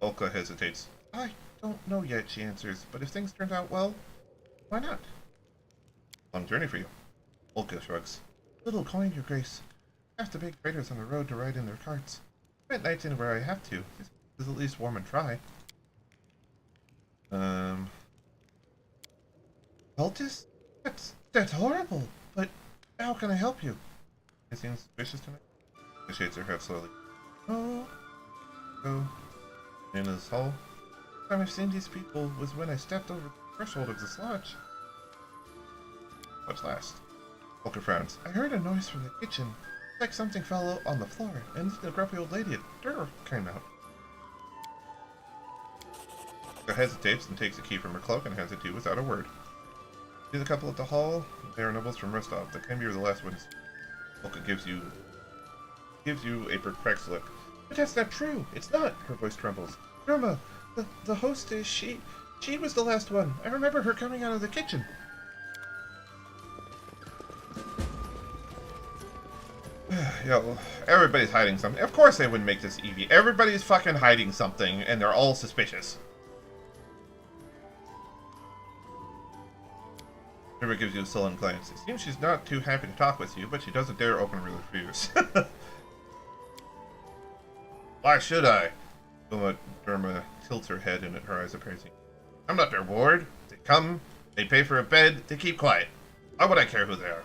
A: Olka hesitates. I don't know yet, she answers, but if things turned out well, why not? Long journey for you. Olka shrugs. Little coin, Your Grace. Half the big traders on the road to ride in their carts. Spent nights in where I have to. This is at least warm and dry. Altus? That's horrible, but how can I help you? Anything suspicious tonight? She shades her head slowly. Oh. In this hall. The time I've seen these people was when I stepped over the threshold of this lodge. What's last? Olka frowns. I heard a noise from the kitchen. It's like something fell on the floor, and the grumpy old lady at the door came out. Olka hesitates and takes a key from her cloak and hands it to you without a word. See the couple at the hall? They are nobles from Rostov. They came here the last witness. Polka gives you a perplexed look. But that's not true. It's not. Her voice trembles. Irma, the hostess, she was the last one. I remember her coming out of the kitchen. Yo, everybody's hiding something. Of course they wouldn't make this easy. Everybody's fucking hiding something, and they're all suspicious. Irma gives you a sullen glance. It seems she's not too happy to talk with you, but she doesn't dare openly refuse. Why should I? Irma tilts her head and her eyes are piercing. I'm not their ward. They come, they pay for a bed, they keep quiet. Why would I care who they are?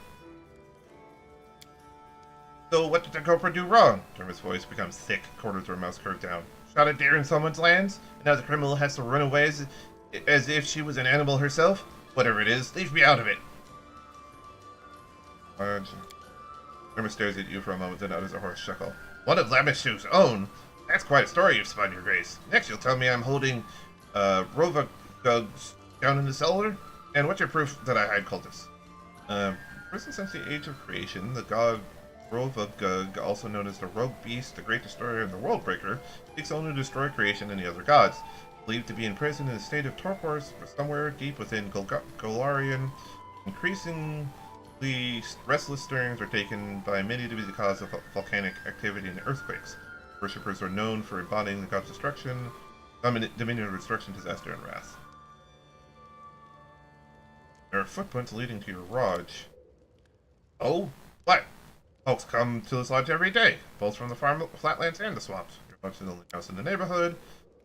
A: So what did the Cobra do wrong? Irma's voice becomes thick, corners of her mouth curved down. Shot a deer in someone's lands, and now the criminal has to run away as if she was an animal herself? Whatever it is, leave me out of it. Irma stares at you for a moment, then utters a hoarse chuckle. One of Lameshtu's own? That's quite a story you've spun, Your Grace. Next you'll tell me I'm holding Rovagugs down in the cellar? And what's your proof that I hide cultists? Risen since the age of creation, the god Rovagug, also known as the Rogue Beast, the Great Destroyer, and the World Breaker, seeks only to destroy creation and the other gods. Believed to be imprisoned in a state of torpor somewhere deep within Golarion, increasingly restless stirrings are taken by many to be the cause of volcanic activity and earthquakes. Worshippers are known for embodying the god's destruction, dominion of destruction, disaster, and wrath. There are footprints leading to your lodge. Oh? What? Folks come to this lodge every day, both from the flatlands and the swamps. Your lodge is the only house in the neighborhood.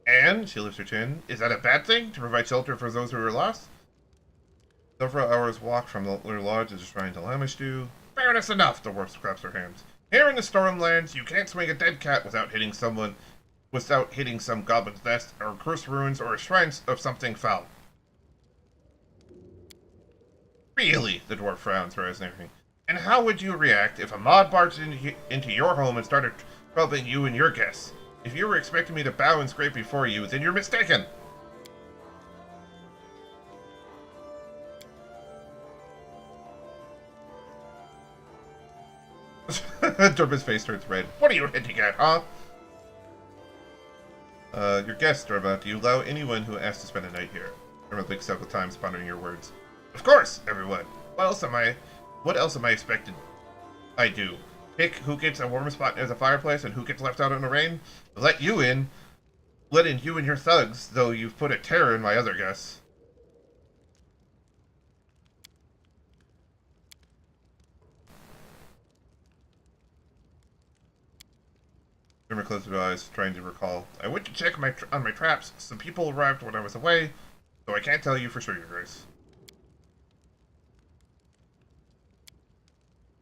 A: And, she lifts her chin, is that a bad thing, to provide shelter for those who are lost? Several hours walk from your lodge is a shrine to Lameshtu. Fairness enough, the dwarf claps her hands. Here in the Stormlands, you can't swing a dead cat without hitting some goblin's nest, or cursed ruins, or a shrine of something foul. Really? The dwarf frowns, her eyes narrowing. And how would you react if a mob barged into your home and started troubling you and your guests? If you were expecting me to bow and scrape before you, then you're mistaken! Durba's face turns red. What are you hinting at, huh? Your guest, Durba. Do you allow anyone who asks to spend a night here? Durba thinks several times, pondering your words. Of course, everyone. What else am I expected I do? Pick who gets a warm spot near the fireplace and who gets left out in the rain? Let in you and your thugs, though you've put a terror in my other guests. Jimmer closed her eyes, trying to recall. I went to check on my traps. Some people arrived when I was away, so I can't tell you for sure, Your Grace.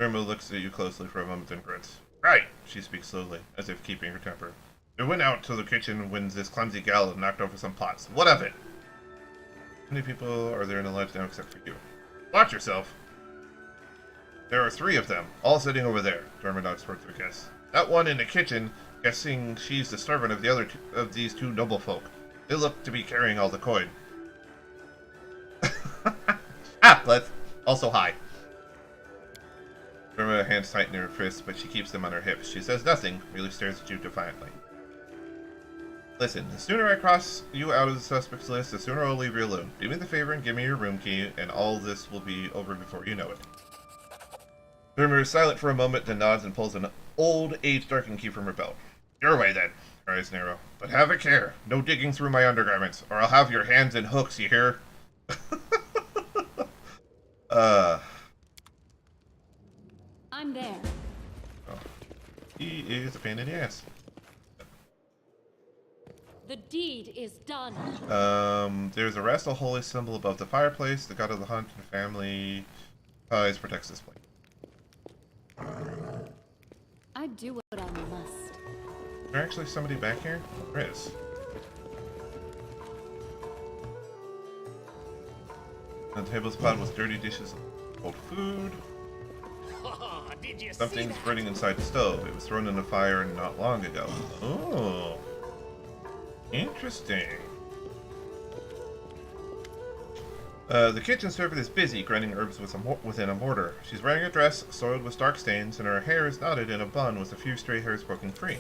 A: Irma looks at you closely for a moment and grunts. Right, she speaks slowly, as if keeping her temper. We went out to the kitchen when this clumsy gal had knocked over some pots. What of it? How many people are there in the lodge now except for you? Watch yourself. There are 3 of them, all sitting over there. Irma nods towards her guests. That one in the kitchen, guessing she's the servant of these 2 noble folk. They look to be carrying all the coin. Let's also hi. Irma hands tighten her fists, but she keeps them on her hips. She says nothing, merely stares at you defiantly. Listen, the sooner I cross you out of the suspects list, the sooner I'll leave you alone. Do me the favor and give me your room key, and all this will be over before you know it. Irma is silent for a moment, then nods and pulls an old, age-darkened key from her belt. Your way, then. Her eyes narrow. But have a care. No digging through my undergarments, or I'll have your hands in hooks, you hear?
D: I'm there.
A: Oh. He is a pain in the ass.
D: The deed is done.
A: There's a Rastal holy symbol above the fireplace. The god of the hunt and family ties protects this place.
D: I do what I must.
A: Is there actually somebody back here? There is. The table's piled with dirty dishes of cold food.
B: Did you
A: Something's
B: see that?
A: burning inside the stove. It was thrown in the fire not long ago. Oh. Interesting. The kitchen servant is busy grinding herbs within a mortar. She's wearing a dress soiled with dark stains, and her hair is knotted in a bun with a few stray hairs poking free.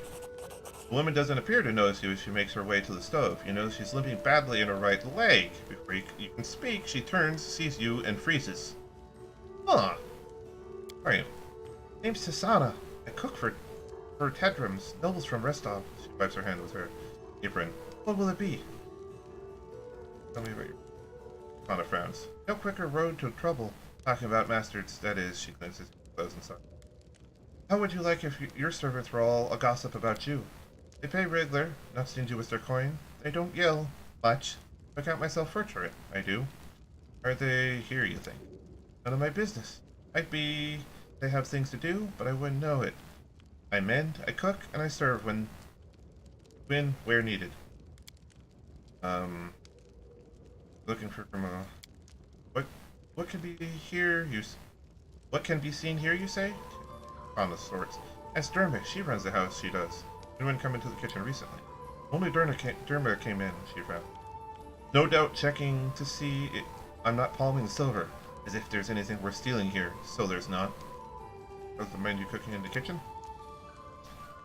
A: The woman doesn't appear to notice you as she makes her way to the stove. You notice she's limping badly in her right leg. Before you can speak, she turns, sees you, and freezes. Huh. Who are you? Name's Tisana. I cook for Tedrums, nobles from Restov. She wipes her hand with her apron. What will it be? Tell me about your... Tisana frowns. No quicker road to trouble. Talking about masters, that is, she cleanses her clothes and such. How would you like if your servants were all a gossip about you? They pay regular, not stingy with their coin. They don't yell much. I count myself first for it. I do. Are they here, you think? None of my business. Might be they have things to do, but I wouldn't know it. I mend, I cook, and I serve when where needed. Looking for Grandma. What can be here? What can be seen here? You say? On the sorts. Ask Dermot. She runs the house. She does. Anyone come into the kitchen recently? Only Dermot came in. She frowned. No doubt checking to see it. I'm not palming the silver, as if there's anything worth stealing here. So there's not. Was the menu cooking in the kitchen?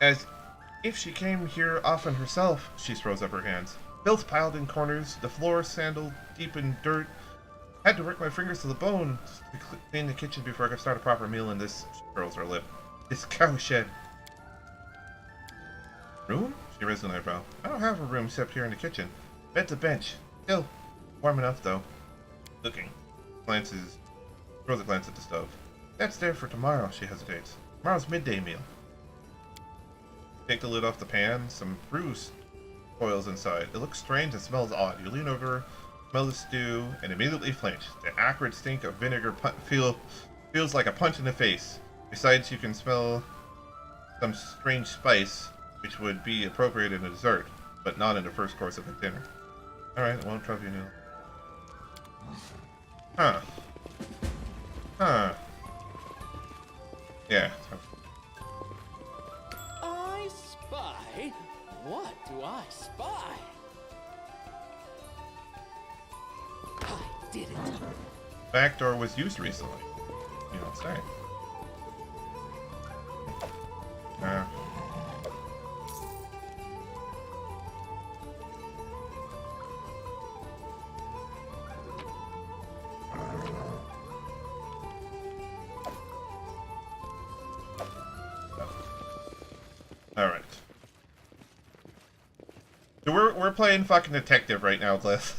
A: As if she came here often herself, she throws up her hands. Filth piled in corners, the floor sandaled deep in dirt. Had to work my fingers to the bone to clean the kitchen before I could start a proper meal in this. She curls her lip. This cowshed. Room? She raised an eyebrow. I don't have a room except here in the kitchen. Bed's a bench. Still warm enough though. Looking. Throws a glance at the stove. That's there for tomorrow, she hesitates. Tomorrow's midday meal. Take the lid off the pan, some bruise oils inside. It looks strange and smells odd. You lean over, smell the stew, and immediately flinch. The acrid stink of vinegar feels like a punch in the face. Besides, you can smell some strange spice, which would be appropriate in a dessert, but not in the first course of a dinner. Alright, it won't trouble you now. Huh. Huh. Yeah.
B: I spy? What do I spy? I did it.
A: Back door was used recently. You don't say. Alright. So we're playing fucking detective right now, Cliff.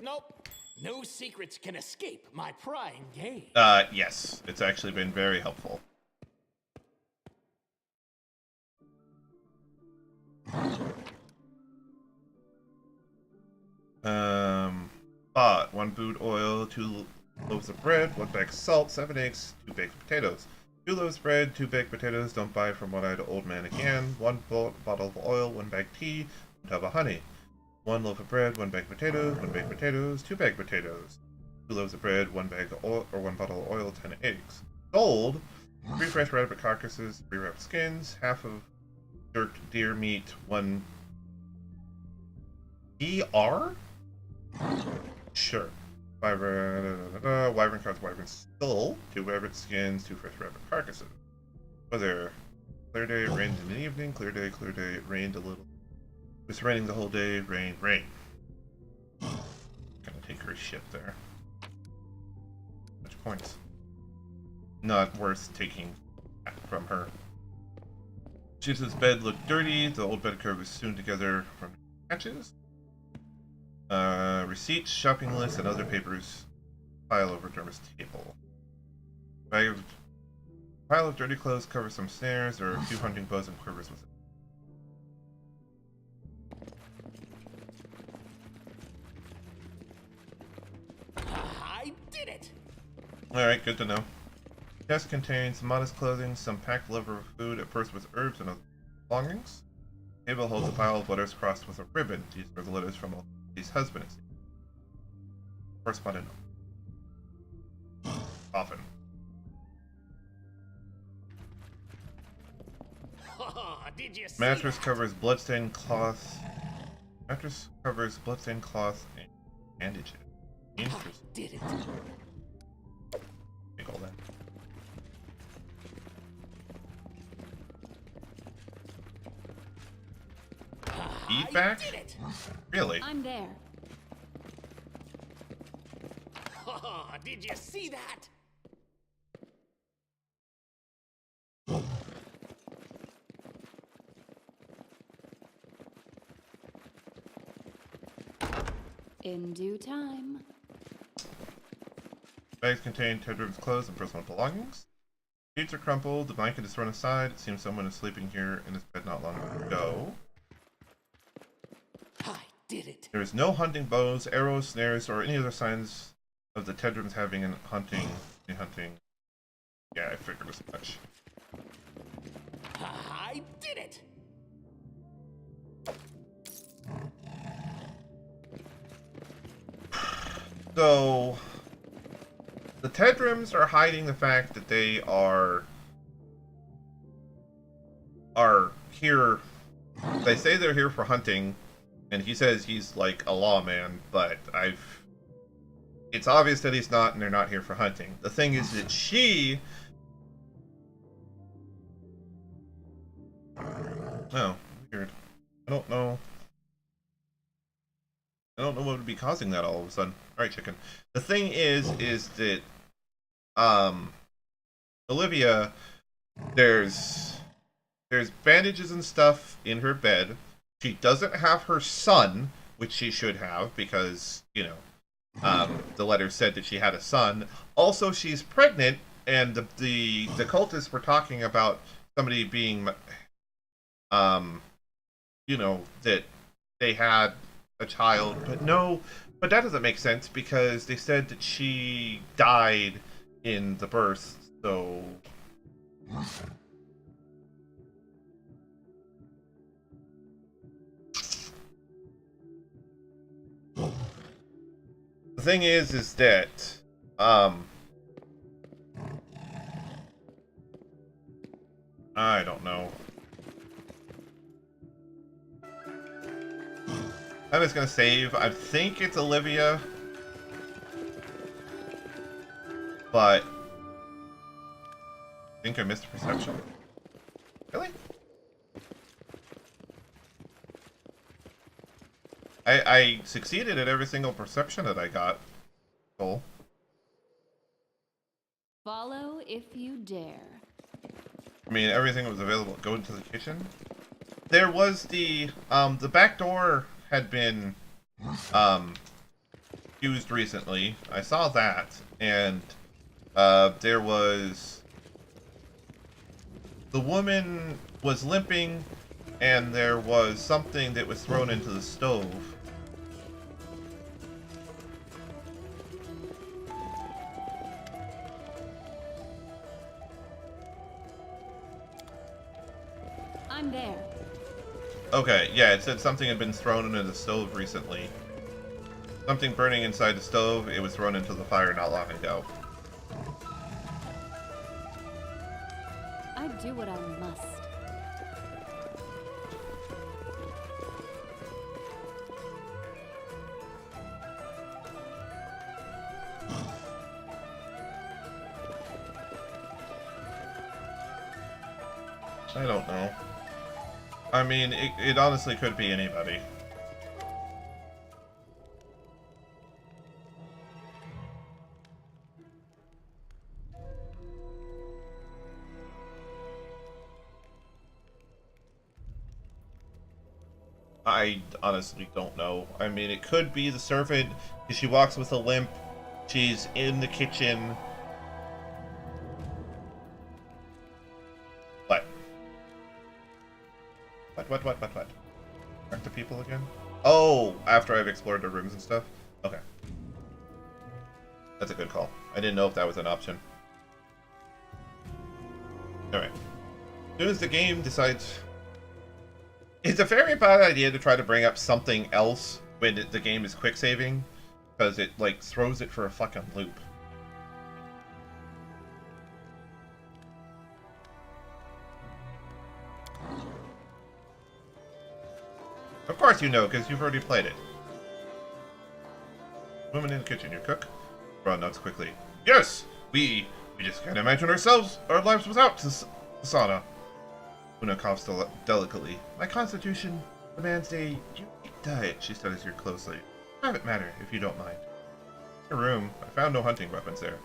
B: Nope. No secrets can escape my prying gaze.
A: Yes. It's actually been very helpful. Bought 1 boot oil, 2 loaves of bread, 1 bag of salt, 7 eggs, 2 baked potatoes. 2 loaves of bread, 2 baked potatoes, don't buy from one-eyed old man again. 1 bottle of oil, 1 bag tea, 1 tub of honey. 1 loaf of bread, 1 bag of potatoes, 1 baked potatoes, 2 baked potatoes. 2 loaves of bread, 1 bag of oil, or 1 bottle of oil, 10 eggs. Sold 3 fresh rabbit carcasses, 3 rabbit skins, half of jerked deer meat, 1 ER? Sure. Wyvern cards, wyvern skull, 2 rabbit skins, 2 fresh rabbit carcasses. Weather. Clear day, it rained in the evening. Clear day, it rained a little. It was raining the whole day, rain. Gonna take her shit there. Much points. Not worth taking from her. She says bed looked dirty. The old bed cover was sewn together from patches. Receipts, shopping lists, and other papers pile over Dermot's table. Pile of dirty clothes covers some snares. There are a few hunting bows and quivers with it.
B: I did it!
A: Alright, good to know. The chest contains modest clothing, some packed liver of food, a purse with herbs and other belongings. Table holds a pile of letters crossed with a ribbon. These are the letters from Olivia's husband. Correspondent. Often.
B: Did you see
A: Mattress
B: that?
A: covers bloodstained cloth. Mattress covers bloodstained cloth and bandages. Interesting.
B: Did it?
A: Take all that. Eat back?
B: Did it?
A: Really?
D: I'm there.
B: Did you see that?
D: In due time.
A: Bags contain Tedrum's clothes and personal belongings. Sheets are crumpled, the blanket is thrown aside. It seems someone is sleeping here in this bed not long ago.
B: I did it.
A: There is no hunting bows, arrows, snares, or any other signs of the Tedrums having any hunting. Yeah, I figured as much.
B: I did it.
A: So, the Tedrums are hiding the fact that they are here. They say they're here for hunting, and he says he's like a lawman, but it's obvious that he's not, and they're not here for hunting. The thing is that she... Oh, weird. I don't know what would be causing that all of a sudden. Alright, chicken. The thing is that, Olivia, there's bandages and stuff in her bed. She doesn't have her son, which she should have, because, you know, the letter said that she had a son. Also, she's pregnant, and the cultists were talking about somebody being, you know, that they had a child, but that doesn't make sense because they said that she died in the birth, so... The thing is that, I don't know. I'm just gonna save. I think it's Olivia, but I think I missed perception. Really? I succeeded at every single perception that I got. Cool.
D: Follow if you dare.
A: I mean, everything was available. Go into the kitchen. There was the back door had been used recently. I saw that, and there was... The woman was limping, and there was something that was thrown into the stove.
D: I'm there.
A: Okay, yeah, it said something had been thrown into the stove recently. Something burning inside the stove, it was thrown into the fire not long ago.
D: I do what I must.
A: I don't know. I mean, it honestly could be anybody. I honestly don't know. I mean, it could be the servant, because she walks with a limp. She's in the kitchen. What? Aren't the people again? Oh, after I've explored the rooms and stuff? Okay. That's a good call. I didn't know if that was an option. Alright. As soon as the game decides... It's a very bad idea to try to bring up something else when the game is quick saving, because it, like, throws it for a fucking loop. Of course you know, because you've already played it. Woman in the kitchen, you cook? Ron nods quickly. Yes! We just can't imagine our lives without Sauna. Una coughs delicately. My constitution demands a unique diet, she studies you closely. Private matter, if you don't mind. Your room. I found no hunting weapons there.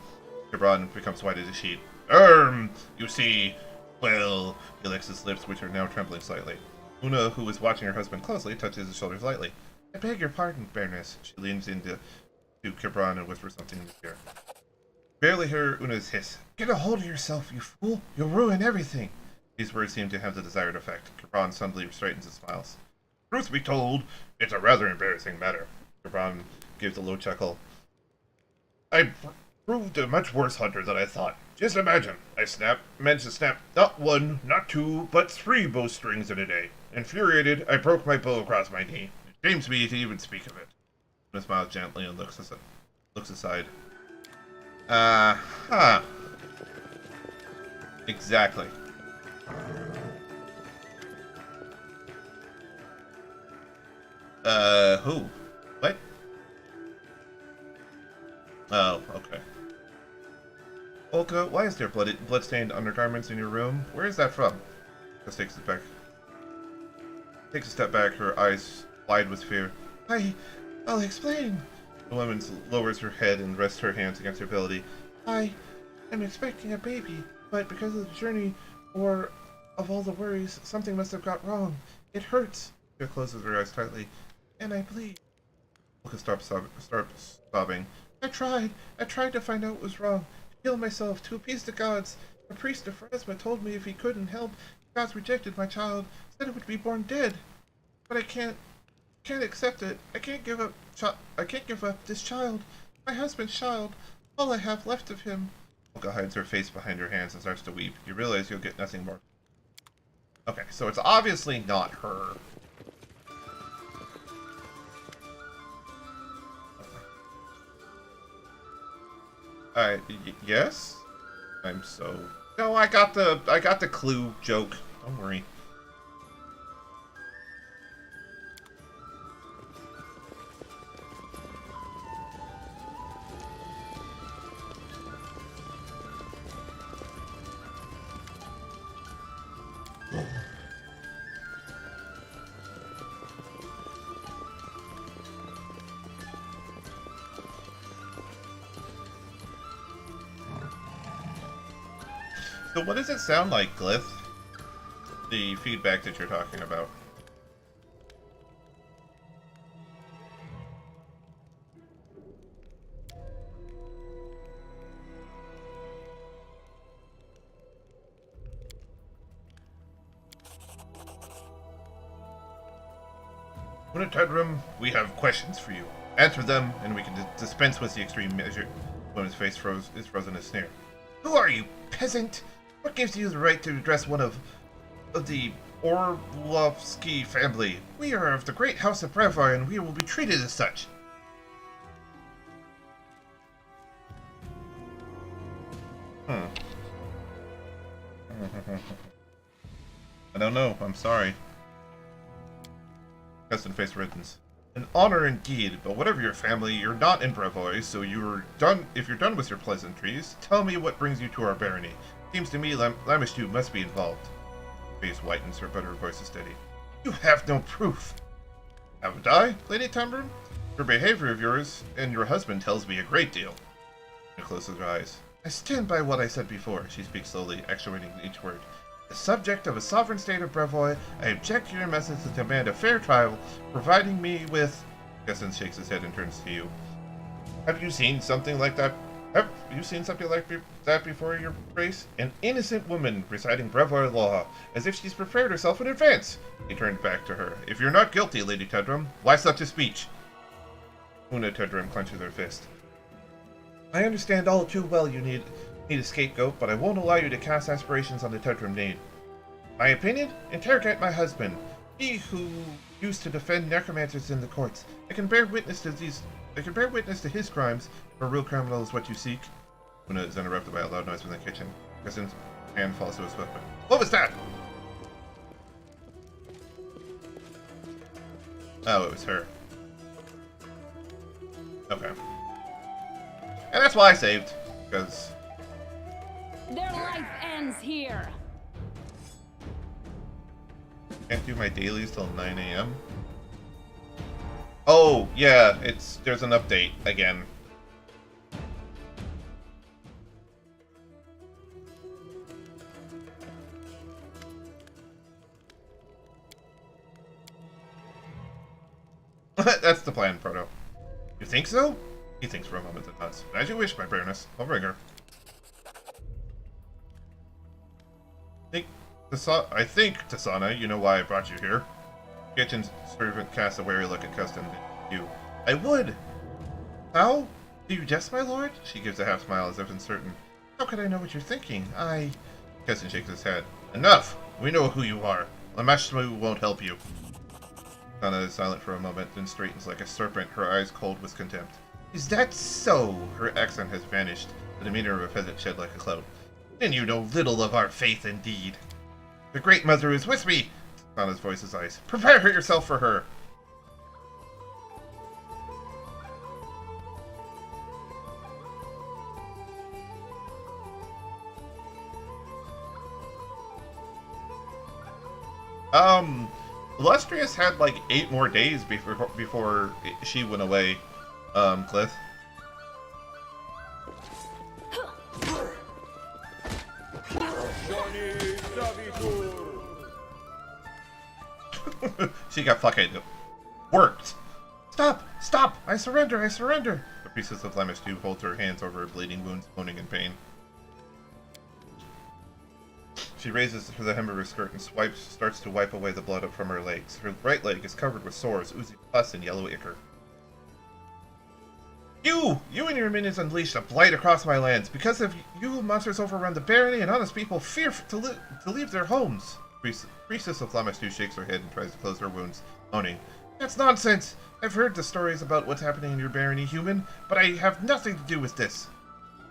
A: Gibran becomes white as a sheet. You see, well, he licks his lips, which are now trembling slightly. Una, who is watching her husband closely, touches his shoulders lightly. I beg your pardon, Baroness. She leans into Gibran and whispers something in his ear. Barely hear Una's hiss. Get a hold of yourself, you fool! You'll ruin everything! These words seem to have the desired effect. Gibran suddenly straightens and smiles. Truth be told, it's a rather embarrassing matter. Gibran gives a low chuckle. I proved a much worse hunter than I thought. Just imagine, managed to snap not one, not two, but 3 bowstrings in a day. Infuriated, I broke my bow across my knee. It shames me to even speak of it. Una smiles gently and looks aside. Exactly. Who? What? Oh, okay. Olka, why is there blood-stained undergarments in your room? Where is that from? Just takes a step back, her eyes wide with fear. I'll explain. The woman lowers her head and rests her hands against her belly. I'm expecting a baby, but because of the journey, or of all the worries, something must have got wrong. It hurts. She closes her eyes tightly. And I bleed. Olka stops sobbing. I tried to find out what was wrong. To heal myself, to appease the gods. A priest of Pharasma told me if he couldn't help, the gods rejected my child, said it would be born dead. But I can't accept it. I can't give up this child. My husband's child. All I have left of him. Olka hides her face behind her hands and starts to weep. You realize you'll get nothing more. Okay, so it's obviously not her. Yes? I'm so... No, I got the clue joke. Don't worry. So what does it sound like, Glyph? The feedback that you're talking about. Una Tedrum, we have questions for you. Answer them, and we can dispense with the extreme measure. Woman's face is frozen in a sneer. Who are you, peasant? What gives you the right to address one of the Orlovsky family? We are of the great house of Brevar, and we will be treated as such. I don't know. I'm sorry. Custom face redens. An honor indeed, but whatever your family, you're not in Brevoy, so if you're done with your pleasantries, tell me what brings you to our barony. Seems to me Lamishtu must be involved. Her face whitens, but her voice is steady. You have no proof. Haven't I, Lady Tumbrum? Your behavior of yours and your husband tells me a great deal. She closes her eyes. I stand by what I said before, she speaks slowly, actuating each word. The subject of a sovereign state of Brevoy, I object to your message to demand a fair trial, providing me with... Gesson shakes his head and turns to you. Have you seen something like that? Have you seen something like that before, your grace? An innocent woman reciting Brevoy law, as if she's prepared herself in advance. He turned back to her. If you're not guilty, Lady Tedrum, why such a speech? Una Tedrum clenches her fist. I understand all too well you need a scapegoat, but I won't allow you to cast aspirations on the Tedrum name. My opinion? Interrogate my husband. He who used to defend necromancers in the courts. I can bear witness to his crimes. For a real criminal is what you seek. Una is interrupted by a loud noise from the kitchen. Kristen's hand falls to his weapon. What was that? Oh, it was her. Okay. And that's why I saved, because...
D: Their life ends here.
A: Can't do my dailies till 9 a.m. Oh, yeah, there's an update again. That's the plan, Proto. You think so? He thinks for a moment and nods. As you wish, my Baroness. I'll bring her. I think, Tasana, you know why I brought you here. Kitchen's servant casts a wary look at Custom. You. I would! How? Do you jest, my lord? She gives a half smile as if uncertain. How could I know what you're thinking? Custom shakes his head. Enough! We know who you are. Lamashmu won't help you. Tasana is silent for a moment, then straightens like a serpent, her eyes cold with contempt. Is that so? Her accent has vanished, the demeanor of a peasant shed like a cloud. Then you know little of our faith indeed. The Great Mother is with me! Tasana's voice is ice. Prepare yourself for her! Illustrious had like 8 more days before she went away, Cliff. She got fucking worked. Stop! Stop! I surrender! I surrender! The priestess of Lamashtu holds her hands over her bleeding wounds, moaning in pain. She raises the hem of her skirt and starts to wipe away the blood up from her legs. Her right leg is covered with sores, oozing pus and yellow ichor. You and your minions unleashed a blight across my lands. Because of you, monsters overrun the barony, and honest people fear to leave their homes. Priestess of Lamashtu shakes her head and tries to close her wounds, moaning, That's nonsense! I've heard the stories about what's happening in your barony, human, but I have nothing to do with this.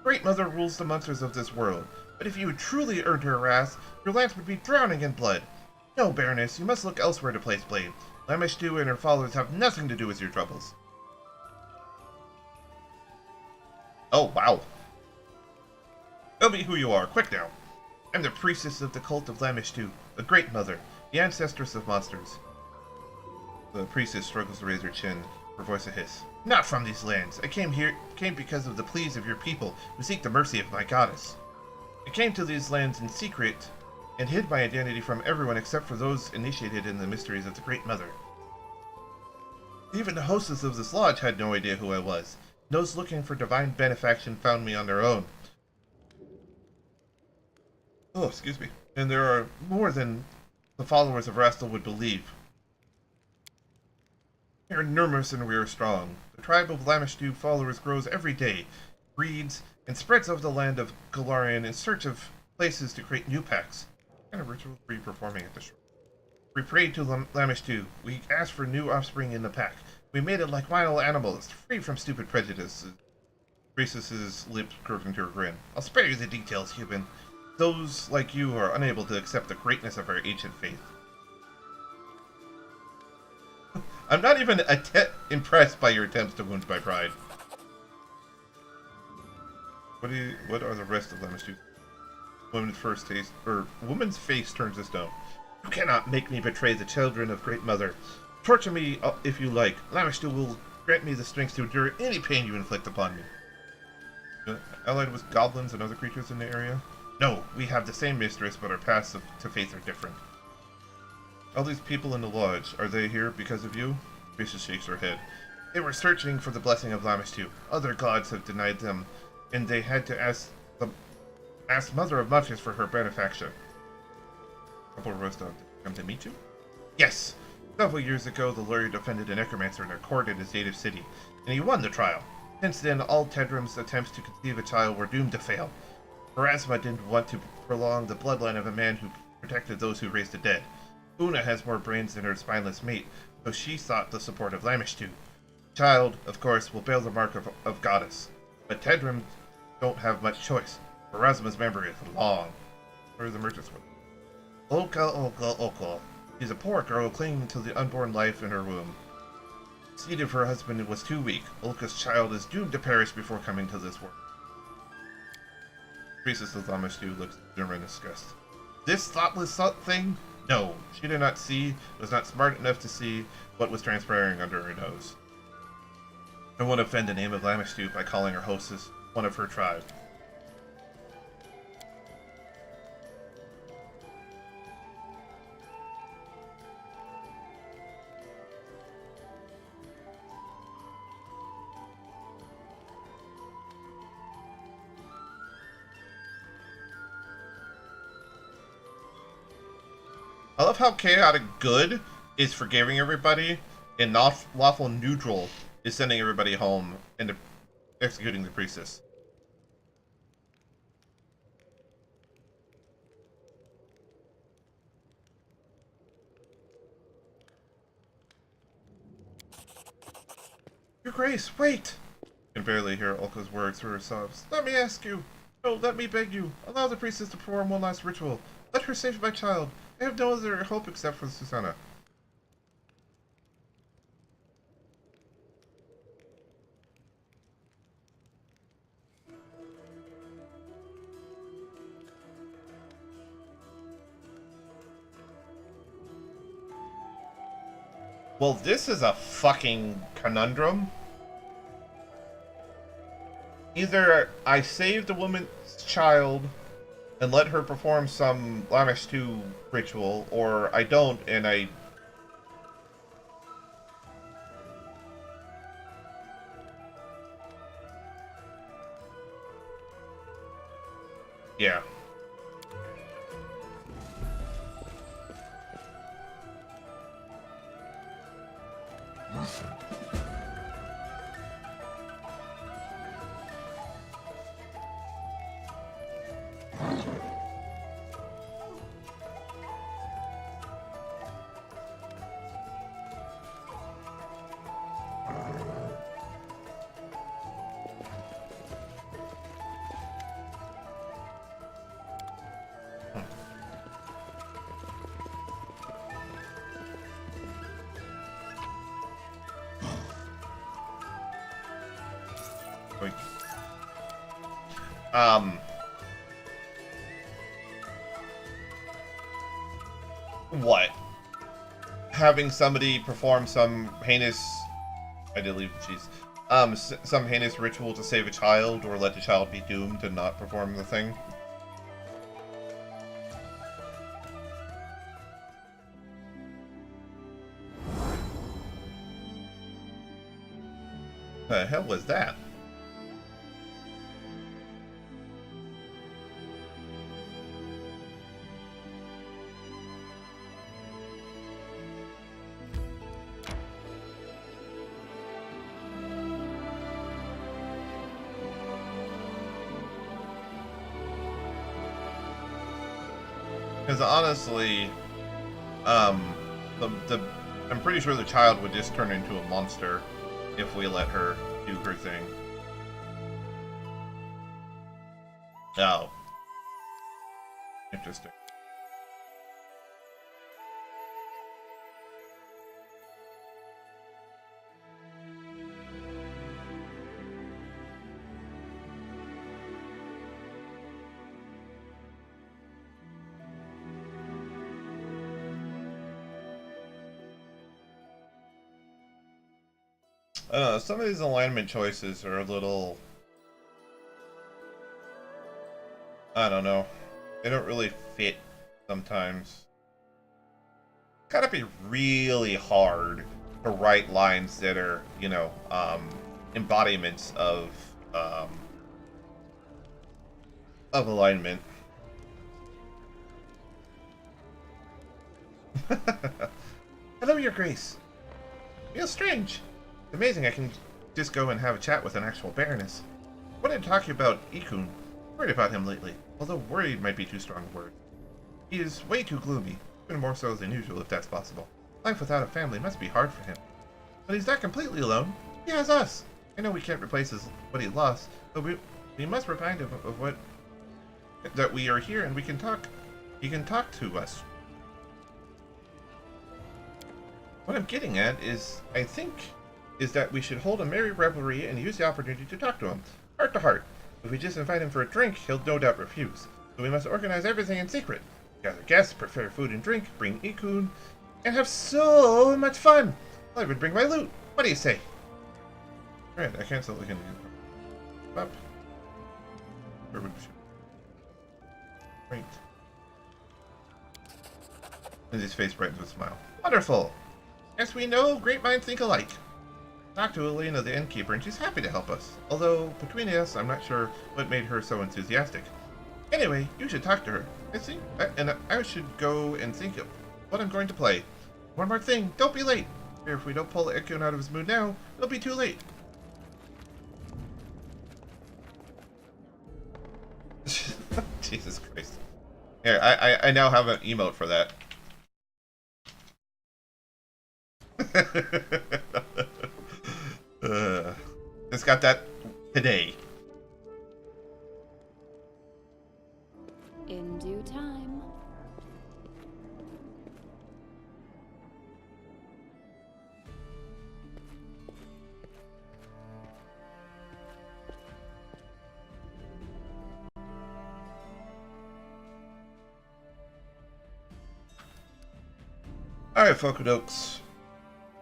A: Great Mother rules the monsters of this world, but if you had truly earned her wrath, your lands would be drowning in blood. No, Baroness, you must look elsewhere to place blame. Lamashtu and her followers have nothing to do with your troubles. Oh, wow. Tell me who you are, quick now. I'm the priestess of the cult of Lamashtu, the Great Mother, the ancestress of monsters. The priestess struggles to raise her chin, her voice a hiss. Not from these lands. I came because of the pleas of your people, who seek the mercy of my goddess. I came to these lands in secret, and hid my identity from everyone except for those initiated in the mysteries of the Great Mother. Even the hostess of this lodge had no idea who I was. Those looking for divine benefaction found me on their own. Oh, excuse me. And there are more than the followers of Rastal would believe. We are numerous and we are strong. The tribe of Lamashtu followers grows every day, breeds, and spreads over the land of Galarian in search of places to create new packs. What kind of ritual were you performing at the shore? We prayed to Lamashtu. We asked for new offspring in the pack. We made it like wild animals, free from stupid prejudices. Priestess's lips curved into a grin. I'll spare you the details, human. Those like you are unable to accept the greatness of our ancient faith. I'm not even impressed by your attempts to wound my pride. What are the rest of Lamashtu? Woman's face turns to stone. You cannot make me betray the children of Great Mother. Torture me if you like. Lamashtu will grant me the strength to endure any pain you inflict upon me. Allied with goblins and other creatures in the area? No, we have the same mistress, but our paths to faith are different. All these people in the lodge, are they here because of you? Priestess shakes her head. They were searching for the blessing of Lamashtu. Other gods have denied them, and they had to ask Mother of Monsters for her benefaction. Couple of us come to meet you? Yes! Several years ago, the lawyer defended a necromancer in a court in his native city, and he won the trial. Since then, all Tedrum's attempts to conceive a child were doomed to fail. Pharasma didn't want to prolong the bloodline of a man who protected those who raised the dead. Una has more brains than her spineless mate, so she sought the support of Lamishtu. Child, of course, will bear the mark of goddess, but Tedrim don't have much choice. Erasmus' memory is long. Where is the merchant's one? Olka. She's a poor girl clinging to the unborn life in her womb. The seed of her husband was too weak. Olka's child is doomed to perish before coming to this world. Priestess of Lamishtu looks Zerma in disgust. This thoughtless thing? No, she did not see, was not smart enough to see what was transpiring under her nose. I won't offend the name of Lamishtu by calling her hostess one of her tribe. I love how chaotic good is forgiving everybody, and not lawful neutral is sending everybody home and executing the priestess. Your Grace, wait! I can barely hear Olka's words through her sobs. Let me ask you. No, let me beg you. Allow the priestess to perform one last ritual. Let her save my child. I have no other hope except for Susanna. Well, this is a fucking conundrum. Either I save the woman's child and let her perform some Lamishtu ritual, or I don't, and I... Yeah. What? Having somebody perform some heinous... I did leave the cheese. Some heinous ritual to save a child, or let the child be doomed to not perform the thing? The hell was that? Because honestly, I'm pretty sure the child would just turn into a monster if we let her do her thing. Oh. Interesting. I don't know, some of these alignment choices are a little... I don't know. They don't really fit sometimes. It's gotta be really hard to write lines that are, you know, embodiments of alignment. Hello, Your Grace. Feels strange. It's amazing I can just go and have a chat with an actual Baroness. I wanted to talk to you about Ikun. Worried about him lately, although worried might be too strong a word. He is way too gloomy. even more so than usual if that's possible. Life without a family must be hard for him. But he's not completely alone. He has us. I know we can't replace what he lost, but we must remind him of that we are here and we can talk. He can talk to us. What I'm getting at is, I think, is that we should hold a merry revelry and use the opportunity to talk to him, heart to heart. If we just invite him for a drink, he'll no doubt refuse. So we must organize everything in secret. Gather guests, prepare food and drink, bring Ikun, and have so much fun. I would bring my loot. What do you say? Alright, I can't still look into it. Up. Where would we? Right. Lindsay's face brightens with a smile. Wonderful! Yes, we know great minds think alike. Talked to Elena, the innkeeper, and she's happy to help us. Although, between us, I'm not sure what made her so enthusiastic. Anyway, you should talk to her. I should go and think of what I'm going to play. One more thing, don't be late. If we don't pull Ikun out of his mood now, it'll be too late. Jesus Christ. Here, I now have an emote for that. Just got that today.
D: In due time.
A: Alright, Folkadokes.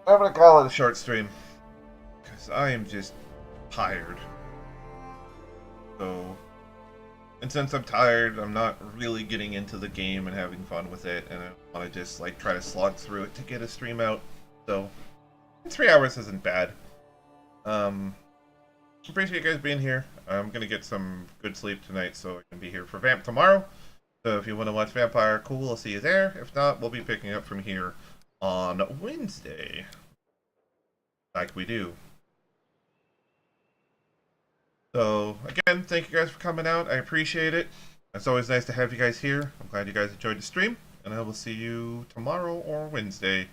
A: I'm gonna call it a short stream. Because I am just tired. So, and since I'm tired, I'm not really getting into the game and having fun with it, and I want to just like try to slog through it to get a stream out. So, 3 hours isn't bad. Appreciate you guys being here. I'm gonna get some good sleep tonight, so I can be here for Vamp tomorrow. So if you want to watch Vampire, cool, I'll see you there. If not, we'll be picking up from here on Wednesday. Like we do. So, again, thank you guys for coming out. I appreciate it. It's always nice to have you guys here. I'm glad you guys enjoyed the stream. And I will see you tomorrow or Wednesday.